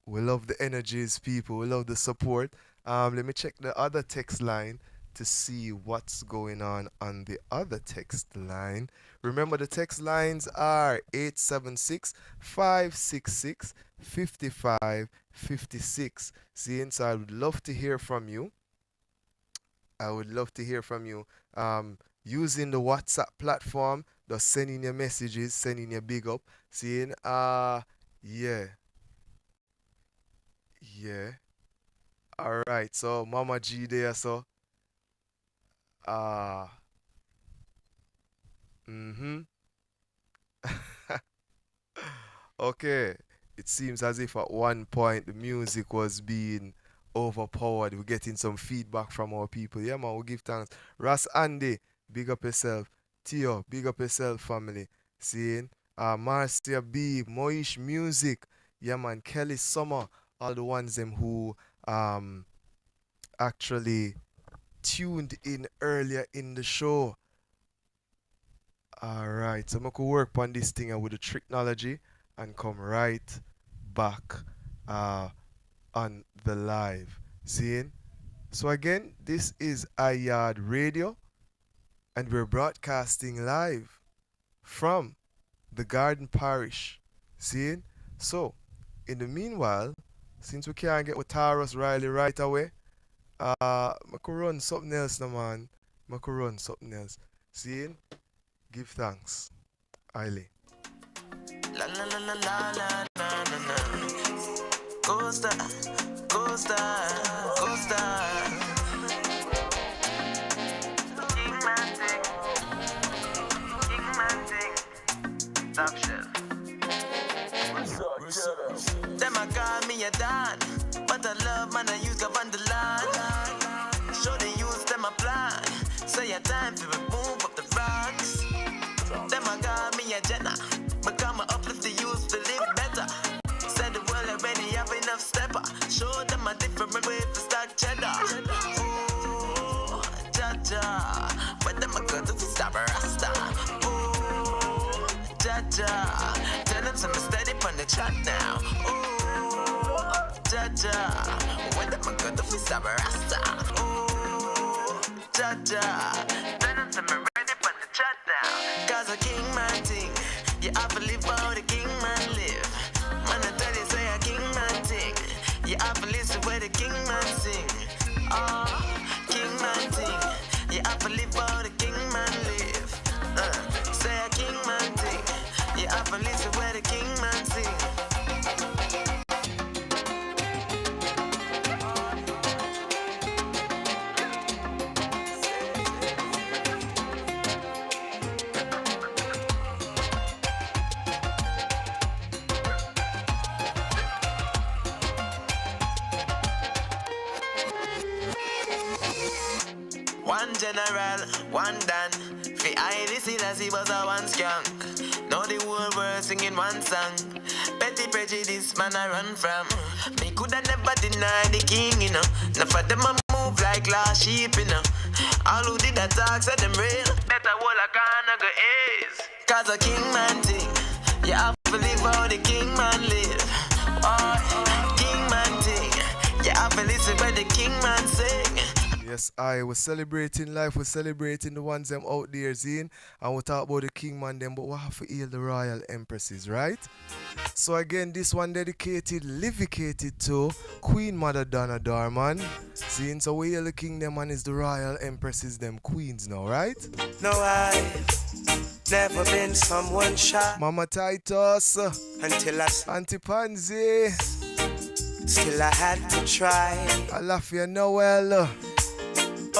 We love the energies, people. We love the support. Let me check the other text line to see what's going on the other text line. Remember, the text lines are 876-566-3716 55 56. See, so I would love to hear from you. I would love to hear from you. Using the WhatsApp platform, just send in your messages, send in your big up. Seeing, yeah. All right, so Mama G there, so. Okay. It seems as if at one point the music was being overpowered. We're getting some feedback from our people. Yeah, man, we give thanks. Ras Andy, big up yourself. Tio, big up yourself, family. Seeing? Marcia B, Moish Music. Yeah, man, Kelly Summer. All the ones them who actually tuned in earlier in the show. Alright, so I'm going to work on this thing with the technology and come right back on the live. Seeing? So again, this is Yaad Radio, and we're broadcasting live from the Garden Parish. Seeing? So, in the meanwhile, since we can't get with Taurus Riley right away, I could run something else now, man. I could run something else. Seeing? Give thanks. Aile. La la la la la la la la. Costa, Costa, Costa. King Top shelf. Them a call me a Don, but I love man I use govern the land. Show the use them a plan. Say a time to remove up the rocks. Them a call me a Jenna, but come uplift the youth to live better. Said the world already have enough stepper. Show them a different way to stack cheddar. Ooh, Jaja, but them a go to stop a rasta. Ooh, Jaja, tell them some steady on the chat now. Ooh, Jaja, when them a go to stop a rasta. Ooh, Jaja, tell them some ready on the chat now. Cause a king man thing, you have to live how the king man live. Man, I tell you, say a king man thing, you have to listen where the king man sing. King man thing, you have to live how the king man live. Say a king man thing, you have to listen where the king man sing. One general, one Dan. Fi I this as he was a one skunk. Now the whole world singing one song. Petty prejudice man I run from. Me coulda never deny the king, you know. Now for them a move like lost sheep, you know. All who did that talk said them real. Better hold a corner go is. Cause a king man thing, you have to live how the king man live. King man thing, you have to listen where the king man sing. Yes, I was celebrating life, we're celebrating the ones them out there, Zine, and we talk about the king man them, but we have to heal the royal empresses, right? So again, this one dedicated, livicated to Queen Mother Donna Dorman. Zine, so we heal the king them and is the royal empresses them queens now, right? No, I've never been someone shy. Mama Titus. Until I Auntie Pansy. Still I had to try. I love you, Noel.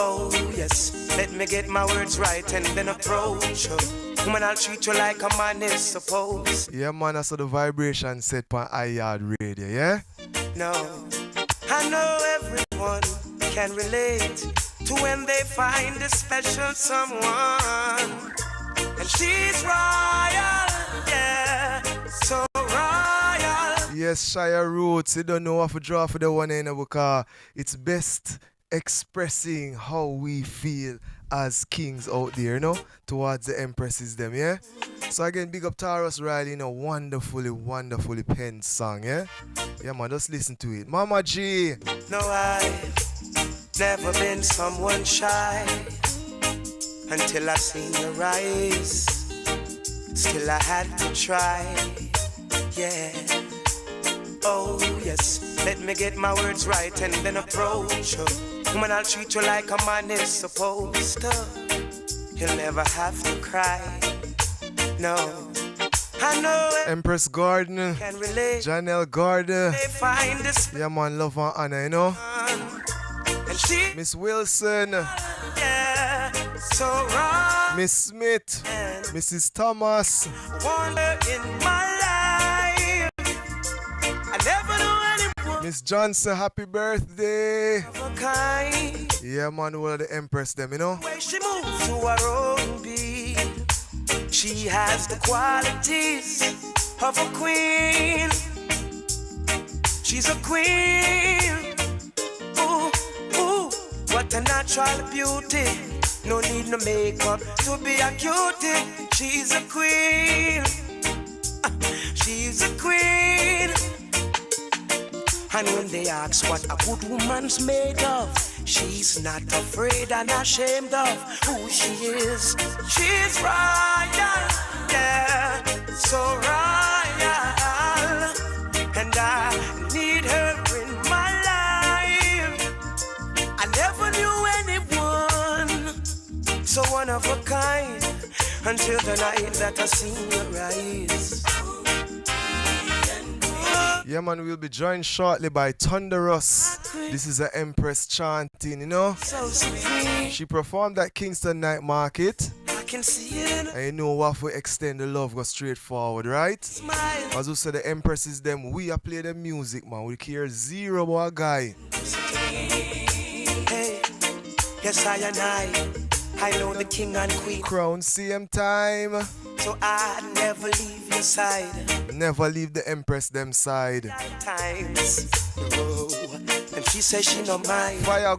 Oh yes, let me get my words right and then approach you. Woman, I'll treat you like a man is supposed. Yeah, man, I saw the vibration set on Yaad Radio, yeah? No, I know everyone can relate to when they find a special someone. And she's royal, yeah, so royal. Yes, Shire Roots, you don't know what to draw for the one end because it's best expressing how we feel as kings out there, you know, towards the empresses them, yeah? So again, big up Taurus Riley in a wonderfully, wonderfully penned song, yeah? Yeah, man, just listen to it. Mama G! No, I've never been someone shy until I seen your eyes. Still I had to try, yeah. Oh yes, let me get my words right and then approach her. Woman, I'll treat you like a man is supposed to. You'll never have to cry. No, I know it. Empress Garden, Can relate. Janelle Garden. They find this Yeah, man, love and honor, you know. and she, Miss Wilson, yeah, so wrong. Miss Smith, Mrs. Thomas. Wonder in my life. I never knew anyone Miss Johnson, happy birthday. of a kind. Yeah, man, all of the Empress them, you know. The way she moves to her own beat, she has the qualities of a queen. She's a queen. Ooh, ooh, what a natural beauty. No need no makeup to be a cutie. She's a queen. She's a queen. And when they ask what a good woman's made of, she's not afraid and ashamed of who she is. She's royal, yeah, so royal. And I need her in my life. I never knew anyone so one of a kind until the night that I seen her rise. Yeah, man, we'll be joined shortly by Thunderous. This is an Empress chanting, you know. She performed at Kingston Night Market. I can see it. And you know what, we extend the love, go straight forward, right? As we say, the Empresses, them, we are play the music, man. We care zero about a guy. Hey, yes, I know the king and queen. Crown CM time. So I never leave your side. Never leave the Empress them side. Times. Oh, and she says she no mind. Fire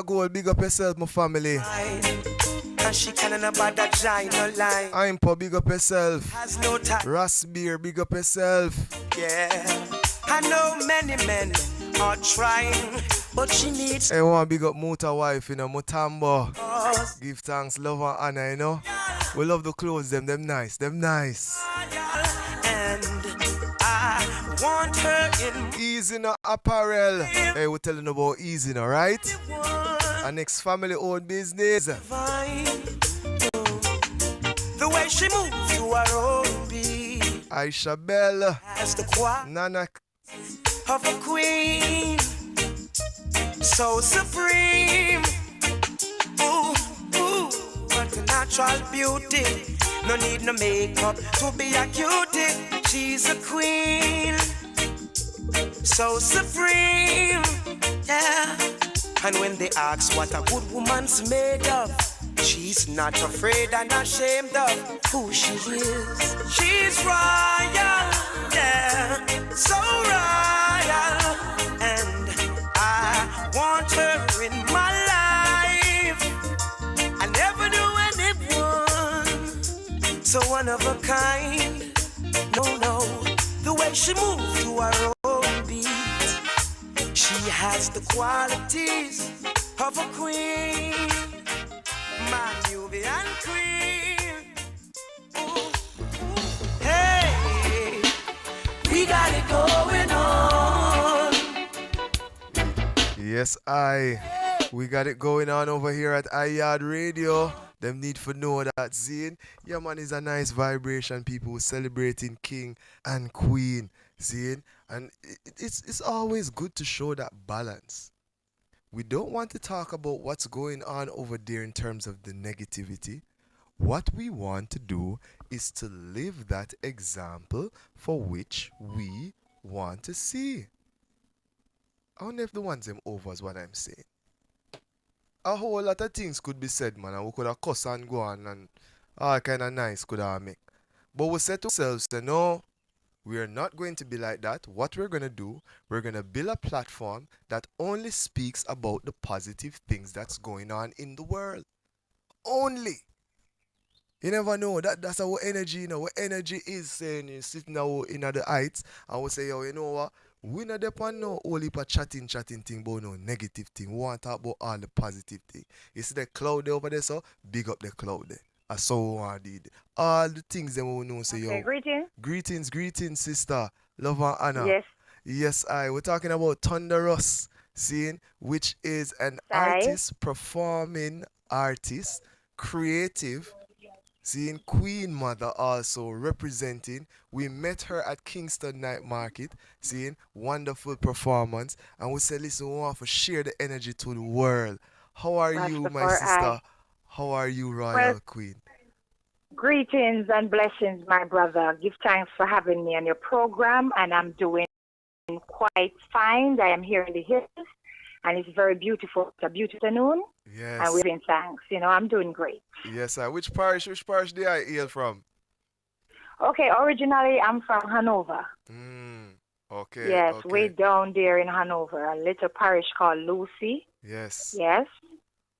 gold, big up yourself, my family. And she can't about that giant no line. I'm for big up yourself. Has no time. Rasbeer, big up yourself. Yeah, I know many men are trying, but she needs. Hey, one big up Muta wife, you know, Mutambo. Give thanks, love and honor, you know. We love the clothes, them nice, And I want her in. Easy no apparel. Hey, we're telling about Easy no, right? Our next family owned business. The way she moves to her own beat. Aisha Bell. As the Nana of a queen. So supreme. Ooh, ooh, what a natural beauty. No need no makeup to be a cutie. She's a queen. So supreme. Yeah. And when they ask what a good woman's made of, she's not afraid and ashamed of who she is. She's royal, yeah, so royal. And I want her in my life. I never knew anyone so one of a kind. No, the way she moves to her own beat. She has the qualities of a queen. My Nubian queen. Ooh, ooh. Hey, we got it going on. Yes, we got it going on over here at Yaad Radio. Them need to know that Zane, yeah man, is a nice vibration. People celebrating king and queen, Zane. And it's always good to show that balance. We don't want to talk about what's going on over there in terms of the negativity. What we want to do is to live that example for which we want to see. I wonder if the ones them over is what I'm saying. A whole lot of things could be said, man, and we could have cuss and go on and all kind of nice could have make. But we said to ourselves, no, we are not going to be like that. What we're going to do, we're going to build a platform that only speaks about the positive things that's going on in the world. Only. You never know. That's our energy, you know. What energy is saying, you're sitting now in the heights and we say, yo, you know what? We not depend no only for chatting thing, but no negative thing. We want to talk about all the positive thing. You see the cloud over there, so big up the cloud there. I saw what I did. All the things that we know say, yo. Greetings. Greetings, sister. Love and honor. Yes. Yes, we're talking about Thunderous, seeing which is an artist, performing artist, creative, seeing Queen Mother also representing. We met her at Kingston Night Market, seeing wonderful performance, and we said, listen, we want to share the energy to the world. How are you, my sister? How are you, Royal Queen? Greetings and blessings, my brother. Give thanks for having me on your program, and I'm doing quite fine. I am here in the hills, and it's very beautiful. It's a beautiful noon. Yes. And we're giving thanks. I'm doing great. Yes, sir. Which parish do I hail from? Okay, originally I'm from Hanover. Okay. Yes, okay. way down there in Hanover, a little parish called Lucy. Yes. Yes.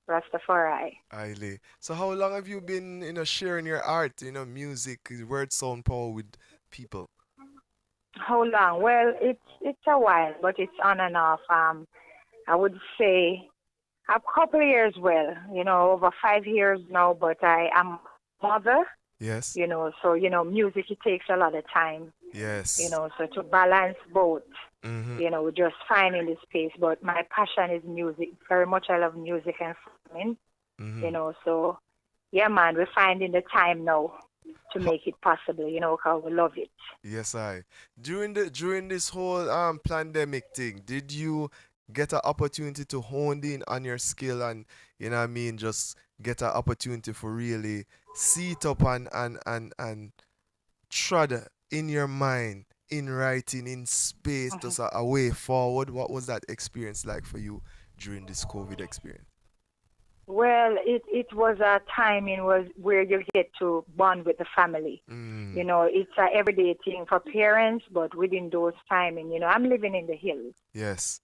Rastafari. Aye. So how long have you been, sharing your art, music, word, sound, power with people? How long? Well, it's a while, but it's on and off. I would say a couple of years, over 5 years now, but I am a mother. Yes. So, music, it takes a lot of time. Yes. So to balance both, Mm-hmm. we're just finding the space. But my passion is music. Very much I love music and farming. Mm-hmm. So, yeah, man, we're finding the time now to make it possible, because we love it. Yes, During this whole pandemic thing, did you get an opportunity to hone in on your skill and, just get an opportunity for really see it up and trod in your mind, in writing, in space, just a way forward? What was that experience like for you during this COVID experience? Well, it was a time where you get to bond with the family. It's an everyday thing for parents, but within those timing, I'm living in the hills. Yes.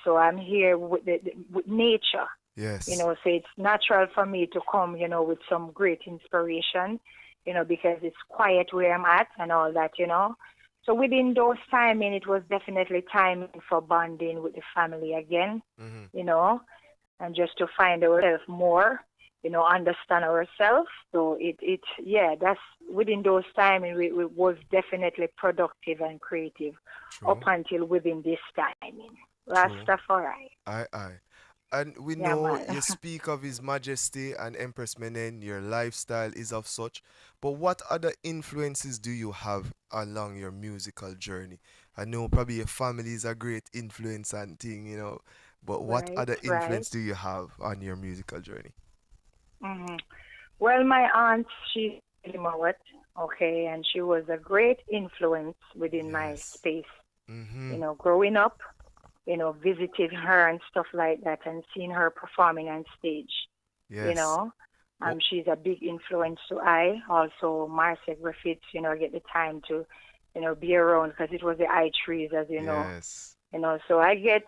So I'm here with with nature. Yes. So it's natural for me to come, with some great inspiration, because it's quiet where I'm at and all that, So within those timing, it was definitely time for bonding with the family again, and just to find ourselves more, understand ourselves. So that's within those timing, we was definitely productive and creative. True. Up until within this timing. Rastafari. Aye. And we Yeah, know man. you speak of His Majesty and Empress Menen, your lifestyle is of such. But what other influences do you have along your musical journey? I know probably your family is a great influence and thing, but what other influence do you have on your musical journey? Well, my aunt, she's Mawat, okay, and she was a great influence within my space. Growing up, visiting her and stuff like that and seeing her performing on stage. Yes. She's a big influence to I. Also, Marcia Griffiths, get the time to, be around because it was the I trees, as you know. Yes. So I get,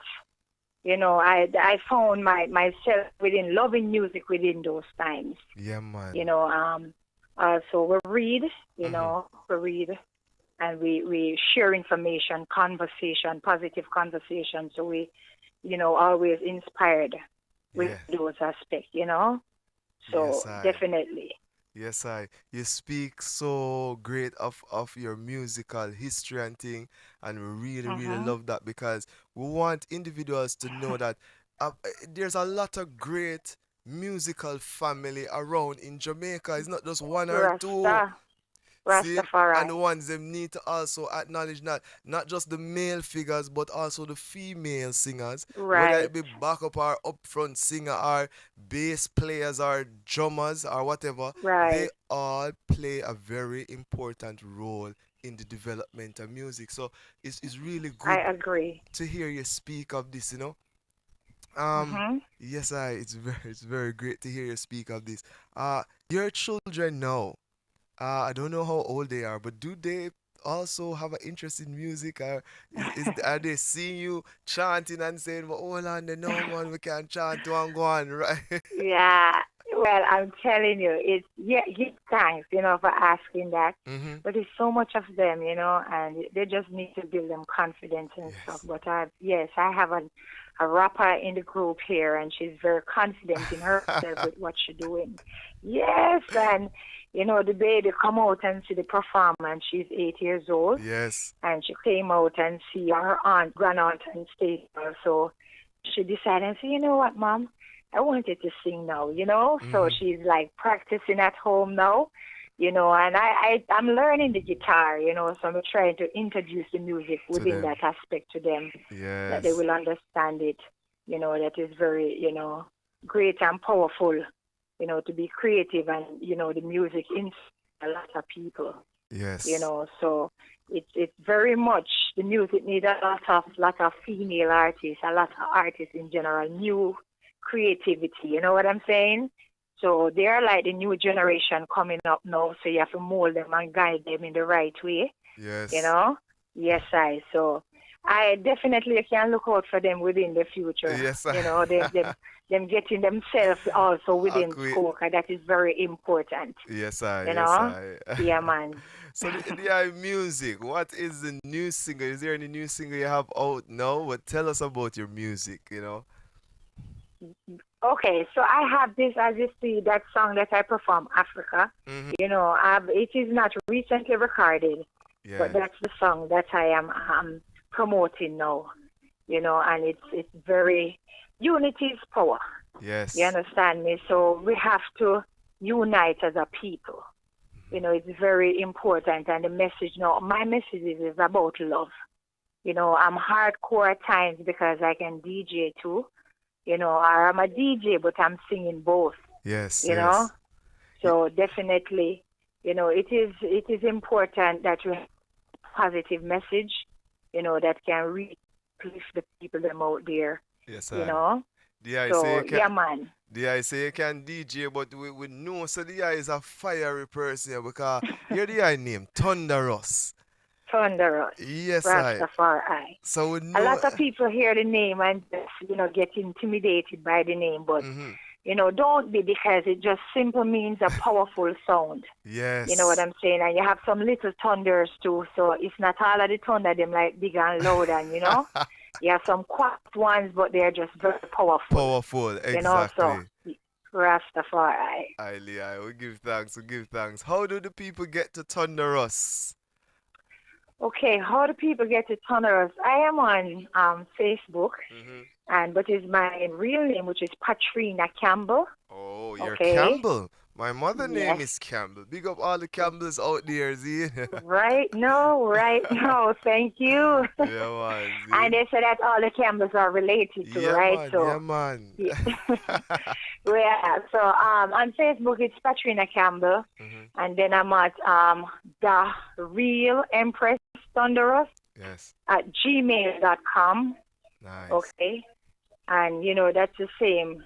I found myself within loving music within those times. Yeah, man. So we read, we read. And we share information, conversation, positive conversation. So we, always inspired with those aspects, So Yes, definitely. Yes, you speak so great of your musical history and thing, and we really love that because we want individuals to know that there's a lot of great musical family around in Jamaica. It's not just one or two. See, and the ones them need to also acknowledge not just the male figures but also the female singers, whether it be backup or upfront singer or bass players or drummers or whatever. They all play a very important role in the development of music. So it's really good. I agree to hear you speak of this. Yes, it's very great to hear you speak of this. Your children now. I don't know how old they are, but do they also have an interest in music? Or are they seeing you chanting and saying, well, hold on, no man, we can chant to and go on, right? Yeah. Well, I'm telling you, give thanks, for asking that. But there's so much of them, and they just need to build them confidence and stuff. But I have a rapper in the group here, and she's very confident in herself with what she's doing. Yes, and the baby come out and see the performance. She's 8 years old. Yes. And she came out and see her grandaunt and stage. So she decided and said, you know what, Mom? I wanted to sing now, So she's like practicing at home now, and I'm learning the guitar, so I'm trying to introduce the music within that aspect to them. Yes. That they will understand it, that is very, great and powerful, to be creative and, the music inspires a lot of people. Yes. So it's very much, the music needs a lot of female artists, a lot of artists in general, new creativity, you know what I'm saying? So they are like the new generation coming up now, so you have to mold them and guide them in the right way. Yes. Yes, so I definitely can look out for them within the future. Yes, them getting themselves also within school, because that is very important. Yes, Yeah, man. So the music, what is the new single? Is there any new single you have out now? But tell us about your music, Okay, so I have this, as you see, that song that I perform, Africa. Mm-hmm. It is not recently recorded, but that's the song that I am promoting now. And it's very, unity is power. Yes. You understand me? So we have to unite as a people. It's very important. And the message, my message is about love. I'm hardcore at times because I can DJ too. I'm a DJ, but I'm singing both. Yes. So definitely, it is important that we have a positive message, that can really uplift the people them out there. Yes, man. I say you can DJ, but we know so the is a fiery person here because you're the name Thunderous. Thunderous. Yes, Rastafari. So we know... A lot of people hear the name and just, get intimidated by the name, but don't be, because it just simply means a powerful sound. Yes. You know what I'm saying? And you have some little thunders too, so it's not all of the thunder them like big and loud and you have some quiet ones, but they're just very powerful. Powerful, exactly. So Rastafari. We give thanks. How do the people get to Thunderous? Okay, how do people get to Thunderous? I am on Facebook, but it's my real name, which is Patrina Campbell. Oh, you're Campbell. My mother name is Campbell. Big up all the Campbells out there, see? Right now. Thank you. Yeah, man. See? And they say that all the Campbells are related to, right? Man. So on Facebook, it's Patrina Campbell. And then I'm at The Real Empress Thunderous at gmail.com. Nice. Okay. And, that's the same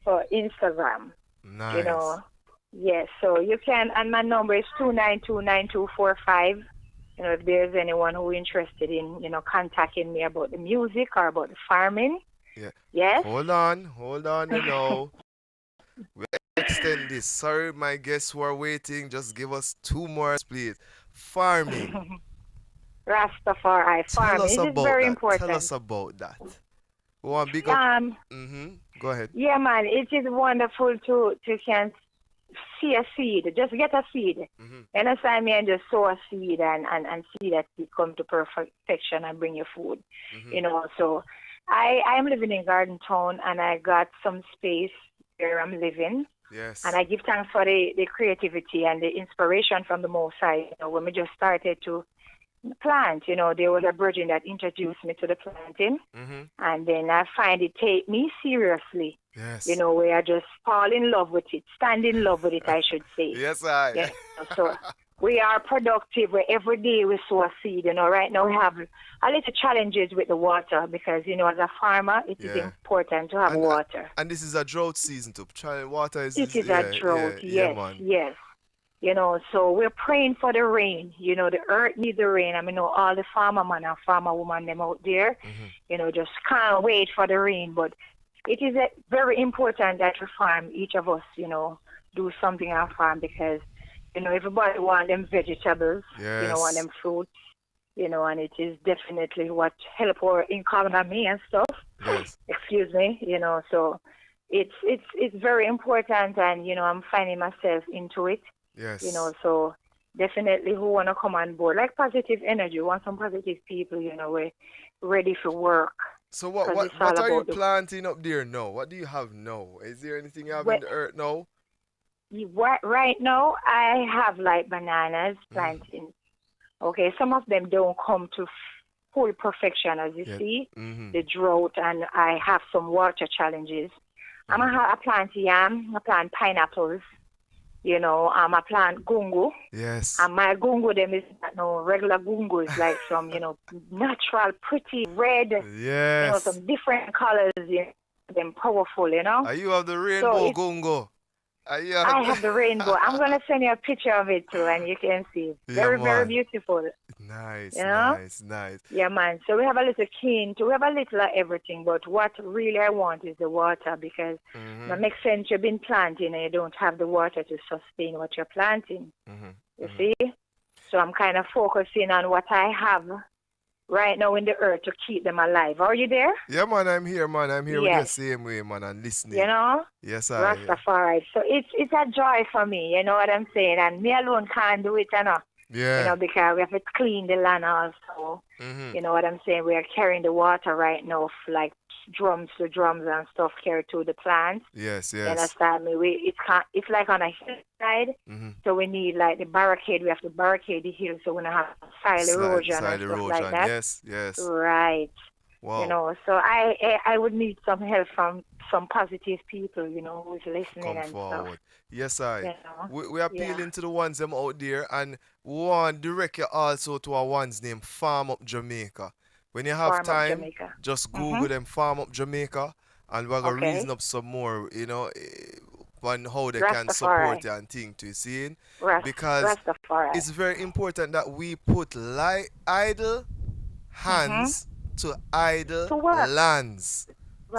for Instagram. Nice. Yes, so you can, and my number is 2929245. If there's anyone who interested in, contacting me about the music or about the farming. Yeah. Yes. Hold on, We'll extend this. Sorry, my guests who are waiting. Just give us 2 more, please. Farming. Rastafari. Farming. This is very important. Tell us about that. We want big up. Go ahead. Yeah, man. It is wonderful to can see a seed. Just get a seed. Understand me, and just sow a seed and see that it come to perfection and bring you food. So I'm living in Garden Town, and I got some space where I'm living. Yes. And I give thanks for the creativity and the inspiration from the Most High. When we just started to plant, there was a virgin that introduced me to the planting. And then I find it take me seriously. Yes. Where I just fall in love with it, stand in love with it, I should say. Yes, So we are productive. Where every day we sow a seed. Right now we have a little challenges with the water because, as a farmer, it is important to have water. And this is a drought season too. Water is... It is a drought, yes. So we're praying for the rain. The earth needs the rain. I mean, all the farmer man and farmer woman them out there, just can't wait for the rain. But it is very important that we farm, each of us, do something on farm because, everybody want them vegetables, want them fruits, and it is definitely what help our economy and stuff. Yes. Excuse me, so it's very important, and, I'm finding myself into it. Yes. You know, so definitely who want to come on board, like positive energy, want some positive people, you know, we're ready for work. So what are you planting up there now? What do you have now? Is there anything you have in the earth now? Right now, I have like bananas planting. Okay, some of them don't come to full perfection, as you see, the drought, and I have some water challenges. I plant yam, I plant pineapples, you know, I plant gungo. Yes. And my gungo, them is not no regular gungo, it's like some, you know, natural, pretty red, Yes. you know, some different colors, you know, them powerful, you know. You have the rainbow gungo. I have the rainbow. I'm going to send you a picture of it too, and you can see. Very, very beautiful. Nice, you know? nice. Yeah, man. So we have a little cane too. We have a little of everything, but what really I want is the water, because it makes sense you've been planting and you don't have the water to sustain what you're planting. You see? So I'm kind of focusing on what I have right now in the earth to keep them alive. Are you there? Yeah, man, I'm here, man. I'm here with the same way, man, and listening. You know? Yes, I Rastafari. So it's a joy for me, you know what I'm saying? And me alone can't do it, you know? Yeah. You know, because we have to clean the land also. You know what I'm saying? We are carrying the water right now, like drums to drums and stuff carried to the plants. Yes. You understand me? It's like on a hillside, so we need like the barricade. We have to barricade the hill so we don't have soil erosion and stuff like that. Yes. Right. Wow. You know, so I would need some help from some positive people, you know, who's listening and forward. Stuff. Yes, You know? we are appealing to the ones them out there, and we want to direct you also to our ones named Farm Up Jamaica. When you have time, just Google them Farm Up Jamaica, and we're going to reason up some more, you know, on how they can support you and think to you, see? Because it's very important that we put idle hands to idle lands.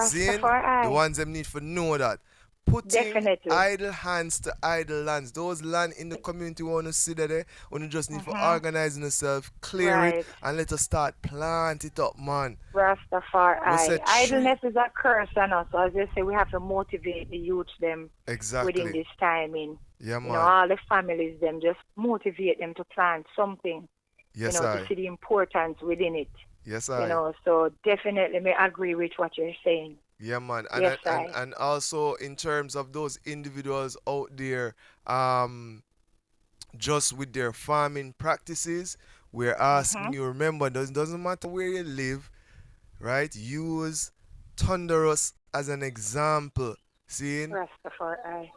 Seeing the ones them need to know that. Putting idle hands to idle lands. Those land in the community want to see that there. We just need to organize yourself, clear it, and let us start plant it up, man. Rastafari. Idleness is a curse on us. So as they say, we have to motivate the youth them within this timing. Yeah, man. You know, all the families them, just motivate them to plant something. Yes, you know, to see the importance within it. Yes, You know, so definitely may agree with what you're saying. Yeah, man. And, Yes, and also in terms of those individuals out there, just with their farming practices, we're asking you, remember, it doesn't matter where you live, right? Use Thunderous as an example. Seeing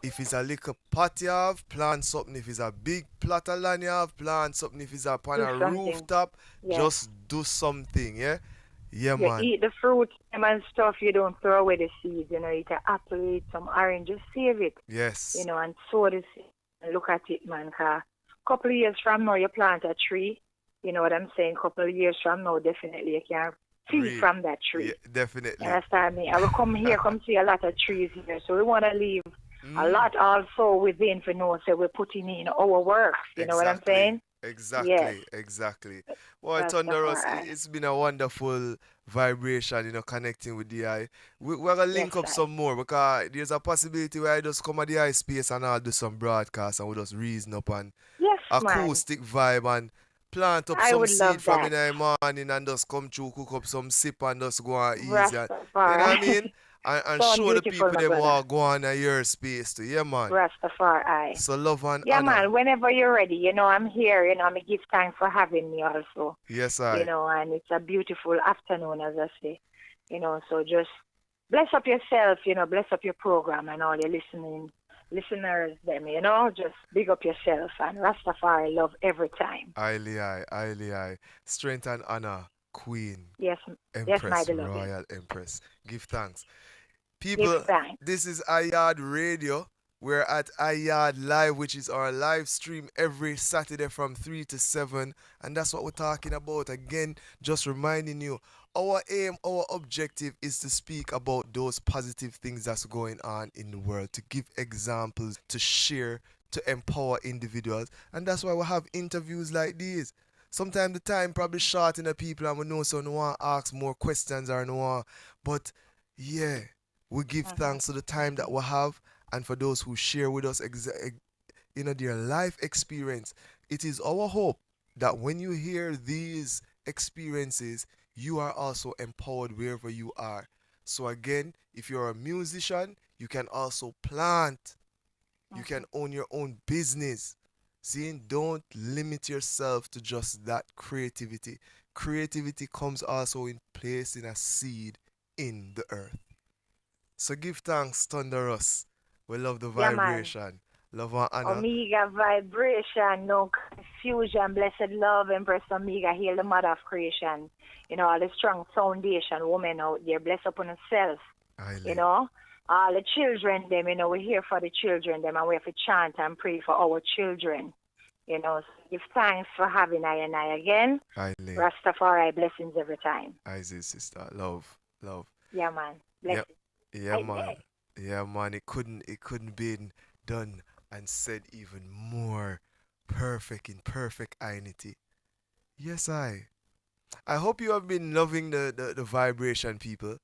if it's a little pot you have, plant something. If it's a big plot of land you have, plant something. If it's upon a rooftop, just do something, yeah? Yeah, you man. eat the fruit and stuff, you don't throw away the seeds, you know, eat an apple, eat some orange, just save it. Yes. You know, and sow the seed and look at it, man, because a couple of years from now you plant a tree, you know what I'm saying, a couple of years from now definitely you can feed from that tree. Yeah, definitely. You understand me? I will come here, see a lot of trees here, so we want to leave a lot also within for know, so we're putting in our work, you know what I'm saying? Exactly. Well, Thunderous, it's been a wonderful vibration, you know, connecting with the eye. We're going to link up some more, because there's a possibility where I just come at the eye space and I'll do some broadcasts and we'll just reason up and acoustic vibe and plant up some seed from in the morning and just come through, cook up some sip and just go on easy. You know what I mean? And show the people them what go on at your space too. Yeah, man. Rastafari. So love and yeah, honor. man. Whenever you're ready, you know, I'm here. You know, I give thanks for having me also. Yes, I. You know, and it's a beautiful afternoon, as I say. You know, so just bless up yourself. You know, bless up your program and all your listeners. Them, you know, just big up yourself. And Rastafari love every time. Highly. Strength and honor. Queen. Yes, Empress, my beloved. Royal Empress. Give thanks. People, this is Yaad Radio. We're at Yaad Live, which is our live stream every Saturday from 3 to 7. And that's what we're talking about. Again, just reminding you, our aim, our objective is to speak about those positive things that's going on in the world, to give examples, to share, to empower individuals. And that's why we have interviews like these. Sometimes the time probably short in the people and we know so no one ask more questions or no one. But yeah, we give thanks to the time that we have, and for those who share with us their life experience. It is our hope that when you hear these experiences, you are also empowered wherever you are. So again, if you're a musician, you can also plant. You can own your own business. See, don't limit yourself to just that creativity. Creativity comes also in placing a seed in the earth. So give thanks, Thunderous. We love the vibration. Love and honor. Omega vibration, no confusion, blessed love, Empress Omega, heal the mother of creation. All the strong foundation women out there, bless upon herself. All the children, them, we're here for the children, them, and we have to chant and pray for our children. So give thanks for having I and I again. Rastafari, blessings every time. I see, sister. Love. Yeah, man. Blessings. Yeah, man. Yeah, man. It couldn't be done and said even more perfect in perfect identity. Yes, I hope you have been loving the vibration, people.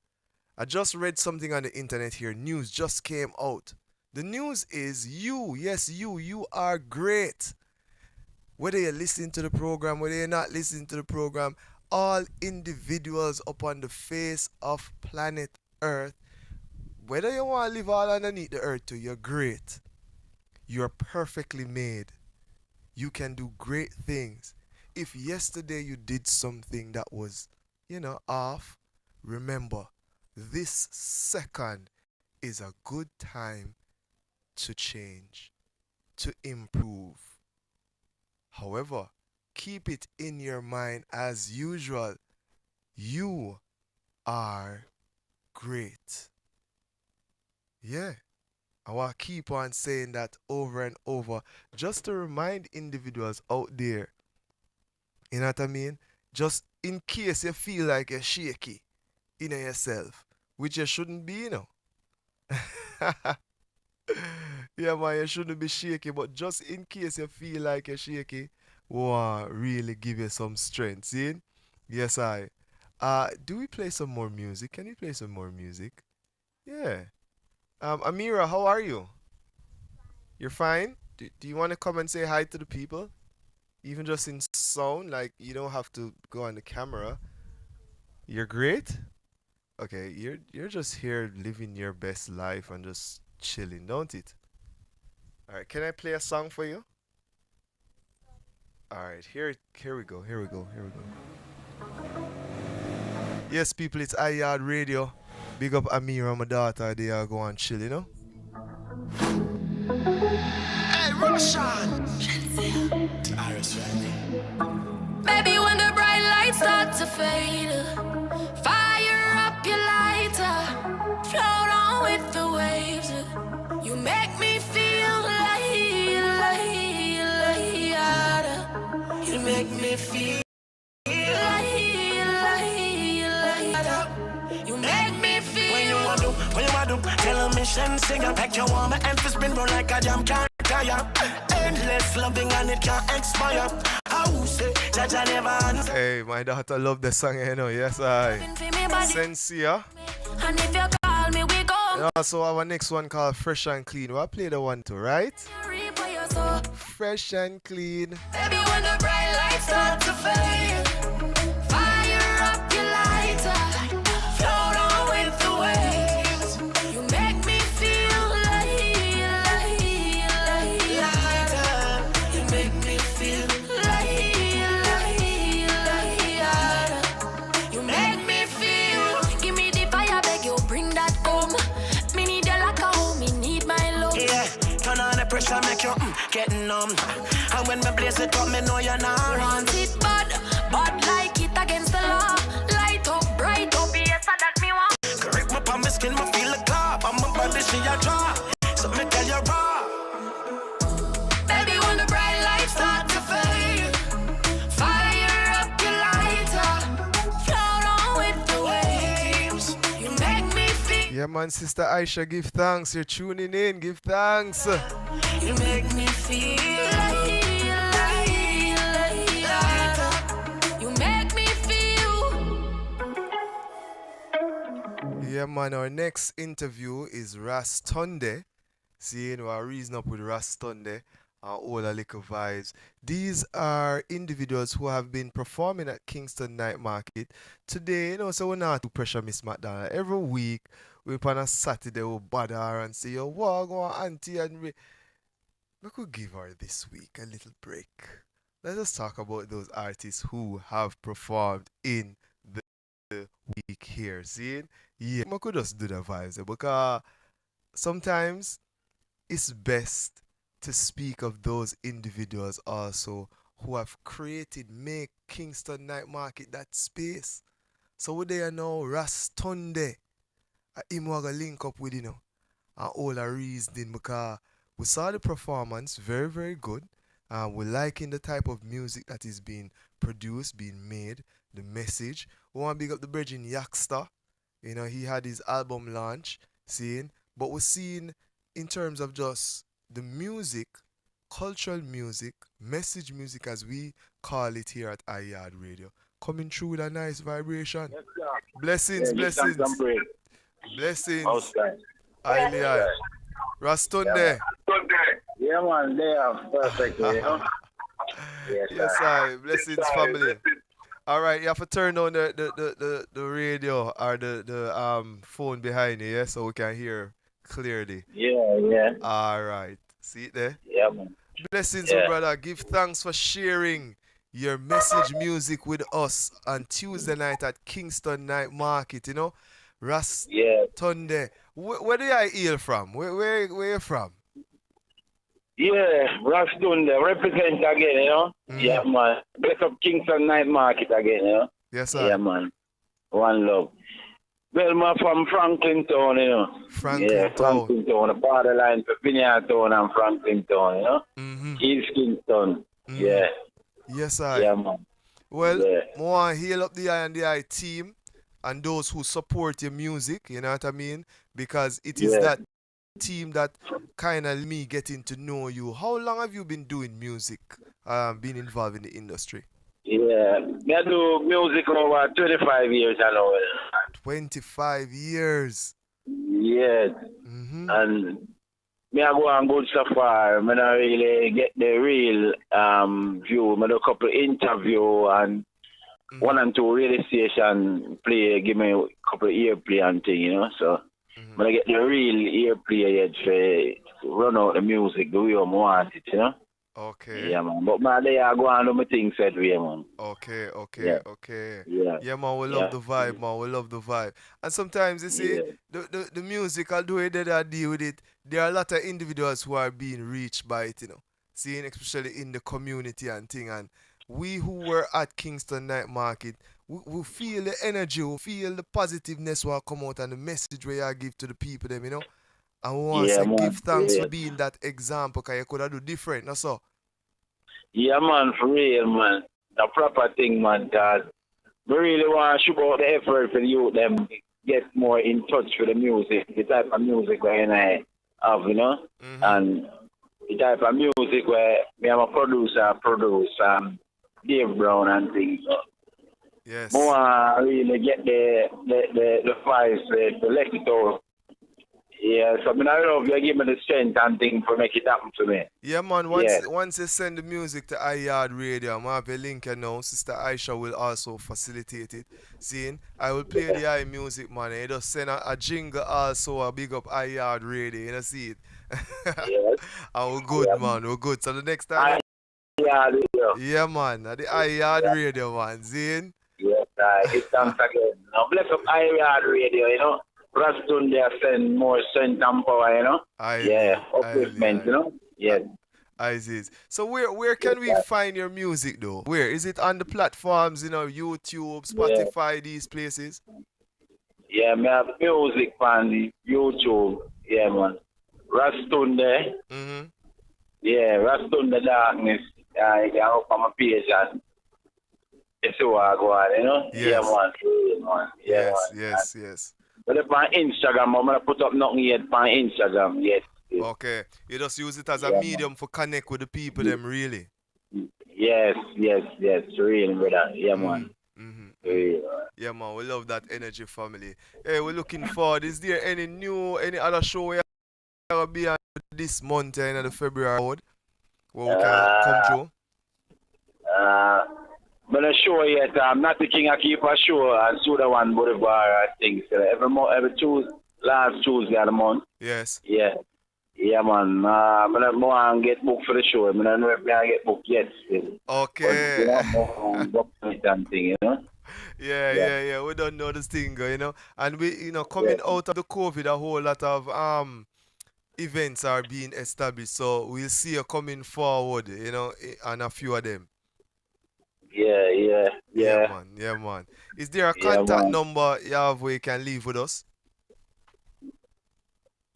I just read something on the internet here. News just came out. The news is you. Yes, you are great. Whether you're listening to the program, whether you're not listening to the program, all individuals upon the face of planet Earth, whether you want to live all underneath the earth too, you're great. You're perfectly made. You can do great things. If yesterday you did something that was, off, remember, this second is a good time to change, to improve. However, keep it in your mind as usual. You are great. Yeah. I want to keep on saying that over and over just to remind individuals out there. You know what I mean? Just in case you feel like you're shaky in yourself, which you shouldn't be, Yeah, man, you shouldn't be shaky, but just in case you feel like you're shaky, we want to really give you some strength. See? Yes, I. Do we play some more music? Can you play some more music? Yeah. Amira, how are you? You're fine? Do you want to come and say hi to the people? Even just in sound, like you don't have to go on the camera. You're great? Okay, you're just here living your best life and just chilling, don't it? Alright, can I play a song for you? Alright, here we go. Yes, people, it's Yaad Radio. Big up Amira, my daughter. They are going chill, Hey, Roshan! Baby, when the bright lights start to fade, fire up your lighter, float on with the waves. You make me feel like you make me feel like you make me feel. When you want to, tell a mission singer, like you want my emphasis spin round like a jam can't tire. Endless loving and it can't expire. Hey, my daughter love the song, Yes, I. Sincere. And if you call me, we go. And also our next one called Fresh and Clean. We'll play the one too, right? Fresh and Clean. Baby, when the bright lights start to fade, fire up your lighter, float on with the waves. You make me feel like you make me feel like you make me feel. Give me the fire, beg you, bring that home. Me need you like a home, me need my love. Yeah, turn on the pressure, make you get numb. And when me blaze it up, me know you're not wrong. Want it bad like it against the law. Light up, bright up, yes, that me want. Correct my palm, my skin, me feel the clap. I'm a body, she a draw. So me tell you raw. Baby, when the bright lights start to fade, fire up your lighter, float on with the waves. You make me feel. Yeah, man, Sister Aisha, give thanks. You're tuning in. Give thanks. You make me feel you make me feel. Yeah, man, our next interview is Tundae. Seeing we'll reason up with Tundae. all the little vibes. These are individuals who have been performing at Kingston Night Market. Today, so we're not to pressure Miss McDonald. Every week, we on a Saturday, we'll bother her and say, yo, what go on, auntie? And we could give her this week a little break. Let's just talk about those artists who have performed in the week here. See? Yeah, we could just do the vibes because sometimes it's best to speak of those individuals also who have make Kingston Night Market that space. So we there now, Tundae, him will link up with, and all the reasoning because we saw the performance, very, very good. We're liking the type of music that is being produced, being made, the message. We want to big up the Virgin Yakster. He had his album launch, but we're seeing in terms of just the music, cultural music, message music as we call it here at Yaad Radio, coming through with a nice vibration. Yes, blessings, blessings. Blessings. Highly high. Rastunde. Yeah, man, they are perfectly, Yes, I. Blessings, family. All right, you have to turn on the radio or the phone behind you, yeah, so we can hear clearly. Yeah. All right. See it there? Yeah, man. Blessings, my brother. Give thanks for sharing your message music with us on Tuesday night at Kingston Night Market, Tundae. Where do I hail from? Where you from? Yeah, Tundae. Represent again, Yeah, man. Bless up Kingston Night Market again, Yes, sir. Yeah, man. One love. Well, I'm from Franklin Town, Franklin Town, the borderline for Vineyard Town and Franklin Town, East Kingston. Yeah. Yes, sir. Yeah, man. Well, I want to hail up the I team and those who support your music, you know what I mean? Because it is that team that kind of me getting to know you. How long have you been doing music, been involved in the industry? Yeah, I do music over 25 years now. 25 years. Yes. And me I go and good so far. I don't really get the real view. I do a couple interview and one and two radio station play, give me a couple airplay and thing, So when I get the real airplay yet for run out the music the way I want it, Okay. Yeah, man. But man, they are going to do my things that way, man. Okay. Yeah, man, we love the vibe, man. We love the vibe. And sometimes you see the music, I'll do it, I deal with it. There are a lot of individuals who are being reached by it, Seeing especially in the community and thing. And we who were at Kingston Night Market, we feel the energy, we feel the positiveness will come out and the message where you give to the people, them, And we want to give thanks for being that example, because you could have do different, no so? Yeah, man, for real, man. The proper thing, man, because we really want to show out the effort for the youth, them get more in touch with the music, the type of music where I have, and the type of music where me am a producer, produce Dave Brown and things. Yes. More really get the vibes, the let it out. Yeah, so I love you give me the strength and thing for make it happen to me. Yeah, man. Once you send the music to Yaad Radio, I'm have a link now. Sister Aisha will also facilitate it. Seeing, I will play the I music, man. You just send a jingle also, a big up Yaad Radio. You see it? Yes. And we're good, man. We're good. So the next time. Yaad Radio. Yeah, man. The Yaad Radio, man. Seeing? Yes, it's thanks again. Now bless up Yaad Radio, Tundae send more strength and power, upliftment, Yes. Aziz. So where can we find your music though? Where? Is it on the platforms, YouTube, Spotify, these places? Yeah, me have music on YouTube. Yeah, man. Tundae. Yeah, Tundae Darkness. You can up on my page and it's so I go on, Yes. Yeah, man. Yeah, Yes. But if on Instagram, I'm going to put up nothing yet on Instagram, yes. Okay. You just use it as a medium for connect with the people, them really? Yes, real, brother. Yeah, man. Yeah, man, we love that energy, family. Hey, we're looking forward. Is there any other show we are going to be on this month in the February? Well, we can come through. But not sure yet. I'm not the king. I keep a show on Suda One Boulevard, I think. So every last Tuesday of the month. Yes. Yeah. Yeah, man. I'm going to get booked for the show. I don't know if I get booked yet. Still. Okay. But, you know? Yeah. We don't know this thing, you know. And we, coming out of the COVID, a whole lot of events are being established. So we'll see you coming forward, and a few of them. Yeah, man. Is there a contact number you have where you can leave with us?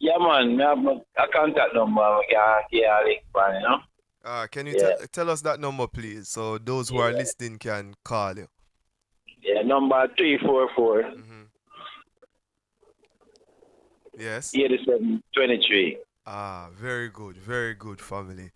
Yeah, man. I have a contact number. Can you tell us that number, please, so those who are listening can call you? Yeah, number 344. Yes. 8723. Very good, family.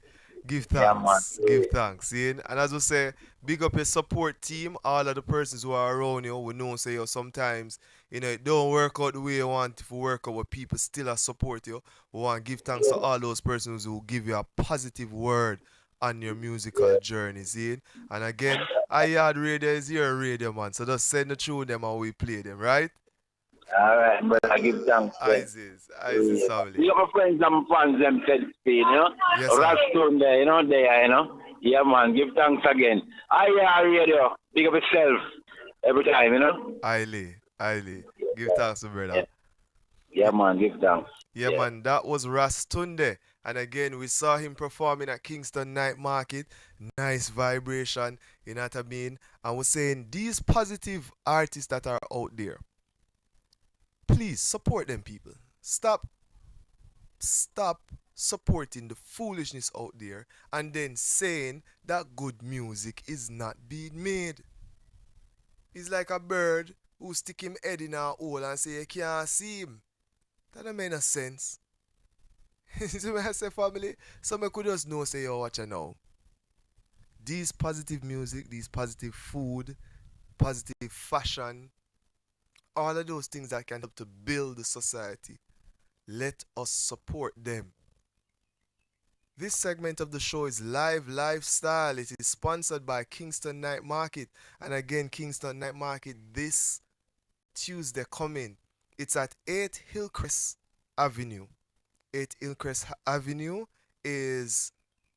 Give thanks. Give thanks. See? And as we say, big up your support team, all of the persons who are around you. We know say sometimes, it don't work out the way you want to work out, but people still support you. We want to give thanks to all those persons who give you a positive word on your musical journey. See? And again, Yaad Radio is your radio, man. So just send the tune them and we play them, right? Alright, but I give thanks. Isis, family. You have friends and fans them said Spain, Yes, Raston there, there, Yeah, man, give thanks again. Yaad Radio, big up yourself every time, Highly. Give thanks, brother. Yeah, man, give thanks. Yeah, man, that was Tundae. And again, we saw him performing at Kingston Night Market. Nice vibration, you know what I mean? And we're saying these positive artists that are out there, please support them, people. Stop supporting the foolishness out there and then saying that good music is not being made. It's like a bird who stick him head in a hole and say you can't see him. That don't make no sense. See what I say, family? Some could just know, say, yo, watch it now. These positive music, these positive food, positive fashion, all of those things that can help to build the society. Let us support them. This segment of the show is Live Lifestyle. It is sponsored by Kingston Night Market. And again, Kingston Night Market this Tuesday coming. It's at 8 Hillcrest Avenue. 8 Hillcrest Avenue is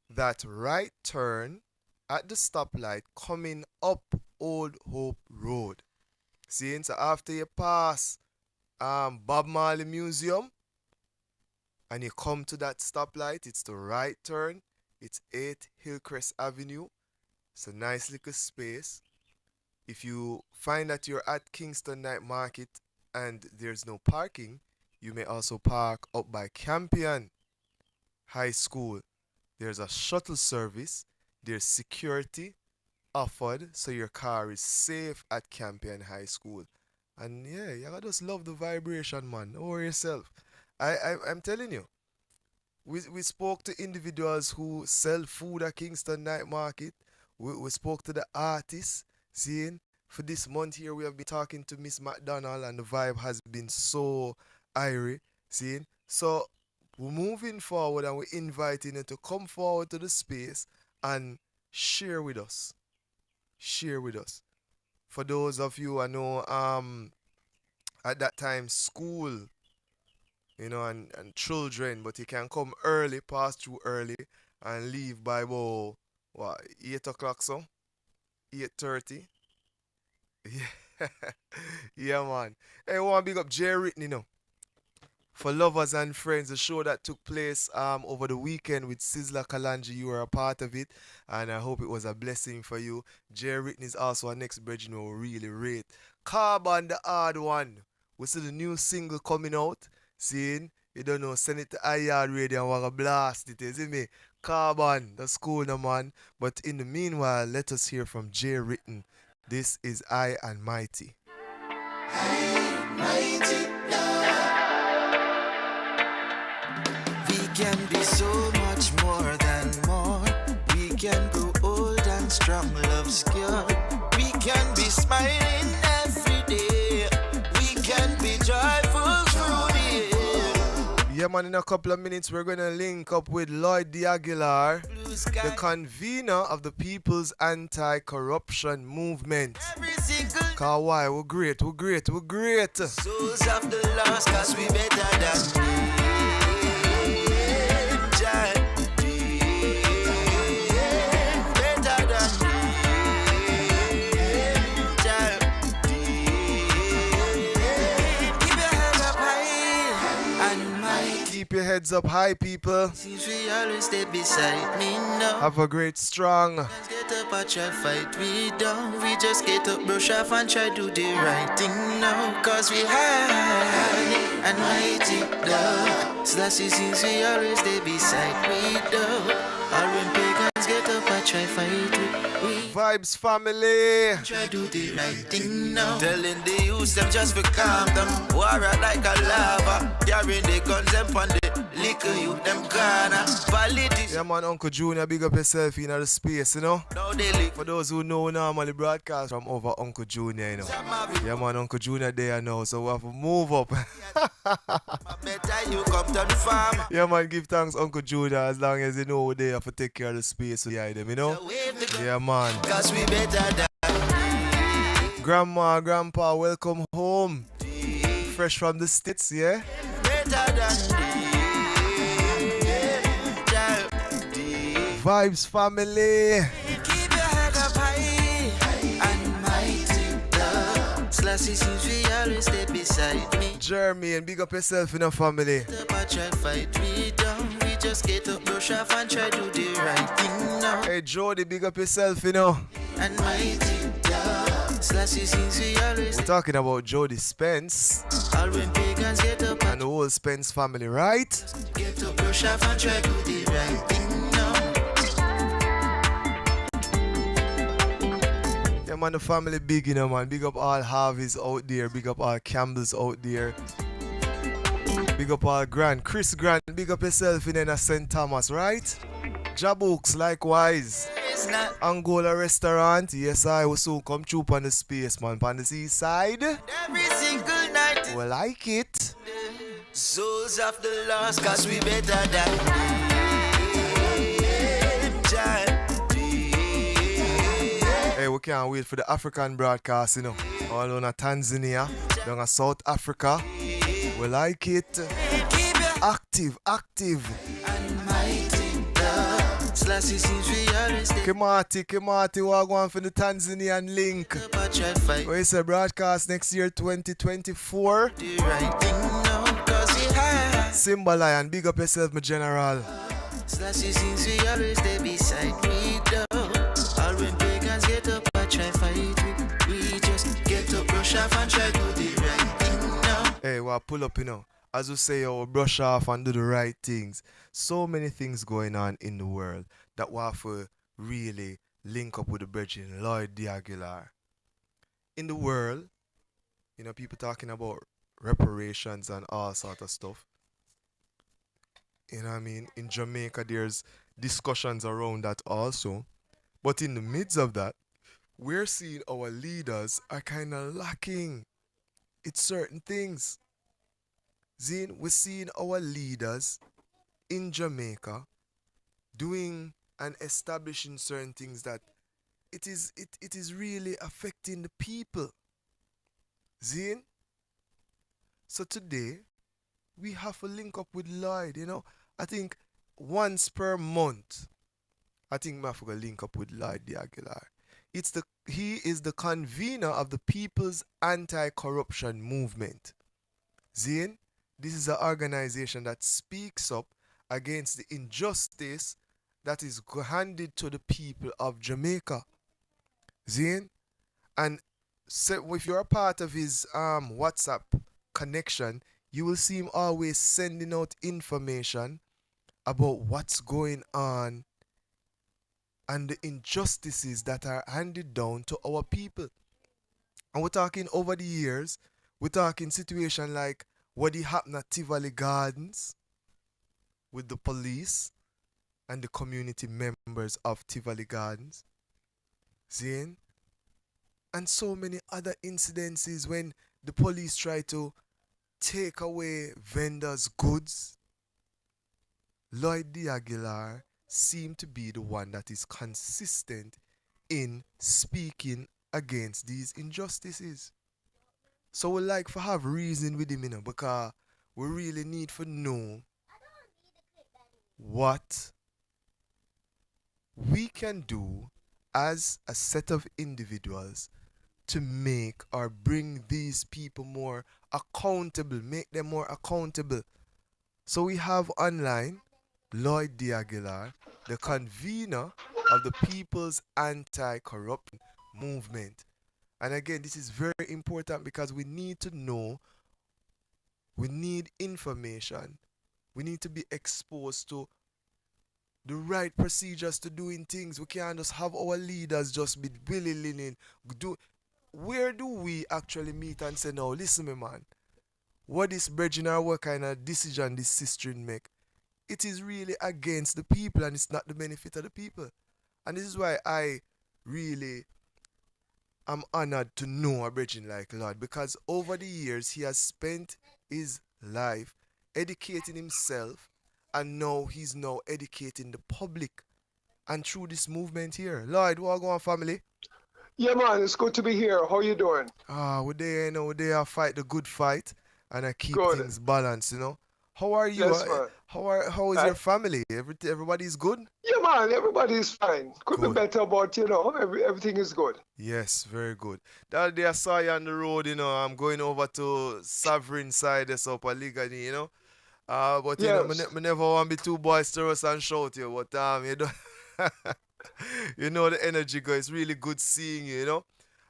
that right turn at the stoplight coming up Old Hope Road. See, so after you pass Bob Marley Museum and you come to that stoplight, it's the right turn. It's 8 Hillcrest Avenue. It's a nice little space. If you find that you're at Kingston Night Market and there's no parking, you may also park up by Campion High School. There's a shuttle service. There's security offered, so your car is safe at Campion High School. And yeah, you gotta just love the vibration, man. Over yourself. I'm telling you, we spoke to individuals who sell food at Kingston Night Market. We spoke to the artists. Seeing for this month here, we have been talking to Miss McDonald, and the vibe has been so airy. Seeing, so we're moving forward and we're inviting you to come forward to the space and share with us. Share with us. For those of you I know, at that time school, and children, but you can come early, pass through early, and leave by about 8 o'clock, so 8:30. Yeah, yeah, man. Hey, I want to big up Jay Whitney, for Lovers and Friends, the show that took place over the weekend with Sizzla Kalonji. You were a part of it, and I hope it was a blessing for you. Jay Whitney is also our next brethren who really rate. Carbon, the hard one. We see the new single coming out. Seeing, you don't know, send it to Yaad Radio and we're going to blast it, you see me? Carbon, that's cool, no man. But in the meanwhile, let us hear from Jay Written. This is I and Mighty. Mighty We can be so much more than more. We can grow old and strong, love's cure. We can be smiling every day. We can be joyful through the year. Yeah, man, in a couple of minutes, we're going to link up with Lloyd the Aguilar, the convener of the People's Anti-Corruption Movement. Cause why? We're great, we're great, we're great. Souls of the lost, cause we better than Keep your heads up high, people. Since we always stay beside me now. Have a great strong. Get up and try fight we down. We just get up, brush off and try do the right thing now. Cause we high and mighty down. Slashy since we always stay beside me down. All when pagans get up and try fight we Vibes family. Try do the right thing now. Telling the youth them just for calm them. War like a lava. Carrying the guns them on the liquor you them gonna politics. Yeah man, Uncle Junior, big up yourself in the space, you know. For those who know normally broadcast from over Uncle Junior, you know. Yeah man, Uncle Junior there now, so we have to move up. Better you come to the farm. Yeah man, give thanks Uncle Junior as long as you know we're there for take care of the space behind them, you know. Yeah man. Cause we better than Grandma, Grandpa, welcome home. Fresh from the States, yeah? better than Vibes family. keep your head up high and mighty down. Slashy since we always stay beside me. Jeremy, and big up yourself in a family. Try fight we down. We just get up, brush off and try do the right thing now. Hey Jody, big up yourself, you know. And mighty down. Slashy since we always We're talking about Jody Spence all when pagans get up and the whole Spence family, right? get up, brush off and try do the right thing now. Yeah man, the family big, you know man. Big up all Harveys out there. Big up all Campbells out there. Big up all Grant. Chris Grant, big up yourself in St. Thomas, right? Jabooks, likewise. Angola restaurant. Yes, I will soon come through on the space, man. On the seaside. Every single night. We like it. Souls of the lost, cause we better than Hey, we can't wait for the African broadcast, you know. All on Tanzania, down in South Africa. We like it. Active. K.P.T, we're going for the Tanzanian link. Where is the broadcast next year, 2024? Simba Lion, big up yourself, my general. Slashy since we always stay beside me down. All when pagans get up and try fight we just get up, brush off and try do the right thing now. Hey, we'll pull up, you know. As we say, we'll brush off and do the right things. So many things going on in the world that we have to really link up with the brethren, Lloyd the Aguilar. In the world, you know, people talking about reparations and all sort of stuff. You know what I mean? In Jamaica, there's discussions around that also. But in the midst of that, we're seeing our leaders are kind of lacking. It's certain things. Zine, we're seeing our leaders in Jamaica doing and establishing certain things that it is really affecting the people. Zine? So today, we have to link up with Lloyd, you know. I think once per month, I think we have to link up with Lloyd the Aguilar. He is the convener of the People's Anti-Corruption Movement. Zine, this is an organization that speaks up against the injustice that is handed to the people of Jamaica. Zine, and so if you're a part of his WhatsApp connection, you will see him always sending out information about what's going on and the injustices that are handed down to our people. And we're talking over the years, we're talking situation like what happened at Tivoli Gardens with the police and the community members of Tivoli Gardens. Zane? And so many other incidences when the police try to take away vendors' goods Lloyd Aguilar seemed to be the one that is consistent in speaking against these injustices. So we like to have reason with him, because we really need to know what we can do as a set of individuals to make or bring these people more accountable, make them more accountable. So we have online Lloyd Aguilar, the convener of the People's Anti-Corruption Movement. And again, this is very important because we need to know, we need information, we need to be exposed to the right procedures to doing things. We can't just have our leaders just be willy-nilly do. Where do we actually meet and say, no, listen me man, what is bridging or what kind of decision this sister make? It is really against the people and it's not the benefit of the people. And this is why I really am honored to know a bridging like Lloyd, because over the years he has spent his life educating himself, and now he's now educating the public. And through this movement here. Lloyd, what going on, family? Yeah, man, it's good to be here. How you doing? We're there, we're there, fight the good fight, and I keep good. Things balanced, How are you? Yes, man. How is your family? Everybody's good? Yeah, man, everybody's fine. Could be better, but, everything is good. Yes, very good. The other day I saw you on the road, I'm going over to Sovereign side, so up a Ligani, but, yes. I never want to be too boisterous and shout you, but, the energy, guys. It's really good seeing you,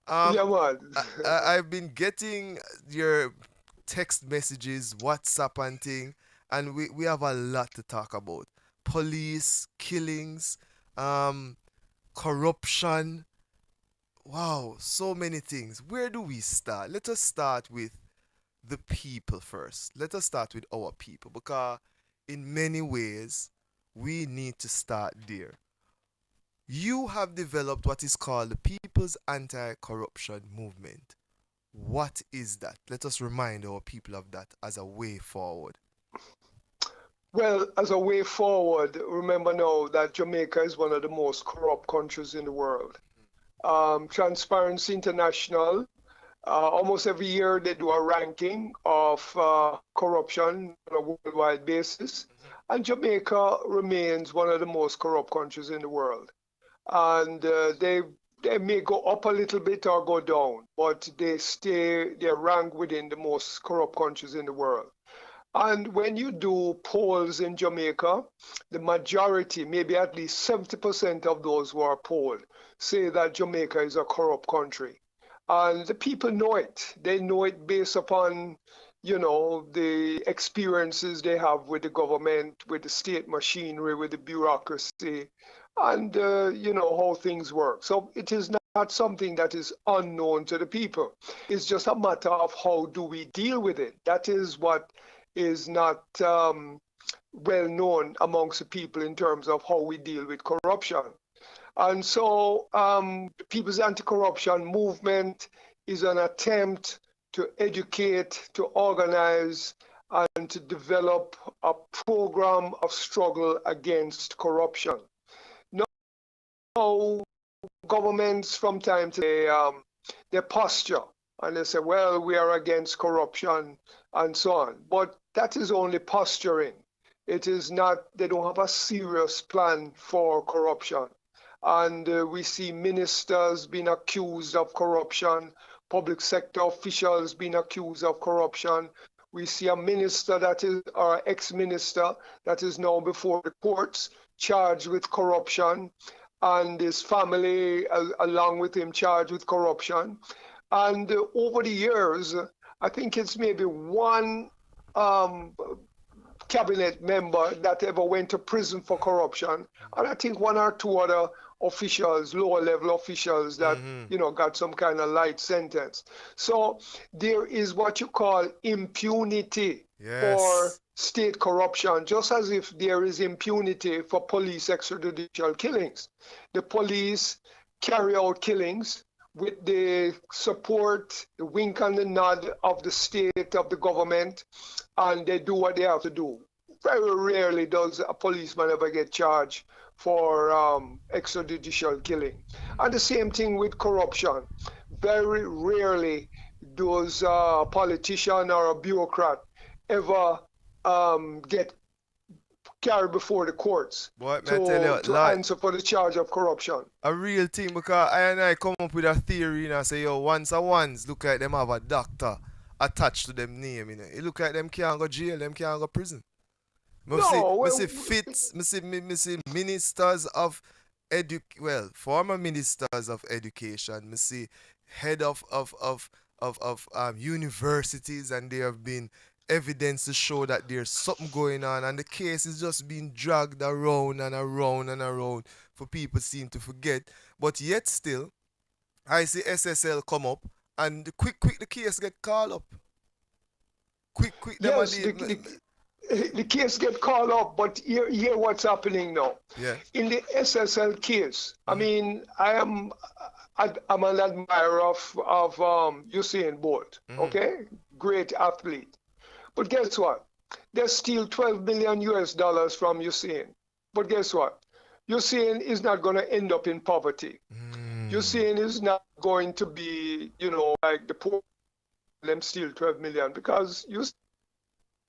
Yeah, man. I've been getting your text messages, WhatsApp and thing, and we have a lot to talk about. Police, killings, corruption. Wow, so many things. Where do we start? Let us start with the people first. Let us start with our people, because in many ways, we need to start there. You have developed what is called the People's Anti-Corruption Movement. What is that? Let us remind our people of that as a way forward. Well, as a way forward, remember now that Jamaica is one of the most corrupt countries in the world. Transparency International, almost every year they do a ranking of corruption on a worldwide basis, and Jamaica remains one of the most corrupt countries in the world. And they may go up a little bit or go down, but they're ranked within the most corrupt countries in the world. And when you do polls in Jamaica, the majority, maybe at least 70% of those who are polled, say that Jamaica is a corrupt country. And the people know it. They know it based upon, the experiences they have with the government, with the state machinery, with the bureaucracy, and, how things work. So it is not something that is unknown to the people. It's just a matter of how do we deal with it. That is what is not well known amongst the people in terms of how we deal with corruption. And so the People's Anti-Corruption Movement is an attempt to educate, to organize, and to develop a program of struggle against corruption. Now, governments from time to time, they posture and they say, well, we are against corruption and so on. But that is only posturing. It is not, they don't have a serious plan for corruption. And we see ministers being accused of corruption, public sector officials being accused of corruption. We see a minister or ex-minister that is now before the courts, charged with corruption, and his family, along with him, charged with corruption. And over the years, I think it's maybe one cabinet member that ever went to prison for corruption, and I think one or two other officials, lower level officials that got some kind of light sentence. So there is what you call impunity for state corruption, just as if there is impunity for police extrajudicial killings. The police carry out killings with the support, the wink and the nod of the state, of the government, and they do what they have to do. very rarely does a policeman ever get charged for extrajudicial killing. And the same thing with corruption. Very rarely does a politician or a bureaucrat ever get carried before the courts to answer for the charge of corruption. A real thing, because I come up with a theory and I say, yo, once look like them have a doctor attached to them name, you know. It look like them can't go jail, them can't go prison. I see ministers of former ministers of education, I see head of universities, and there have been evidence to show that there's something going on, and the case is just being dragged around and around and around for people seem to forget. But yet still, I see SSL come up, and quick the case get called up. Quick. Yes, the case get called up, but here what's happening now. Yeah. In the SSL case, I mean, I'm an admirer of Usain Bolt. Okay, great athlete. But guess what? They steal $12 million from Usain. But guess what? Usain is not going to end up in poverty. Usain is not going to be, like the poor. Them steal 12 million because you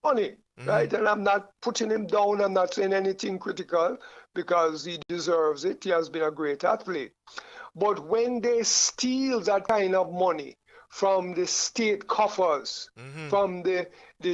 money, right? And I'm not putting him down. I'm not saying anything critical because he deserves it. He has been a great athlete. But when they steal that kind of money from the state coffers, from the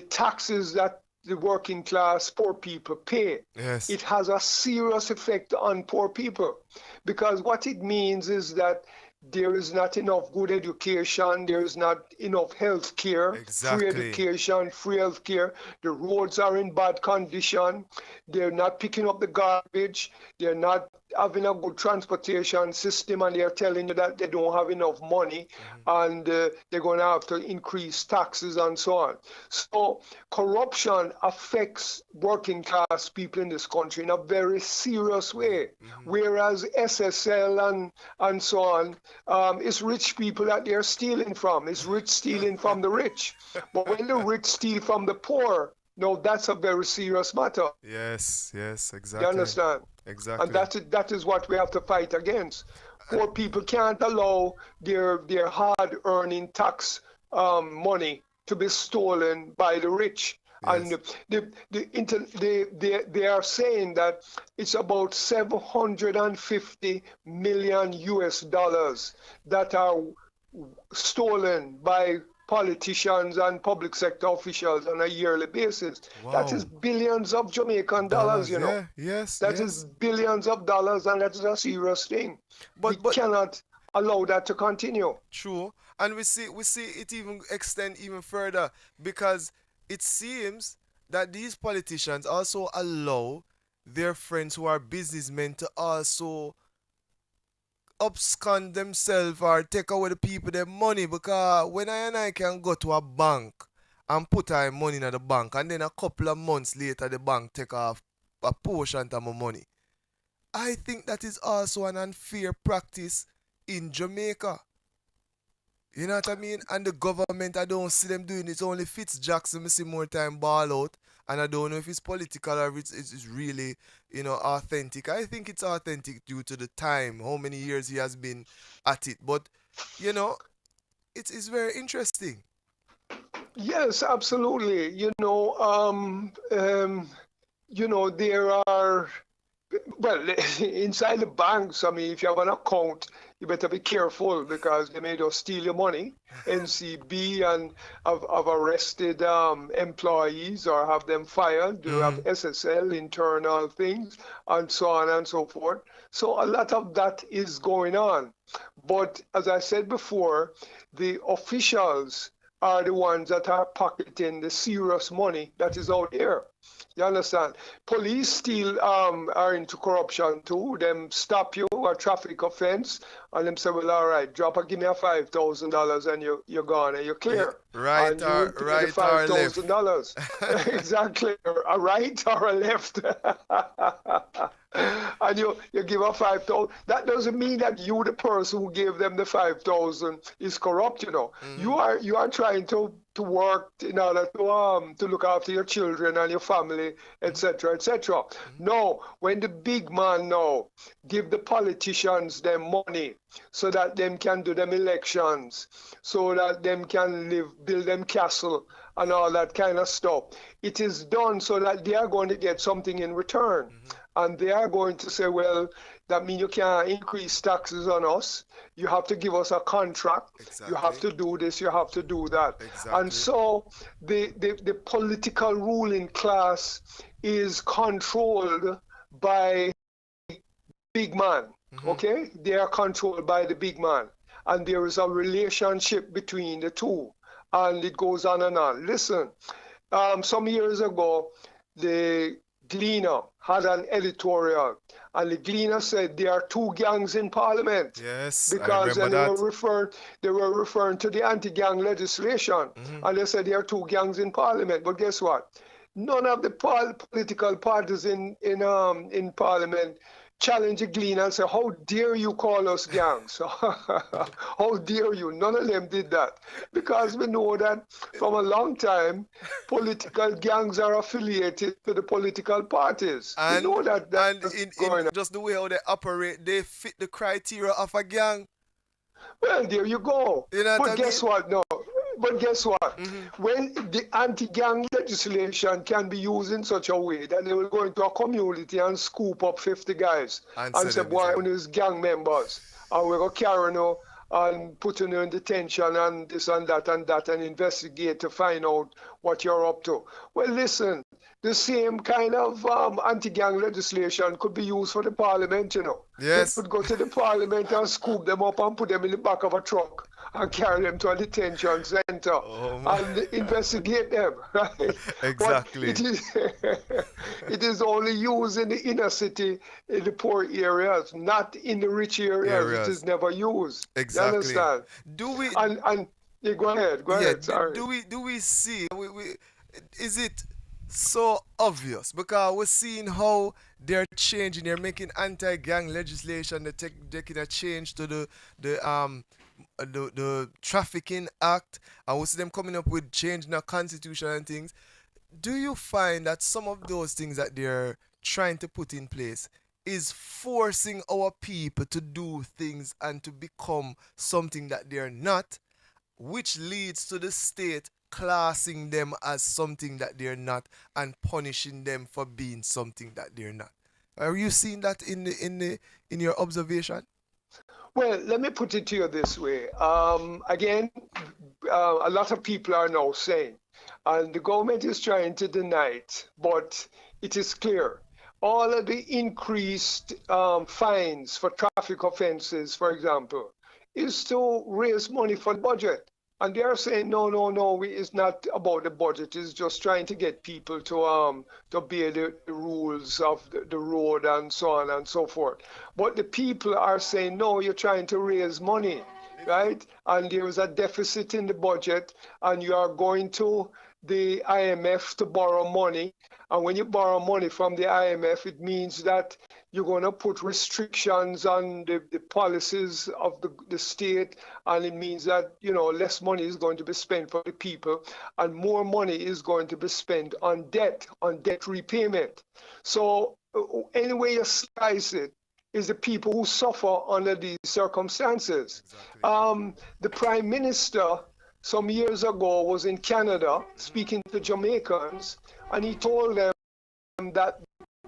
taxes that the working class poor people pay, it has a serious effect on poor people, because what it means is that there is not enough good education, there is not enough health care, free education, free health care. The roads are in bad condition, they're not picking up the garbage, they're not having a good transportation system, and they're telling you that they don't have enough money, and they're going to have to increase taxes and so on. So corruption affects working class people in this country in a very serious way, whereas SSL and so on, it's rich people that they're stealing from. It's rich stealing from the rich. But when the rich steal from the poor, no, that's a very serious matter. Yes, exactly. You understand? Exactly. And that is what we have to fight against. Poor people can't allow their hard-earning tax money to be stolen by the rich. Yes. And they are saying that it's about $750 million that are stolen by politicians and public sector officials on a yearly basis. Wow. That is billions of Jamaican dollars, you know. That is billions of dollars, and that is a serious thing. But we cannot allow that to continue. True. And we see it even extend even further, because it seems that these politicians also allow their friends who are businessmen to also abscond themselves or take away the people their money, because when I can go to a bank and put our money in the bank, and then a couple of months later the bank take off a portion of my money, I think that is also an unfair practice in Jamaica. You know what I mean? And the government, I don't see them doing it. Only Fitzjackson, I see more time ball out. And I don't know if it's political or if it's really, authentic. I think it's authentic due to the time, how many years he has been at it. But, it's very interesting. Yes, absolutely. There are, inside the banks, I mean, if you have an account, you better be careful, because they may just steal your money. NCB and have arrested employees or have them fired. You have SSL, internal things, and so on and so forth. So a lot of that is going on. But as I said before, the officials are the ones that are pocketing the serious money that is out there. You understand? Police still are into corruption too. Them stop you, a traffic offense, and them say, well, all right, give me a $5,000 and you're gone and you're clear. Right or $5,000. Exactly. A right or a left. And you give a $5,000. That doesn't mean that you, the person who gave them the $5,000, is corrupt, You are trying to to work in order to look after your children and your family, etc., etc. No, when the big man now give the politicians them money so that them can do them elections, so that them can build them castle and all that kind of stuff, it is done so that they are going to get something in return. And they are going to say, well, that means you can't increase taxes on us. You have to give us a contract. Exactly. You have to do this, you have to do that. Exactly. And so the political ruling class is controlled by big man, okay? They are controlled by the big man. And there is a relationship between the two. And it goes on and on. Listen, some years ago, the Gleaner had an editorial, and the Gleaner said there are two gangs in Parliament. Yes, because I remember they were referring to the anti-gang legislation, and they said there are two gangs in Parliament. But guess what? None of the political parties in Parliament challenge the Gleaner and say, how dare you call us gangs? How dare you? None of them did that. Because we know that from a long time, political gangs are affiliated to the political parties. And, we know that. In just the way how they operate, they fit the criteria of a gang. Well, there you go. You know but guess what? No. But guess what? When the anti-gang legislation can be used in such a way that they will go into a community and scoop up 50 guys and say, boy, one is gang members, and we're going to carry you and put you in detention and this and that and investigate to find out what you're up to. Well, listen, the same kind of anti-gang legislation could be used for the Parliament, you know. Yes. They could go to the Parliament and scoop them up and put them in the back of a truck and carry them to a detention center and investigate them, right? Exactly. It is only used in the inner city, in the poor areas, not in the rich areas. It is never used. Exactly. You understand? Do we? Yeah, go ahead. Sorry. Do we see? Is it so obvious? Because we're seeing how they're changing. They're making anti-gang legislation. They're taking a change to the Trafficking Act, and we see them coming up with changing the constitution and things. Do you find that some of those things that they're trying to put in place is forcing our people to do things and to become something that they're not, which leads to the state classing them as something that they're not and punishing them for being something that they're not? Are you seeing that in your observation? Well, let me put it to you this way. Again, a lot of people are now saying, and the government is trying to deny it, but it is clear. All of the increased fines for traffic offenses, for example, is to raise money for the budget. And they are saying, no, it's not about the budget. It's just trying to get people to obey the rules of the road and so on and so forth. But the people are saying, no, you're trying to raise money, right? And there is a deficit in the budget, and you are going to the IMF to borrow money. And when you borrow money from the IMF, it means that you're going to put restrictions on the policies of the state, and it means that, less money is going to be spent for the people, and more money is going to be spent on debt repayment. So any way you slice it is the people who suffer under these circumstances. Exactly. The Prime Minister some years ago was in Canada speaking to Jamaicans, and he told them that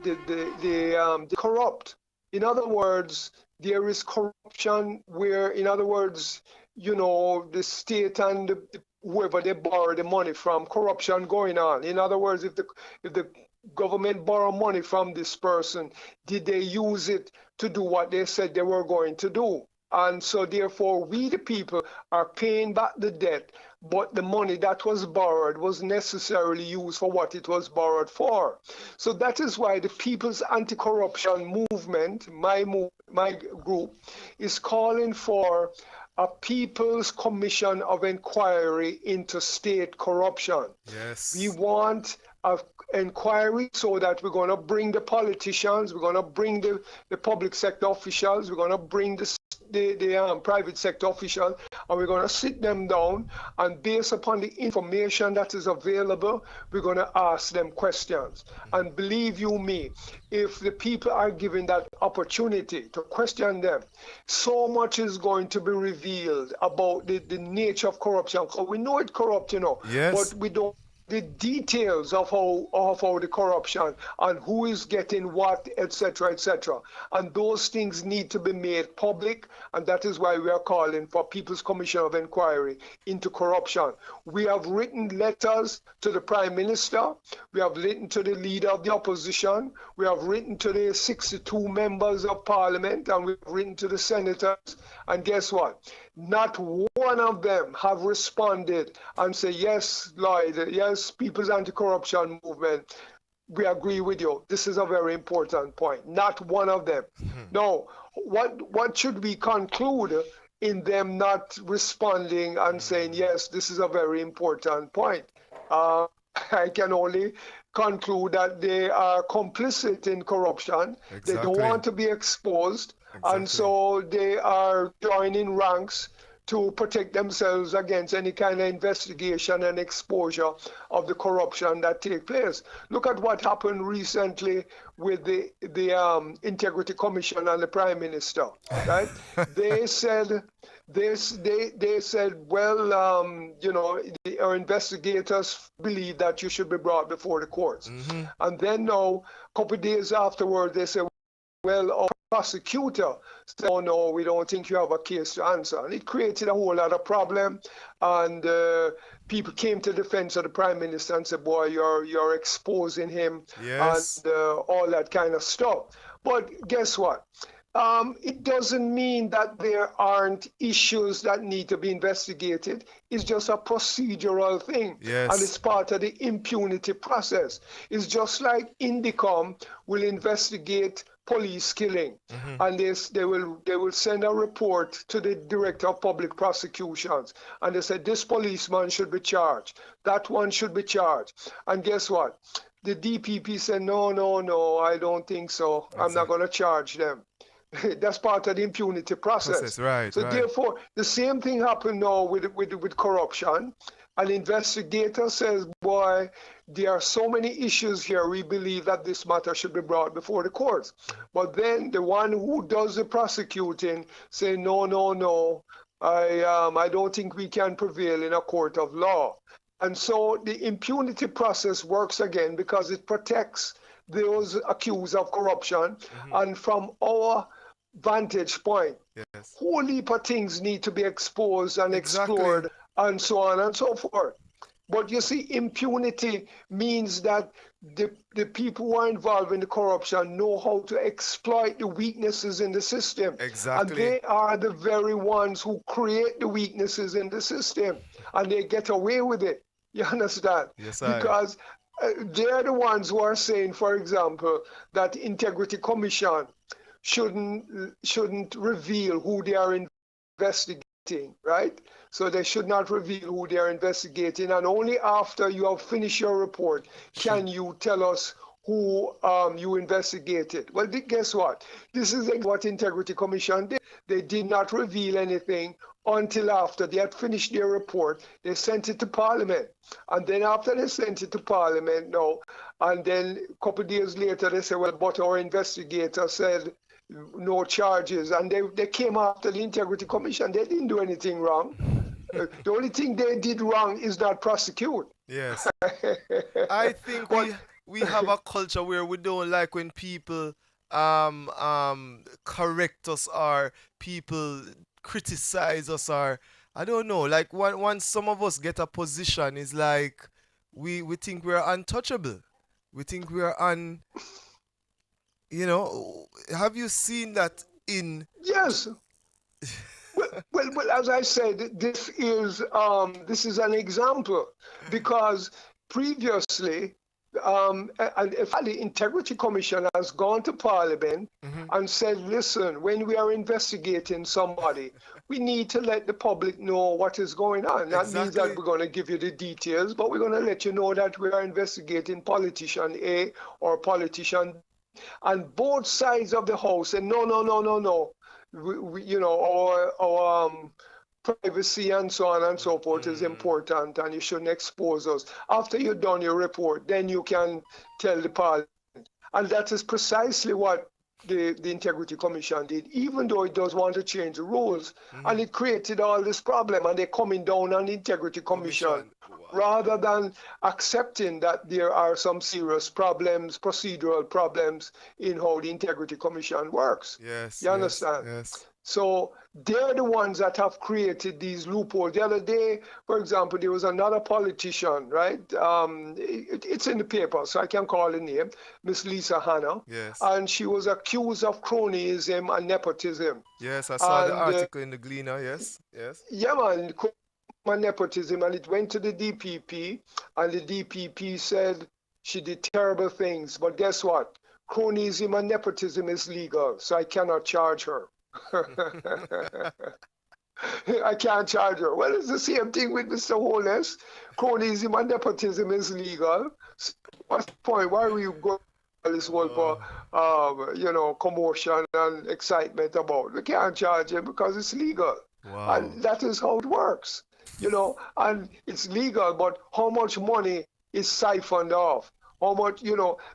the corrupt. In other words, there is corruption where, in other words, the state and whoever they borrow the money from, corruption going on. In other words, if the government borrow money from this person, did they use it to do what they said they were going to do? And so therefore, we the people are paying back the debt, but the money that was borrowed was necessarily used for what it was borrowed for. So that is why the People's Anti-Corruption Movement, my group, is calling for a People's Commission of Inquiry into state corruption. Yes. We want an inquiry so that we're going to bring the politicians, we're going to bring the public sector officials, we're going to bring the the private sector official, and we're going to sit them down, and based upon the information that is available, we're going to ask them questions. And believe you me, if the people are given that opportunity to question them, so much is going to be revealed about the nature of corruption. Because we know it's corrupt, Yes. but we don't the details of how the corruption and who is getting what, etc., etc. And those things need to be made public, and that is why we are calling for People's Commission of Inquiry into corruption. We have written letters to the Prime Minister, we have written to the Leader of the Opposition, we have written to the 62 members of Parliament, and we have written to the senators, and guess what? Not one of them have responded and say, yes, Lloyd, yes, People's Anti-Corruption Movement, we agree with you. This is a very important point. Not one of them. Now, what should we conclude in them not responding and saying, yes, this is a very important point? I can only conclude that they are complicit in corruption. They don't want to be exposed. And so they are joining ranks to protect themselves against any kind of investigation and exposure of the corruption that take place. Look at what happened recently with the Integrity Commission and the Prime Minister, right? They said, well, our investigators believe that you should be brought before the courts. And then now, a couple of days afterward, they say, well, our prosecutor said, oh no, we don't think you have a case to answer. And it created a whole lot of problem. And people came to the defense of the Prime Minister and said, boy, you're exposing him, yes, and all that kind of stuff. But guess what? It doesn't mean that there aren't issues that need to be investigated. It's just a procedural thing. Yes. And it's part of the impunity process. It's just like Indicom will investigate police killing, and they will send a report to the Director of Public Prosecutions, and they said this policeman should be charged, that one should be charged, and guess what? The DPP said no, I don't think so. I'm not going to charge them. That's part of the impunity process. Right. So therefore, the same thing happened now with corruption. An investigator says, boy, there are so many issues here, we believe that this matter should be brought before the courts. But then the one who does the prosecuting say, no, I don't think we can prevail in a court of law. And so the impunity process works again because it protects those accused of corruption. And from our vantage point, whole heap of things need to be exposed and explored, and so on and so forth. But you see, impunity means that the people who are involved in the corruption know how to exploit the weaknesses in the system. Exactly. And they are the very ones who create the weaknesses in the system, and they get away with it. You understand? Yes, I. Because they're the ones who are saying, for example, that Integrity Commission shouldn't reveal who they are investigating, right? So they should not reveal who they are investigating, and only after you have finished your report can you tell us who you investigated. Well, guess what? This is what Integrity Commission did. They did not reveal anything until after they had finished their report. They sent it to Parliament. And then after they sent it to Parliament, and then a couple of days later, they said, well, but our investigator said no charges. And they came after the Integrity Commission. They didn't do anything wrong. The only thing they did wrong is not prosecute. Yes. I think we have a culture where we don't like when people correct us or people criticize us, or I don't know, like once some of us get a position, it's like we think we're untouchable. We think we're have you seen that in... Yes. Well, as I said, this is an example, because previously, and if the Integrity Commission has gone to Parliament and said, listen, when we are investigating somebody, we need to let the public know what is going on. That means that we're going to give you the details, but we're going to let you know that we are investigating politician A or politician B. And both sides of the House said, no. our privacy and so on and so forth is important, and you shouldn't expose us. After you've done your report, then you can tell the parliament. And that is precisely what the Integrity Commission did, even though it does want to change the rules. And it created all this problem, and they're coming down on the Integrity Commission. Rather than accepting that there are some serious problems, procedural problems in how the Integrity Commission works. Yes. You understand? Yes. So they're the ones that have created these loopholes. The other day, for example, there was another politician, right? It's in the paper, so I can call the name, Miss Lisa Hanna. Yes. And she was accused of cronyism and nepotism. Yes, I saw the article in the Gleaner, yes. Yeah, man, and nepotism, and it went to the DPP, and the DPP said she did terrible things. But guess what? Cronyism and nepotism is legal, so I cannot charge her. I can't charge her. Well, it's the same thing with Mr. Holness. Cronyism and nepotism is legal. So what's the point? Why are we going this whole for commotion and excitement about it? We can't charge him because it's legal. Wow. And that is how it works. And it's legal, but how much money is siphoned off? How much,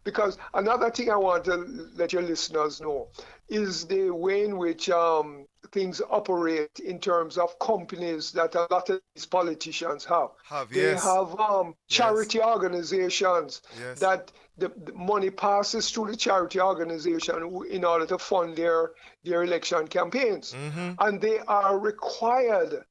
because another thing I want to let your listeners know is the way in which things operate in terms of companies that a lot of these politicians have. They have charity organizations that the money passes through the charity organization in order to fund their election campaigns. And they are required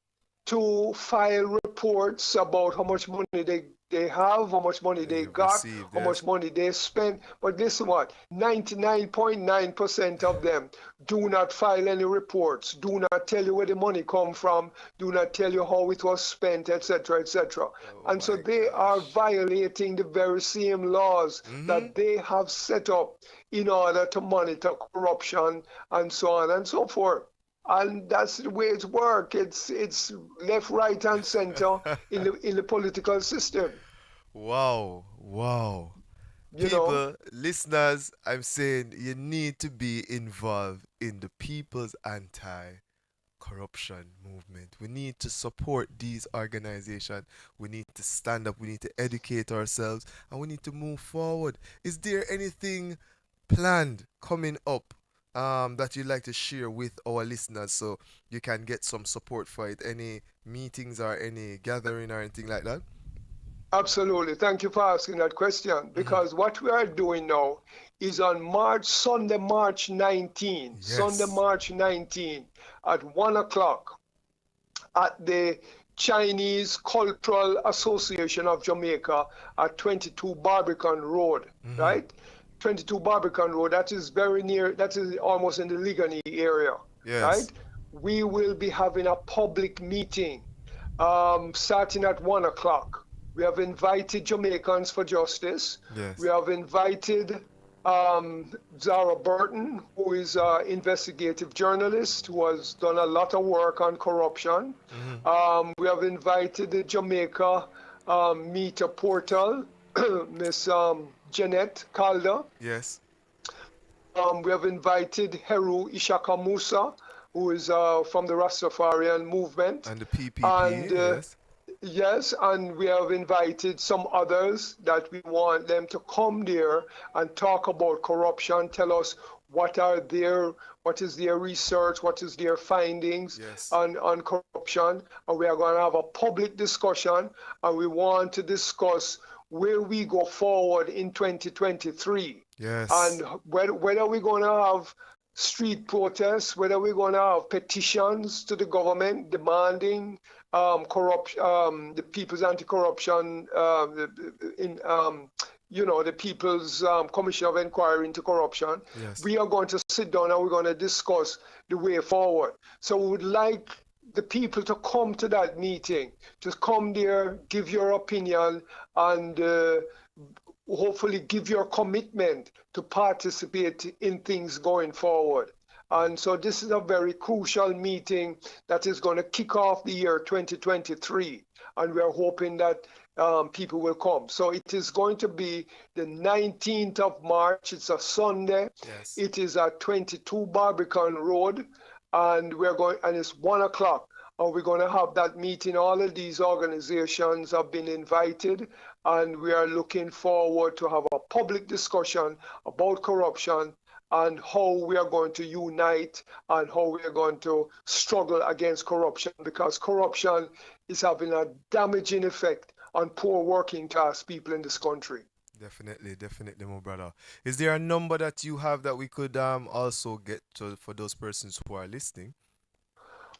to file reports about how much money they have, how much money they got, how much money they spent. But listen what, 99.9% of them do not file any reports, do not tell you where the money come from, do not tell you how it was spent, etc., etc. And so they are violating the very same laws that they have set up in order to monitor corruption and so on and so forth. And that's the way it works. It's left, right, and center in the political system. Wow. People, listeners, I'm saying you need to be involved in the people's anti-corruption movement. We need to support these organizations. We need to stand up. We need to educate ourselves, and we need to move forward. Is there anything planned coming up that you'd like to share with our listeners so you can get some support for it? Any meetings or any gathering or anything like that? Absolutely. Thank you for asking that question, because what we are doing now is on Sunday, March 19, Sunday, March 19 at 1 o'clock at the Chinese Cultural Association of Jamaica at 22 Barbican Road, right? 22 Barbican Road, that is very near, that is almost in the Ligani area, right? We will be having a public meeting starting at 1 o'clock. We have invited Jamaicans for Justice. We have invited Zara Burton, who is an investigative journalist who has done a lot of work on corruption. We have invited the Jamaica Meter Portal, Miss Jeanette Calder. We have invited Heru Ishaka Musa, who is from the Rastafarian movement. And the PPP, and we have invited some others that we want them to come there and talk about corruption, tell us what is their research, what is their findings on corruption. And we are going to have a public discussion, and we want to discuss where we go forward in 2023. And whether we're going to have street protests, whether we're going to have petitions to the government demanding corruption, the People's Anti-Corruption, the People's Commission of Inquiry into Corruption. We are going to sit down and we're going to discuss the way forward. So we would like the people to come to that meeting, to come there, give your opinion, and hopefully give your commitment to participate in things going forward. And so this is a very crucial meeting that is going to kick off the year 2023. And we are hoping that people will come. So it is going to be the 19th of March. It's a Sunday. It is at 22 Barbican Road. and it's 1 o'clock. And we're going to have that meeting. All of these organizations have been invited, and we are looking forward to have a public discussion about corruption and how we are going to unite and how we are going to struggle against corruption, because corruption is having a damaging effect on poor working class people in this country. Definitely, my brother. Is there a number that you have that we could also get to for those persons who are listening?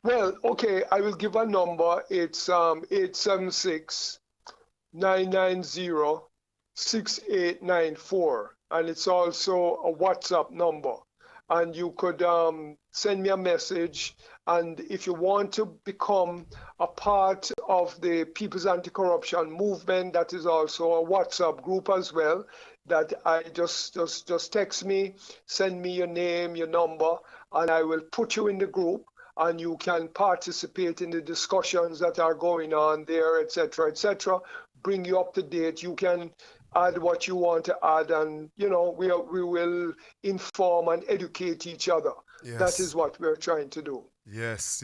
Well, okay, I will give a number. It's 876-990-6894, and it's also a WhatsApp number. And you could send me a message, and if you want to become a part of the People's Anti-Corruption Movement, that is also a WhatsApp group as well, that I just text me, send me your name, your number, and I will put you in the group, and you can participate in the discussions that are going on there, etc., etc. Bring you up to date. You can add what you want to add, and we will inform and educate each other. Yes. That is what we're trying to do. Yes.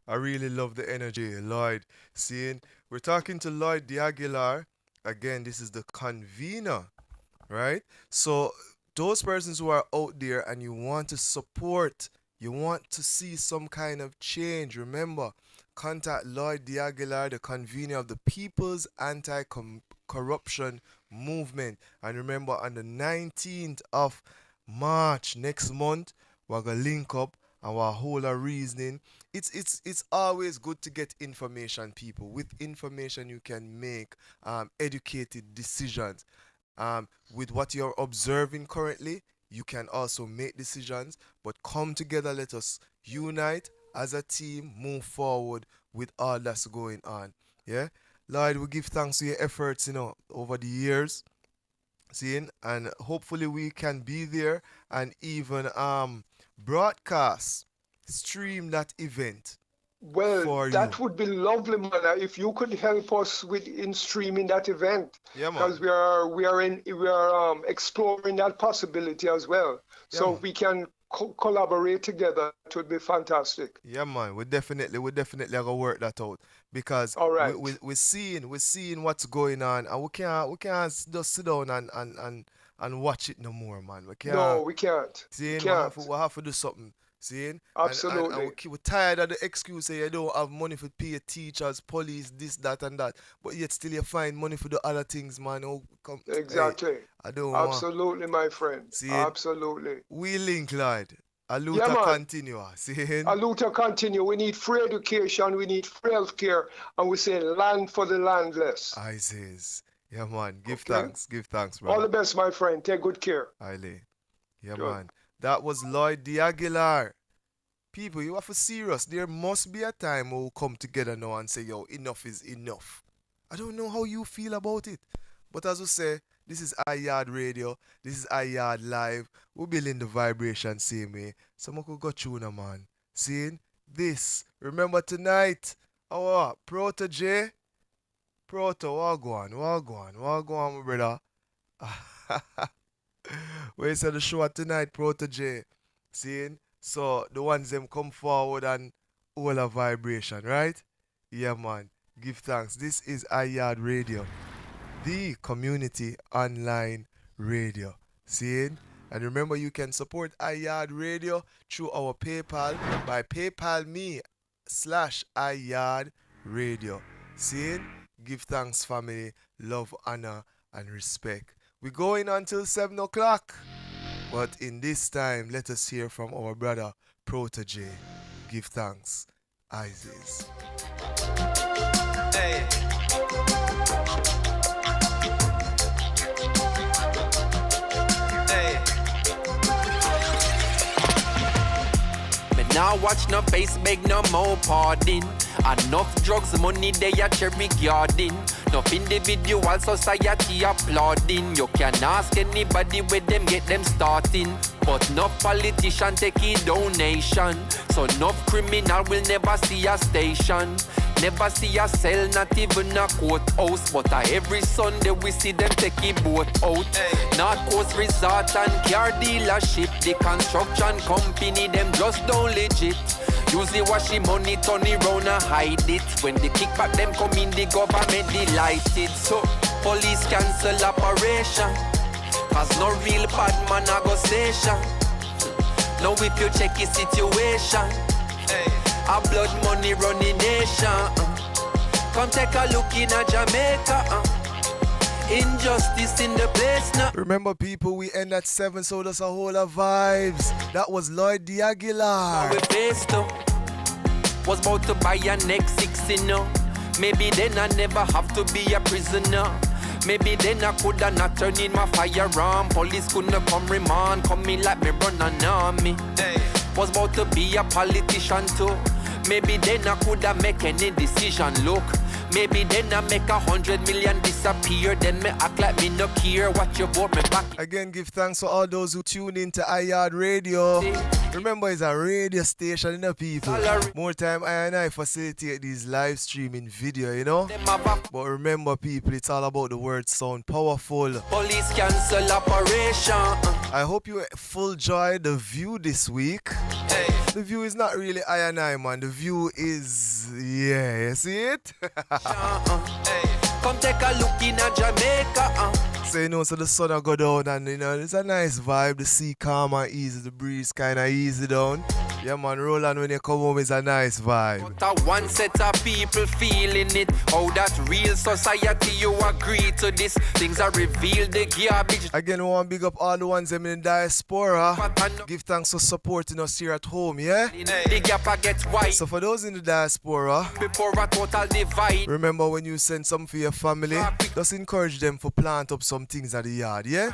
I really love the energy, Lloyd. Seeing we're talking to Lloyd the Aguilar. Again, this is the convener, right? So those persons who are out there and you want to support, you want to see some kind of change, remember, contact Lloyd the Aguilar, the convener of the People's Anti-Corruption Movement. And remember, on the 19th of March next month, we're going to link up and we'll hold a reasoning. It's always good to get information, people. With information, you can make educated decisions. With what you're observing currently, you can also make decisions, but come together, let us unite as a team, move forward with all that's going on. Yeah, Lloyd, we give thanks to your efforts, over the years, seeing, and hopefully we can be there and even broadcast, stream that event. Well, that would be lovely, man. If you could help us in streaming that event, because we are exploring that possibility as well. So we can collaborate together. It would be fantastic. Yeah, man. We definitely gonna work that out, because we're seeing what's going on, and we can't just sit down and watch it no more, man. We can't. No, we can't. Seeing, we have to do something. Seeing? Absolutely. And we're tired of the excuse that you don't have money for pay teachers, police, this, that, and that. But yet still you find money for the other things, man. Exactly. Hey, I don't Absolutely, my friend. See? Absolutely. We link, Lloyd. Aluta continua. Seeing? Aluta continue. We need free education. We need free healthcare. And we say land for the landless. I says. Yeah, man. Give thanks. Give thanks, bro. All the best, my friend. Take good care. Aye. Yeah, man. That was Lloyd the Aguilar. People, you are for serious. There must be a time where we'll come together now and say, yo, enough is enough. I don't know how you feel about it. But as we say, this is Yaad Radio. This is Yaad Live. We're building the vibration same way. Someone could go tuna, man. Seeing this. Remember tonight, our protege. Wagwan, my brother. We said the show tonight, protege. Seeing? So the ones them come forward and all a vibration, right? Yeah, man. Give thanks. This is Yaad Radio, the community online radio. Seeing? And remember, you can support Yaad Radio through our PayPal by PayPal me/Yaad Radio. Seeing? Give thanks, family. Love, honor, and respect. We're going until 7 o'clock. But in this time, let us hear from our brother, protege. Give thanks, Isis. Hey. Me now watch no face, beg no more pardon. Enough drugs, money they a cherry garden. Enough individual society applauding. You can ask anybody where them get them starting. But no politician take a donation. So no criminal will never see a station. Never see a cell, not even a courthouse. But every Sunday we see them take a boat out. North Coast Resort and car dealership. The construction company, them just don't legit. Usually wash the money, turn it round and hide it. When the kickback them come in, the government delighted. So police cancel operation, cause no real bad man a go station. Now if you check the situation, a blood money running nation. Come take a look in a Jamaica. Injustice in the place now. Remember people, we end at 7, so that's a whole of vibes. That was Lloyd the Aguilar. We faced up. Was about to buy a next 60 now. Maybe then I never have to be a prisoner. Maybe then I coulda not turned in my firearm. Police couldn't come remand, come in like me run an army. Was about to be a politician too. Maybe then I coulda make any decision. Look, maybe then I make 100 million disappear. Then me act like me no care what you vote me back. Again, give thanks for all those who tune in to Yaad Radio. Remember, it's a radio station, you know, people. More time I and I facilitate these live streaming video, you know. But remember, people, it's all about the word sound powerful. Police cancel operation. I hope you full joy the view this week. The view is not really I and I, man. The view is, yeah, you see it? Come take a look in a Jamaica. So you know, so the sun will go down and you know, it's a nice vibe. The sea calm and easy, the breeze kind of easy down. Yeah man, roll on when you come home, it's a nice vibe. But one set of people feeling it. How that real society you agree to this. Things are revealed, the garbage. Again, we want to big up all the ones in the diaspora. Give thanks for supporting us here at home, yeah? The gap gets wide. So for those in the diaspora, before a total divide, remember when you send some for your family, just encourage them to plant up some things at the yard, yeah?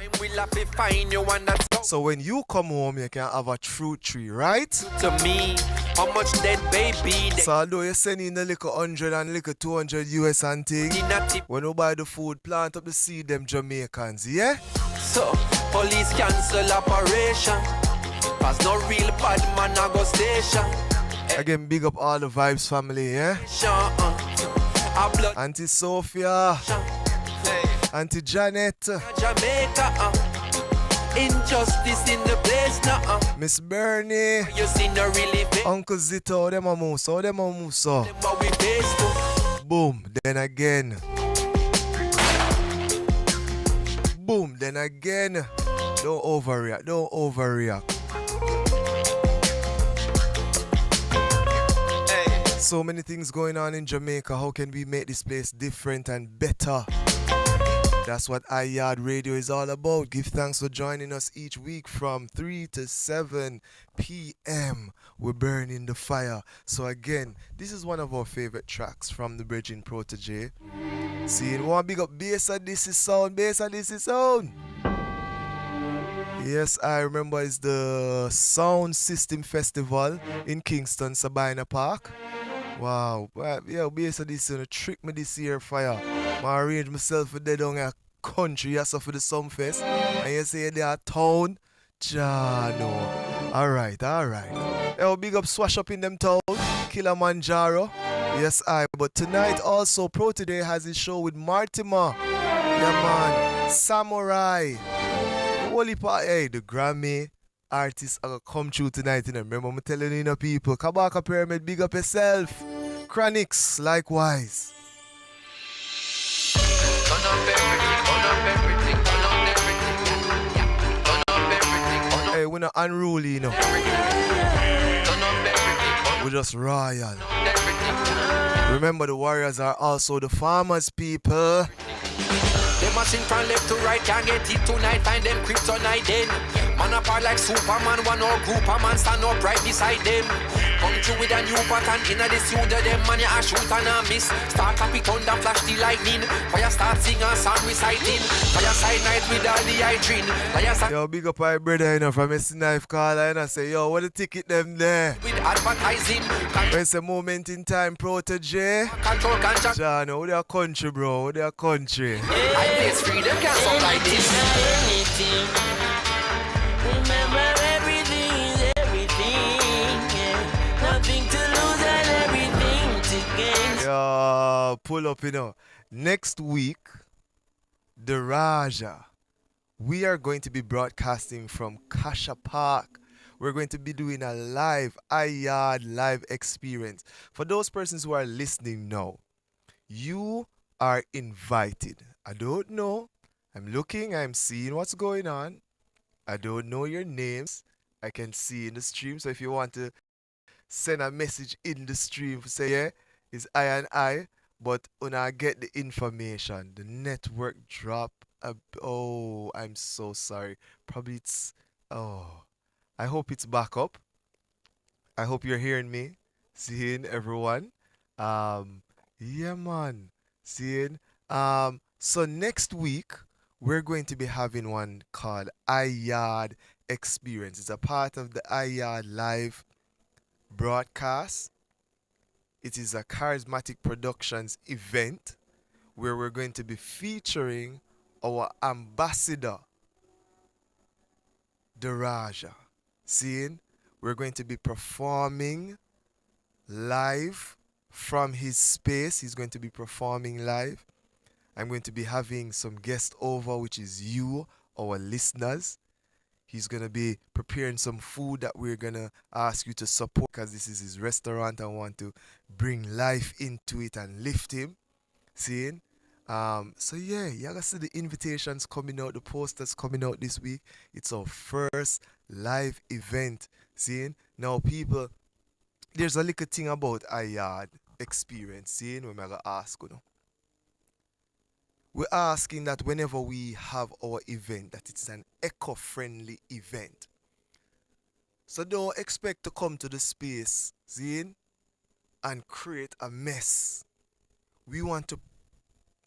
So when you come home, you can have a fruit tree, right? To me, how much dead baby? So although you send in a little 100 and a little 200 US and thing, when you buy the food, plant up the seed, them Jamaicans, yeah? So police cancel operation, cause no real bad man a go station. Again, big up all the Vibes family, yeah? Auntie Sophia, Auntie Janet, Jamaica, injustice in the place now. Miss Bernie, you see no really Uncle Zito, them a muso, them a muso. Boom, then again. Boom, then again. Don't overreact, don't overreact. So many things going on in Jamaica. How can we make this place different and better? That's what Yaad Radio is all about. Give thanks for joining us each week from 3 to 7 p.m. We're burning the fire. So again, this is one of our favorite tracks from the Bridging Protege. See, one big up bass and this is sound, bass and this is sound. Yes, I remember it's the Sound System Festival in Kingston, Sabina Park. Wow, yeah, bass and this is gonna trick me this year, fire. I arrange myself for dead on a country, yes, for the Sumfest. And you say they are town. No. Alright. Yo, big up Swash Up in them town. Kilimanjaro. Yes, but tonight also, Pro Today has his show with Martima. Yeah, man. Samurai. Holy part. Hey, the Grammy artists are gonna come through tonight. You know? Remember, I'm telling you, people. Kabaka Pyramid, big up yourself. Chronics, likewise. Hey, we're not unruly, you know. We're just royal. Remember, the warriors are also the farmers, people. They must sing from left to right, can't get it tonight, find them kryptonite then. Man apart like Superman, one or group, a man stand up right beside them. Come through with a new pattern, inna the suit of them, man, you a shoot and a miss. Start happy thunder, flash the lightning. Fire start sing and song reciting. Fire side night with all the hydrant. Yo, big up my brother, you know, from Mr. Knife caller, and I say, yo, what the ticket them there? With advertising. It's a moment in time, Protege. Control, control. John, what their country, bro? What their country? I place freedom, can't sound like this. Remember everything is everything, yeah. Nothing to lose and everything to gain. Yo, pull up, you know. Next week, the Raja, we are going to be broadcasting from Kasha Park. We're going to be doing a live Yaad live experience. For those persons who are listening now, you are invited. I don't know. I'm looking, I'm seeing what's going on. I don't know your names. I can see in the stream. So if you want to send a message in the stream, say, yeah, it's I and I. But when I get the information, the network drop. Oh, I'm so sorry. Probably it's, oh, I hope it's back up. I hope you're hearing me, seeing everyone. Yeah, man, seeing. So next week, we're going to be having one called Yaad Experience. It's a part of the Yaad live broadcast. It is a KarisMa'atic ProductionZ event where we're going to be featuring our ambassador, the Raja. Seeing, we're going to be performing live from his space. He's going to be performing live. I'm going to be having some guests over, which is you, our listeners. He's going to be preparing some food that we're going to ask you to support because this is his restaurant. I want to bring life into it and lift him. Seeing? So yeah, you gotta see the invitations coming out, the posters coming out this week. It's our first live event. Seeing? Now people, there's a little thing about Yaad experience. Seeing? We're going to ask, you know. We're asking that whenever we have our event, that it's an eco-friendly event. So don't expect to come to the space, seeing, and create a mess. We want to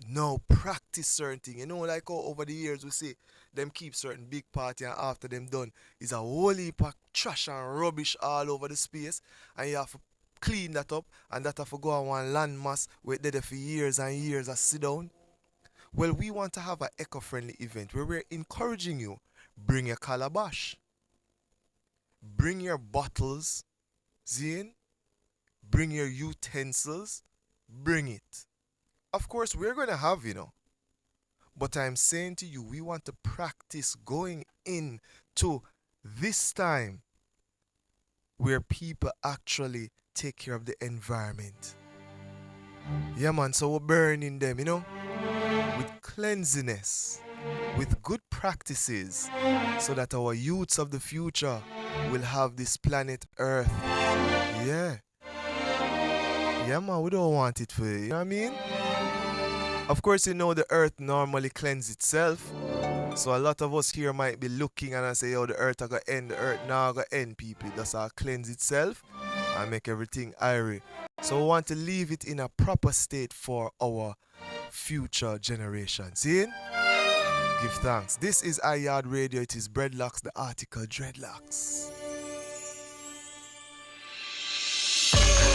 now practice certain things. You know, like how over the years we see them keep certain big party and after them done is a whole heap of trash and rubbish all over the space, and you have to clean that up, and that have to go on one landmass where they there for years and years and sit down. Well, we want to have an eco-friendly event where we're encouraging you. Bring your calabash. Bring your bottles. Zine. Bring your utensils. Bring it. Of course, we're going to have, you know. But I'm saying to you, we want to practice going into this time where people actually take care of the environment. Yeah, man, so we're burning them, you know, with cleanliness, with good practices, so that our youths of the future will have this planet Earth. Yeah. Yeah, man, we don't want it for you, you know what I mean? Of course, you know the Earth normally cleanses itself. So a lot of us here might be looking and I say, oh, the Earth are going to end. The Earth now going to end, people. It does cleanse itself and make everything airy. So we want to leave it in a proper state for our future generations. See? Give thanks. This is Yaad Radio. It is Breadlocks, the article Dreadlocks.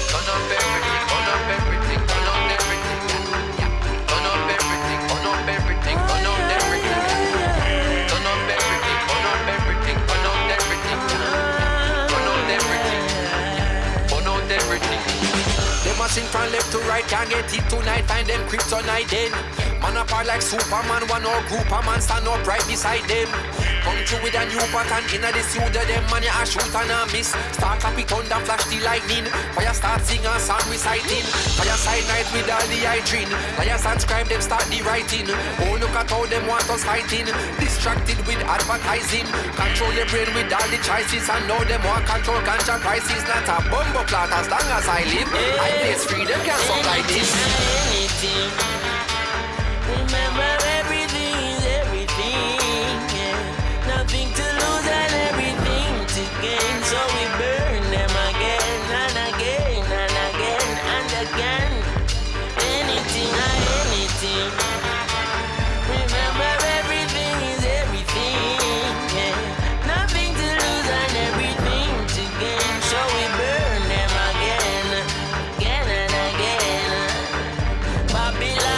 Turn up everything, turn up everything, turn on everything. Turn up everything, turn up everything, turn on everything. Turn up everything, turn up everything, turn on everything. Turn on everything, turn on everything. They must sing from left to right, can't get it tonight, find them kryptonite then. Man apart like Superman, one or group a man stand up right beside them. Come through with a new pattern in the suit of them, man, you a shoot and a miss. Start up it thunder, flash the lightning. Fire start sing a song reciting. Fire side night with all the ITRAL. Fire transcribe them start the writing. Oh, look at how them want us fighting. Distracted with advertising. Control your brain with all the choices. And now them want control ganja prices. Not a bumbo plot as long as I live. I place freedom can't sound like this. Anything. Remember everything is everything, yeah. Nothing to lose and everything to gain. So we burn them again and again and again and again. Anything and anything. Remember everything is everything, yeah. Nothing to lose and everything to gain. So we burn them again and again. Babylon.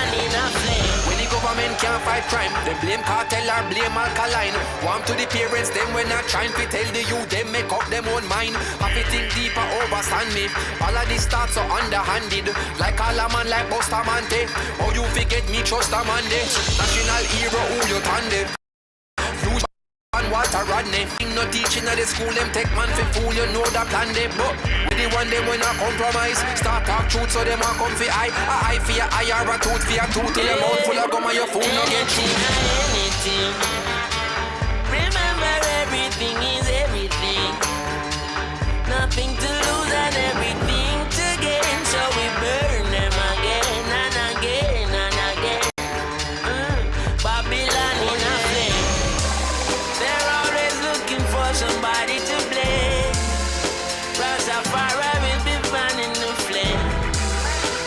can't fight crime. Them blame cartel or blame alkaline. Warm to the parents, them when I trying to tell the youth, them make up them own mind. Have to think deeper, overstand me. All of this starts so underhanded. Like all a man like Bustamante. How you forget me trust a man day. National hero who you tande. Use and Walter Rodney. Him no teaching at the school, them take man for fool, you know the plan they. But with the one them when I compromise. Start talk truth so them want come for eye. A eye for your eye or a tooth for your tooth. Till your mouth full of gum and your food no get through. Anything. Remember everything is everything. Nothing to lose and everything to gain. So we burn them again and again and again. Babylon in a flame. They're always looking for somebody to blame. Rastafari will be fanning the flame.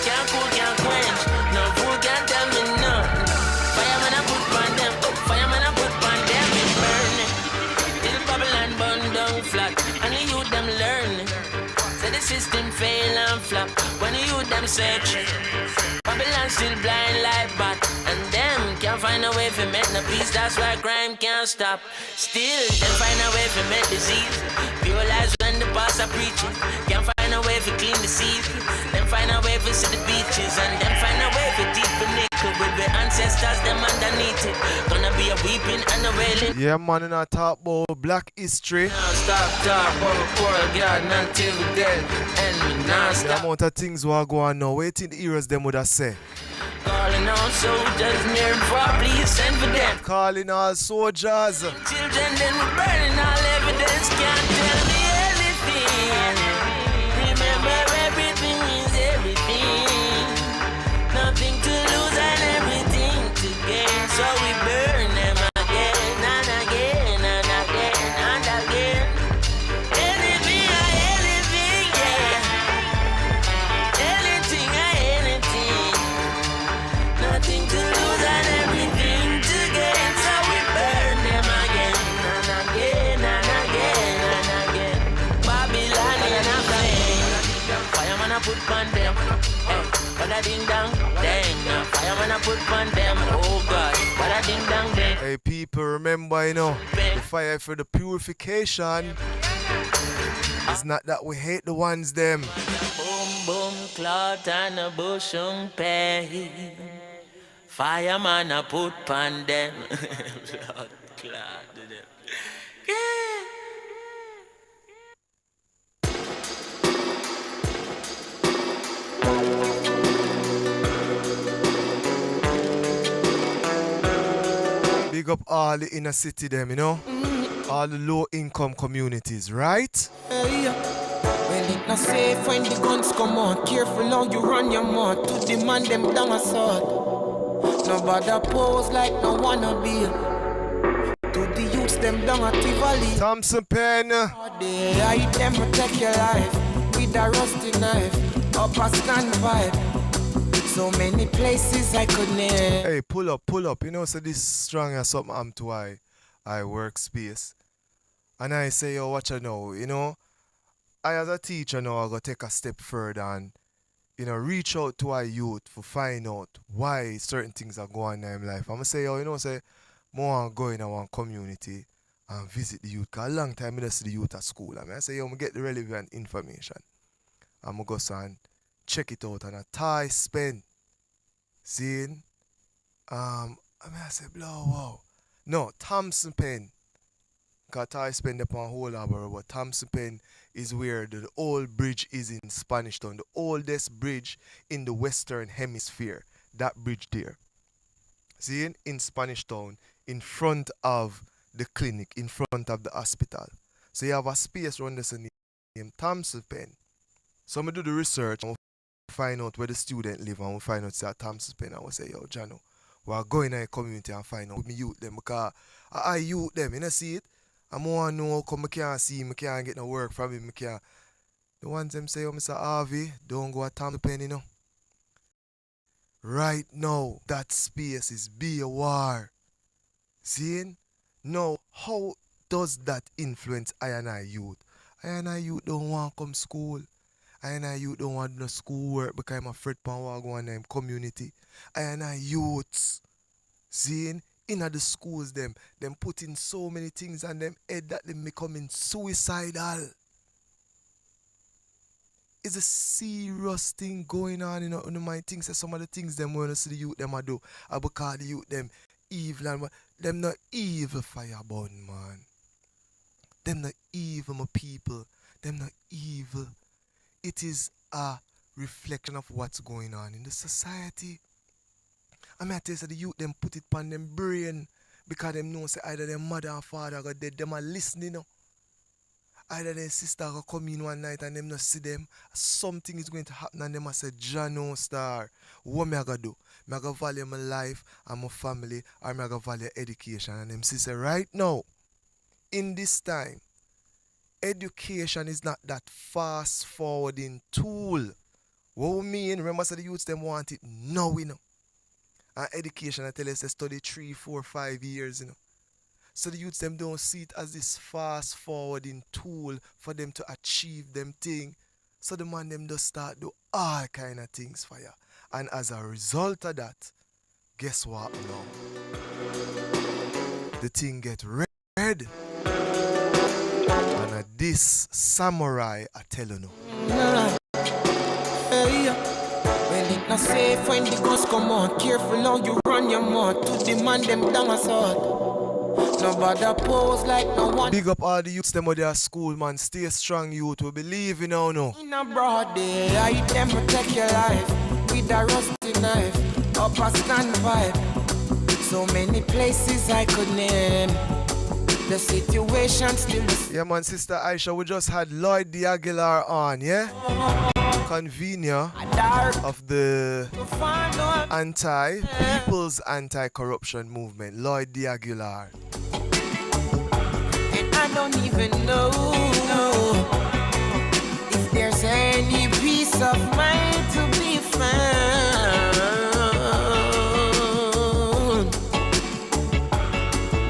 Can't cool, can't quench. No food can't tell me nothing. Fireman I put on them. Fireman I put on them. It burn. Till Babylon burn down flat. And the youth them learn. So the system fail and flop. When the youth them search. Babylon still blind like bat. And them can't find a way to make no peace. That's why crime can't stop. Still, them find a way to make disease. Pure lies when the pastor preaching. Can't find a way to clean the seas. Them find a way to see the beaches. And them find a way to deep the nickel. With the ancestors, them underneath it. Gonna be a weeping and a wailing. Yeah, man, and I talk about black history. Now stop talk about poor God until we dead. And we now The stop amount of things we are going now. Waiting the eras them would have say. calling all soldiers near and far. Please send for them. Calling all soldiers. Children, then we're burning all evidence. Can't tell me anything. Remember everything is everything. Nothing to lose and everything to gain. So we burn them again and again and again and again. Anything, yeah. Anything, anything. Nothing to lose and everything to gain. So we burn them again and again and again and again. Babylonian a flame. Fireman a put on them. Hey, what a ding dong, dang. Fireman a put on them. Oh God, what a ding dong, dang. Hey, people, remember, you know, the fire for the purification. It's not that we hate the ones them. Boom, boom, clout and a bush pay. Fireman a put on them. Blood clot to them. Big up all the inner city them, you know. All the low income communities, right? Hey, well, it not safe when the guns come out. Careful how you run your mouth. To demand them down a sword. Nobody pose like no wanna be. To the youths them down a Tivoli. Thompson Pen. They hide them protect your life with a rusty knife. Up a stand vibe. So many places I could name. Hey, pull up. You know, so this strong as something I'm to I workspace. And I say, yo, watch I know, you know. I as a teacher now I gotta take a step further and, you know, reach out to our youth to find out why certain things are going on in life. I'm gonna say, yo, you know, say, more go in our community and visit the youth. Cause a long time I don't see the youth at school. I say, yo, I'm get the relevant information. I'm gonna go and check it out and a tie spend. Seeing? I say, blow, wow. No, Thompson Pen. Because I spend upon whole harbor, but Thompson Pen is where the old bridge is in Spanish Town. The oldest bridge in the Western Hemisphere. That bridge there. See, in Spanish Town, in front of the clinic, in front of the hospital. So you have a space around this named Thompson Pen. So I'm going to do the research and we'll find out where the student live and we'll find out at Thompson Pen and we'll say, yo, Jano, we're going in the community and find out with me youth them because I youth them, you know, see it? I'm want to know how come I can't see him, I can't get no work from him, I can't. The ones them say, oh, Mr. Harvey, don't go at Thompson Pen, you know. Right now, that space is be a war. Seeing? Now, how does that influence I and I youth? I and I youth don't want to come school. I and I youth don't want no school work because I'm afraid of what go on in the community. I and I youths. Seeing in the schools them putting so many things on them head that them becoming suicidal. It's a serious thing going on, you know. My things say some of the things them when I see the youth them I do. I because the youth them evil and them not evil fireborn, man. Them not evil, my people. Them not evil. It is a reflection of what's going on in the society. I mean, I tell you, the youth them put it on them brain because them know say either their mother or father got dead. Them are listening, you know. Either their sister will come in one night and them not see them. Something is going to happen and them I say, Jano Star, what me I gotta do? Me I gotta value my life and my family, or me I gotta value education. And them say right now, in this time, education is not that fast forwarding tool. What we mean, remember I said the youths them want it now, you know. And education I tell you say study 3, 4, 5 years, you know. So the youths them don't see it as this fast forwarding tool for them to achieve them thing. So the man them just start do all kind of things for you. And as a result of that, guess what now? The thing get red. And this samurai I tell you now. Hey, well it not safe when the guns come on. Careful how you run your mouth to demand them down a sword. Nobody pose like no one. Big up all the youths them with their school, man. Stay strong, youth. We believe in now, no. In a broad day, I them protect your life with a rusty knife, up a standpipe. So many places I could name. The situation still the Yeah, man, Sister Aisha, we just had Lloyd the Aguilar on, yeah? Convener of the People's Anti-Corruption Movement, Lloyd the Aguilar. And I don't even know if there's any peace of mind to be found.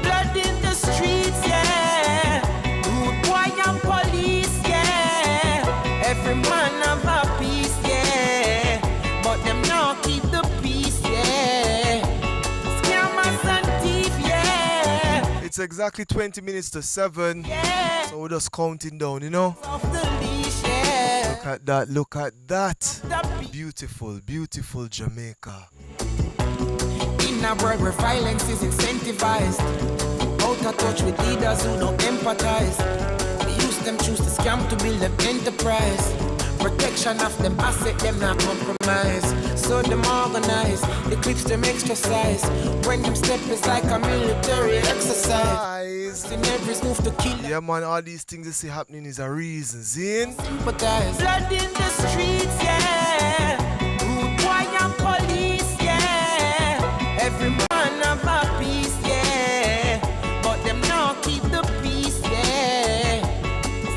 Blood in the streets, yeah. Rude boy and police, yeah. Every man have a piece, yeah. But them now keep the peace, yeah. Scammers and thief, yeah. It's exactly 20 minutes to 7, yeah. So we're just counting down, you know. Off the leash, yeah. Look at that. Beautiful, beautiful Jamaica. In a world where violence is incentivized, out of touch with leaders who don't empathize. The youth them choose to scam to build an enterprise. Protection of them asset, them not compromise. So them organize, the clips them extra size. When them step is like a military exercise. In every move to kill. Yeah, man, all these things you see happening is a reason, Zin. Sympathize. Blood in the streets, yeah. Rude boy and police, yeah. Every man have a piece, yeah. But them now keep the peace, yeah.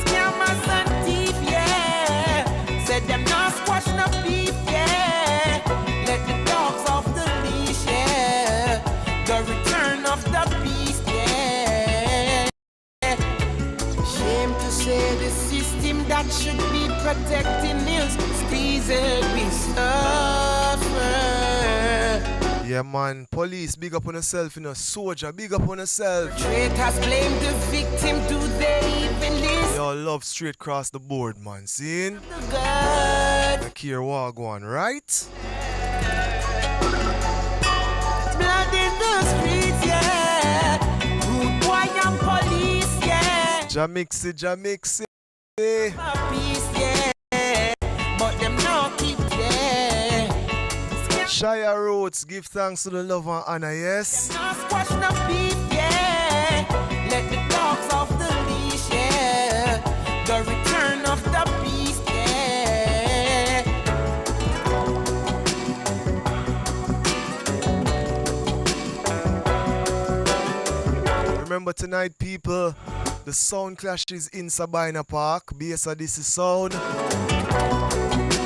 Scammers and thief, yeah. Said them now squash no beef, yeah. Let the dogs off the leash, yeah. The return of the beast, yeah. Shame to say the system that should be protecting is squeezed, we suffer. Yeah, man, police, big up on yourself, you know. Soldier, big up on yourself. Traitors blame the victim, do they even listen? Y'all love straight across the board, man. See? The care what go on, right? Blood in the streets, yeah. Rude boy and police, yeah. Jamixi. Peace, yeah. But them now keep, yeah. Shire Roots, give thanks to the love and honor, yes? Now squash no beef, yeah. Let the dogs off the leash, yeah. The return of the beast, yeah. Remember tonight, people, the sound clashes in Sabina Park. BSDC sound.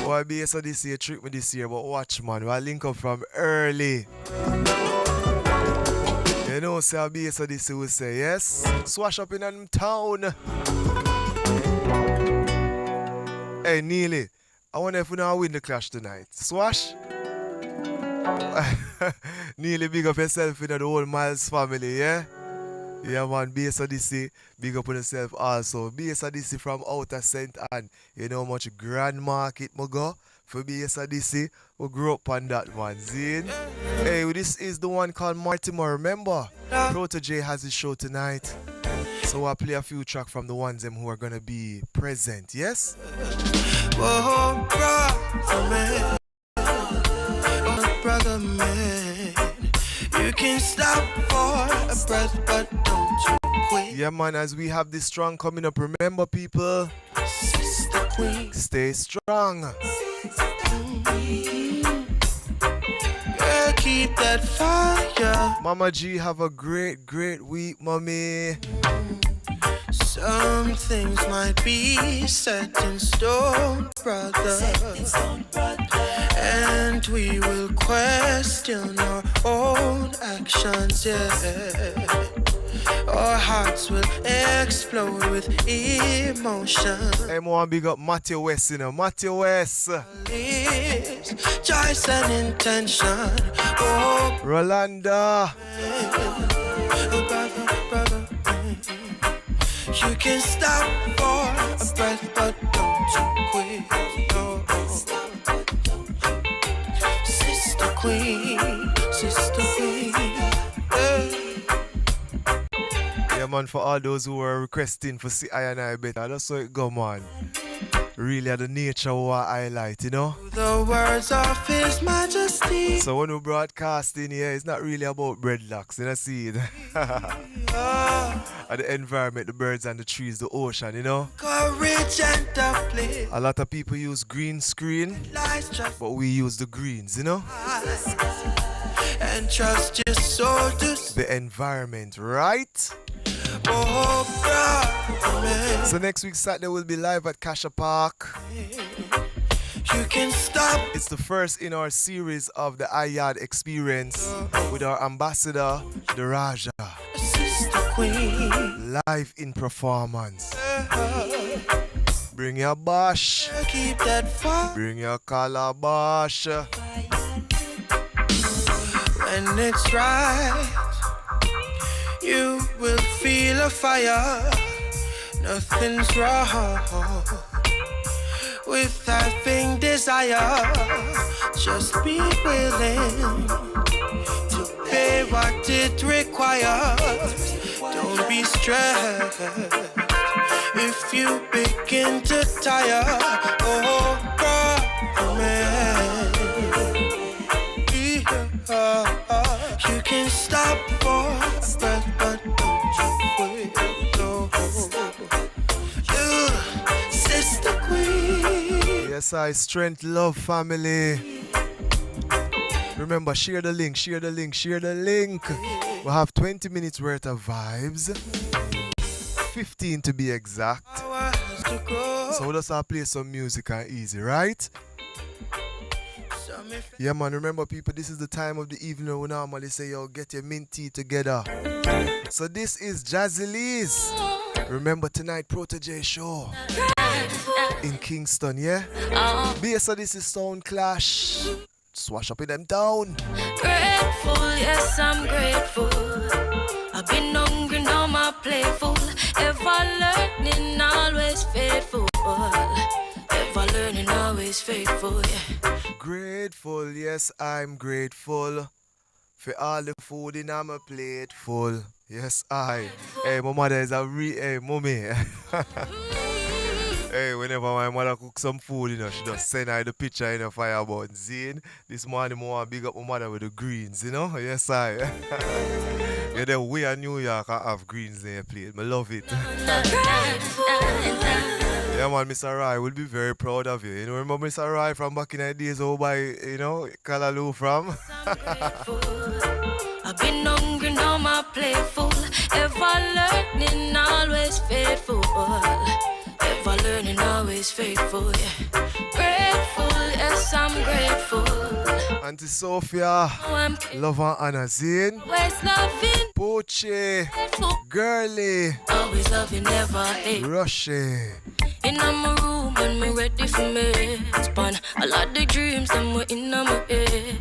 Why BSDC trick me this year, but watch, man. We'll link up from early. You know, say BSDC will say, yes? Swash up in them town. Hey, Neely, I wonder if we now win the clash tonight. Swash? Nearly big up yourself in the whole Miles family, yeah? Yeah, man, BASHFULL, big up on yourself also. BASHFUL from outer St. Anne. You know how much Grand Market I go for BASHFUL? We grew up on that, man. Zine. Hey, this is the one called Mortimer, remember? ProductionZ has his show tonight. So I'll play a few tracks from the ones who are going to be present, yes? Oh, brother man. Oh, brother man. You can stop for a breath, but don't you quit. Yeah, man, as we have this strong coming up, remember, people, Sister Queen. stay strong. Girl, keep that fire. Mama G, have a great, great week, mommy. Some things might be set in stone, brother. And we will question our own actions, yeah. Our hearts will explode with emotion. Hey, more big up Matthew West, you know. Matthew West. Choice and intention. Oh, Rolanda. Brother. You can stop for a breath, but don't you quit. No. Sister Queen. Yeah, man, for all those who were requesting for see I and I better, that's how it go, man. Really are the nature we highlight, you know? The words of His Majesty. So when we broadcasting here, it's not really about dreadlocks, you know, see it? And the environment, the birds and the trees, the ocean, you know? Courage and uplift. A lot of people use green screen, but we use the greens, you know? And trust your soul to the environment, right? Oh, man. So next week Saturday we'll be live at Kasha Park. You can stop. It's the first in our series of the Yaad experience with our ambassador, the Raja. Sister Queen. Live in performance. Bring your bash. Keep that fire. Bring your calabash. When it's right, you will feel a fire. Nothing's wrong with having desire. Just be willing to pay what it requires. Don't be stressed if you begin to tire. Oh, God, man. You can stop for a breath, but don't you quit. No. You, Sister Queen. Yes, I strength, love, family. Remember, share the link, share the link, share the link. We have 20 minutes worth of vibes. 15 to be exact. So we'll just play some music and easy, right? Yeah, man, remember, people, this is the time of the evening we normally say, yo, get your mint tea together. So this is Jazzy Lee's. Remember tonight, ProductionZ show in Kingston, yeah? BASHFULL, this is Sound Clash. Swash up in them town. Grateful, yes, I'm grateful. I've been hungry, now my playful. Ever learning, always faithful. Ever learning, always faithful, yeah. Grateful, yes, I'm grateful for all the food in my plate full. Yes, I. Hey, my mother is a hey, mommy. Hey, whenever my mother cooks some food, you know, she just send her the picture in the fire button. Zine, this morning I want to big up my mother with the greens, you know? Yes, I. Yeah, the way in New York I have greens in your plate. I love it. Yeah, man, Mr. Rai will be very proud of you. You know, remember Mr. Rai from back in the days over by, you know, Kalaloo from? I've been hungry, now my playful. Ever learning, always faithful. Ever learning, always faithful, yeah. Grateful, yes, I'm grateful. Auntie Sophia, love and honor, Zine. Always loving. Poche, Girly. Always loving, never hate. Rushy. In my room and me ready for me. Span a lot of dreams and we're in my head.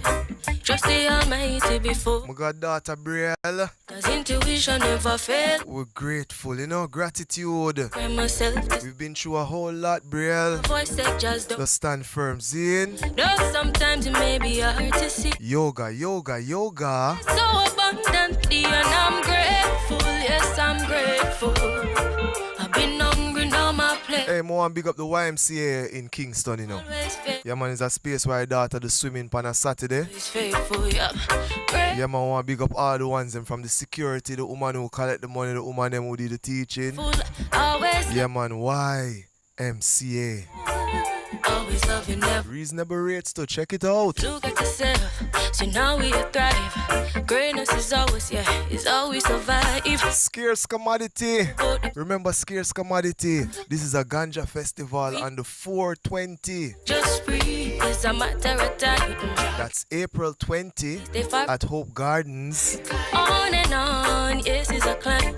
Trust the Almighty before. My goddaughter Brielle. Cause intuition never fails. We're grateful, you know, gratitude. Myself. We've been through a whole lot, Brielle. Voice that just don't. Just stand firm, Zine. Though sometimes it may be hard to see. Yoga, yoga, yoga. So abundantly, and I'm grateful. Yes, I'm grateful. I've been hungry, now my plate. Hey, I want to big up the YMCA in Kingston, you know. Yeah, man, it's a space where I daughter the swimming on a Saturday. Faithful, yeah. Yeah, man, I want to big up all the ones them from the security, the woman who collect the money, the woman them who did the teaching. Yeah, man, YMCA. Always loving them. Reasonable rates to check it out. Look at yourself, so now we thrive. Greatness is always, yeah, is always survive. Scarce commodity. Remember scarce commodity. This is a ganja festival on the 420. Just breathe, it's a matter of time. That's April 20 at Hope Gardens. On and on, yes, it's a climb.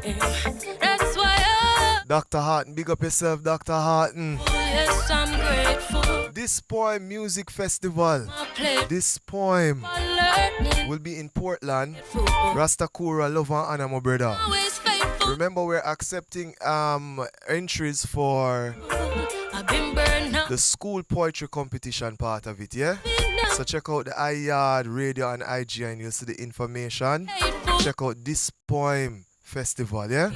That's why Dr. Harton, big up yourself, Dr. Harton. yes, I'm grateful. This Poem Music Festival. This poem will be in Portland. Rastakura, love and honor, my brother. Remember, we're accepting entries for the school poetry competition part of it, yeah? So check out the Yaad radio and IG and you'll see the information. Check out This Poem Festival, yeah?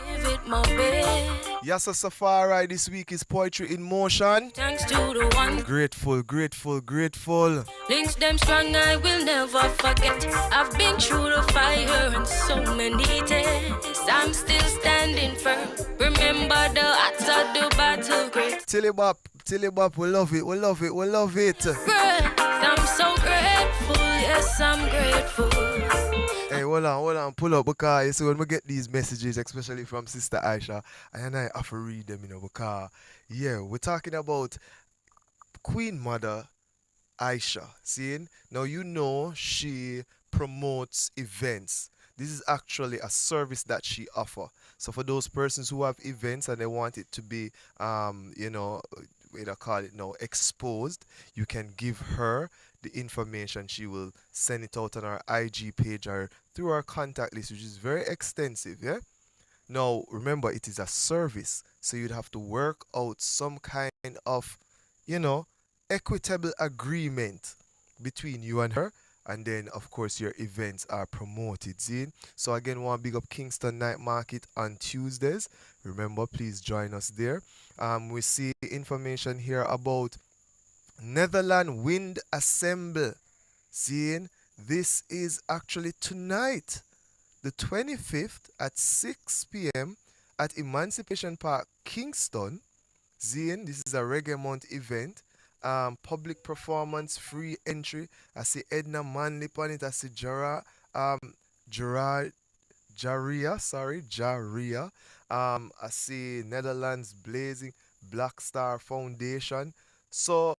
Yes, a safari this week is Poetry in Motion. Thanks to the one. Grateful, grateful, grateful. Links them strong, I will never forget. I've been through the fire and so many tests. I'm still standing firm. Remember the odds of the battle great. Tillibop, we love it, we love it, we love it. I'm so grateful, yes, I'm grateful. Hey, hold on, pull up, because you see when we get these messages, especially from Sister Aisha, and I have to read them, you know, because, yeah, we're talking about Queen Mother Aisha, seeing? Now, you know, she promotes events. This is actually a service that she offers. So for those persons who have events and they want it to be, you know, what do I call it now, exposed, you can give her the information. She will send it out on our IG page or through our contact list, which is very extensive, yeah? Now, remember, it is a service, so you'd have to work out some kind of, you know, equitable agreement between you and her, and then, of course, your events are promoted, see? So, again, want to big up Kingston Night Market on Tuesdays. Remember, please join us there. We see information here about Netherlands Wind Assemble. Seeing, this is actually tonight, the 25th at 6 p.m. at Emancipation Park, Kingston. Seeing, this is a Reggae Month event. Public performance, free entry. I see Edna Manley on it. I see Jaria. I see Netherlands Blazing Black Star Foundation. So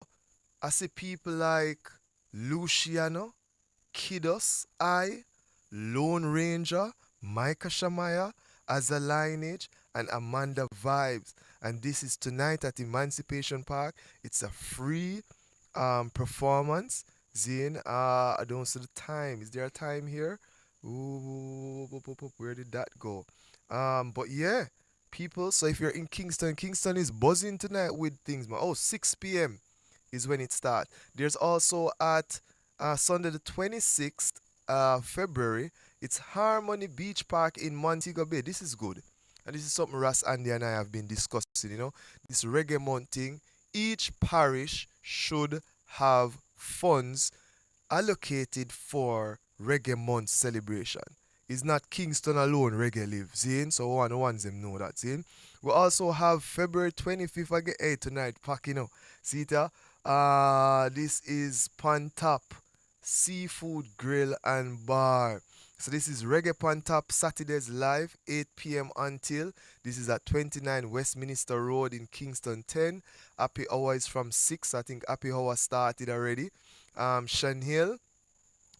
I see people like Luciano, Kiddos, Lone Ranger, Micah Shamaya, Azza Lineage, and Amanda Vibes. And this is tonight at Emancipation Park. It's a free performance. Zane, I don't see the time. Is there a time here? Ooh, where did that go? But yeah, people, so if you're in Kingston, Kingston is buzzing tonight with things, man. Oh, 6 p.m. is when it starts. There's also at Sunday the 26th February, it's Harmony Beach Park in Montego Bay. This is good. And this is something Ras, Andy, and I have been discussing, you know. This Reggae Month thing. Each parish should have funds allocated for Reggae Month celebration. It's not Kingston alone Reggae live, see? So one ones them know that, see? We also have February 25th again, hey, tonight, pack, you know. See it, this is Pantap Seafood Grill and Bar. So this is Reggae Pantap Saturdays live, 8 p.m. until. This is at 29 Westminster Road in Kingston 10. Happy hour is from 6. I think happy hour started already. Shan Hill,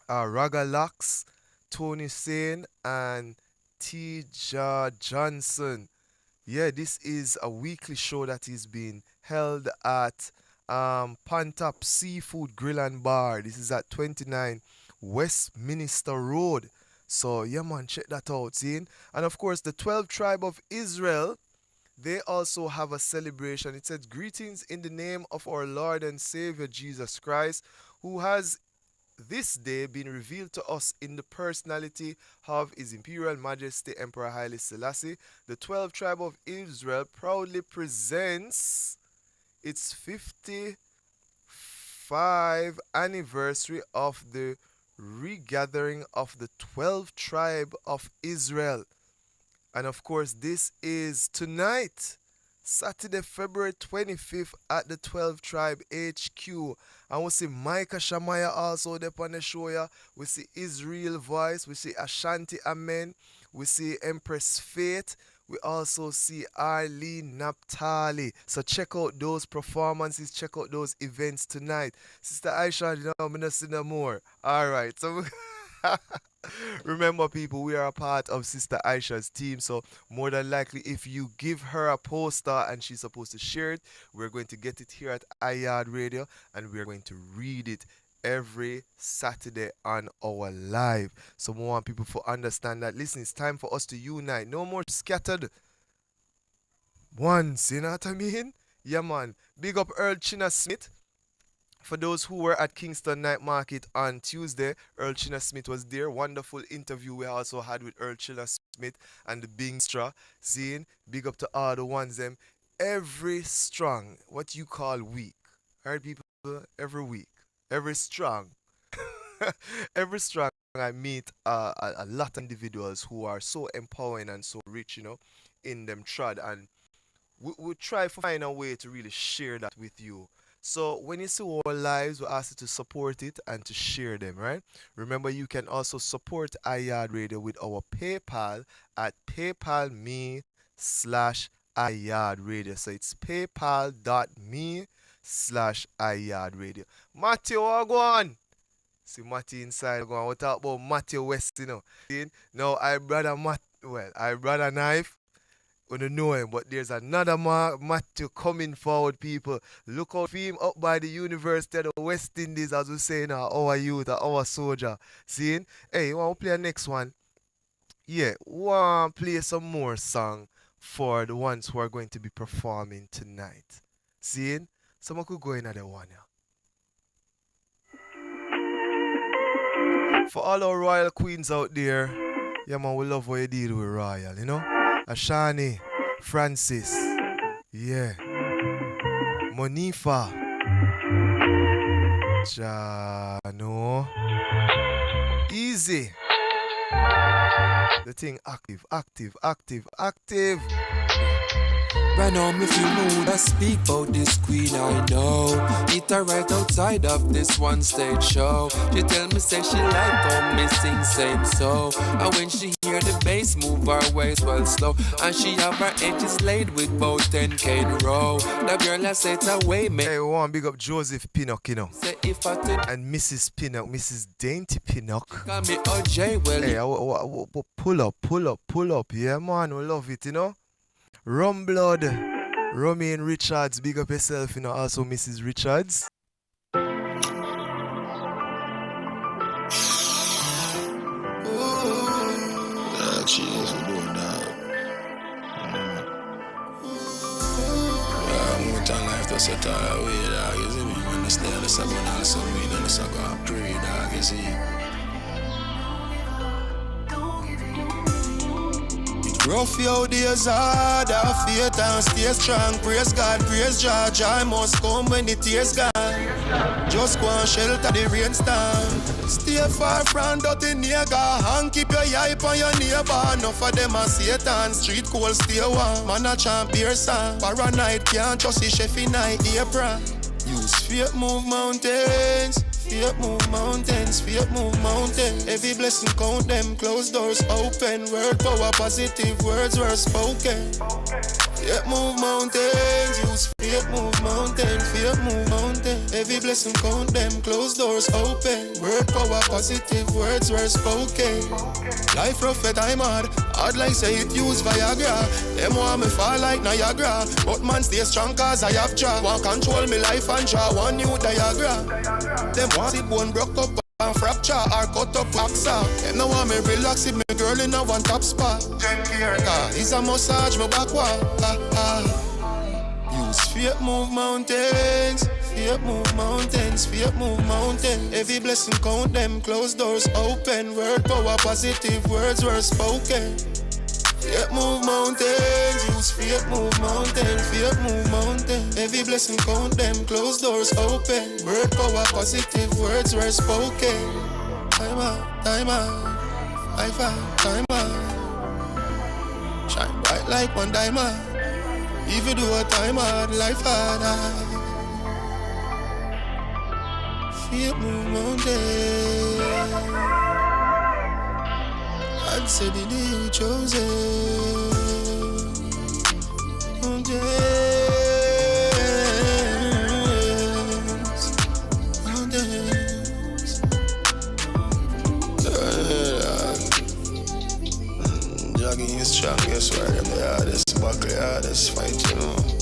Raga Lux, Tony Sane, and T.J. Johnson. Yeah, this is a weekly show that is being held at Pantap Seafood Grill and Bar. This is at 29 Westminster Road. So, yeah, man, check that out, see? And of course, the 12 tribe of Israel, they also have a celebration. It says, greetings in the name of our Lord and Savior Jesus Christ, who has this day been revealed to us in the personality of His Imperial Majesty Emperor Haile Selassie. The 12 tribe of Israel proudly presents its 55th anniversary of the regathering of the 12 tribe of Israel. And of course, this is tonight, Saturday, February 25th at the 12 Tribe HQ. And we see Micah Shamaya also there on the show. Yeah. We see Israel Voice. We see Ashanti Amen. We see Empress Faith. We also see Arlene Naphtali. So check out those performances. Check out those events tonight. Sister Aisha, you know, I'm going to see no more. All right. So remember, people, we are a part of Sister Aisha's team, so more than likely, if you give her a poster and she's supposed to share it, we're going to get it here at Yaad Radio, and we're going to read it every Saturday on our live. So we want people to understand that, listen, it's time for us to unite. No more scattered ones, you know what I mean? Yeah, man. Big up Earl China Smith. For those who were at Kingston Night Market on Tuesday, Earl China Smith was there. Wonderful interview we also had with Earl China Smith and the Bingstra. Seeing, big up to all the ones them. Every strong, what you call weak. Alright, people, every week. Every strong. Every strong, I meet a lot of individuals who are so empowering and so rich, you know, in them trad. And we try to find a way to really share that with you. So when you see our lives, we ask you to support it and to share them, right? Remember, you can also support Yaad Radio with our PayPal at paypal.me/Yaad Radio. So it's paypal.me/Yaad Radio. Matthew, go on. See Matthew inside. Go on. We talk about Matthew West, you know. Now, I brother Knife. We don't know him, but there's another Matthew coming forward, people. Look out for him up by the University of the West Indies, as we say now, our youth, our soldier. Seeing? Hey, you want to play the next one? Yeah, we want to play some more song for the ones who are going to be performing tonight. Seeing? Someone could go in at the one now. For all our royal queens out there, yeah, man, we love what you deal with royal, you know? Ashani, Francis, yeah, Monifa, Jano, Easy. The thing active. Right now, me feel mood I speak about this queen I know. Meet her right outside of this one stage show. She tell me say she like how me sing same so. And when she hear the bass move her waist well slow. And she have her edges laid with both 10K in a row. The girl I say it's away me. Hey, we want to big up Joseph Pinnock, you know. Say if I and Mrs. Pinnock, Mrs. Dainty Pinnock. Call me OJ, well. Hey, pull up. Yeah, man, we love it, you know. Rum Blood, Romaine Richards, big up yourself, you know, also Mrs. Richards. Cheers, we're doing that. I'm going life to set away, dog, you see me? When I stay on the sub, when I saw me, then the sub, I pray, dog, you see? Rough your days hard, have faith and stay strong. Praise God, praise George. I must come when the tears gone. Just go and shelter the rainstorm. Stay far from dirty nigga and keep your eye on your neighbor. Enough of them are Satan, street cold stay warm. Man a champ beer song. Paranoid can't trust the chef in April. Use faith move mountains. Faith move mountains, faith move mountains. Every blessing count them, closed doors open. Word power, positive words were spoken. Faith move mountains, use faith move mountains, faith move mountains. Every blessing count them, closed doors open. Word power, positive words were spoken. Life rough at I'm hard like say it use Viagra. Them want me fall like Niagara, but man stay strong cause I have jaw. Want control me life and draw one new diagram. Them want it one broke up can't fracture or cut up axa. Them no want me relax if me girl in a one top spot. It's a massage, my back wall. Use faith move mountains. Faith move mountains, faith move mountains. Every blessing count them, closed doors open. Word power positive, words were spoken. Faith move mountains, use faith move mountains, faith move mountains. Every blessing count them, closed doors open. Word power positive, words were spoken. Time out, high five, time out. Shine bright like one diamond. If you do a time hard, life harder. Faith move mountains. I'd say the day you chose it. Mountains. Jogging is strong, yes, where them the hardest, buckle hardest fight, you know.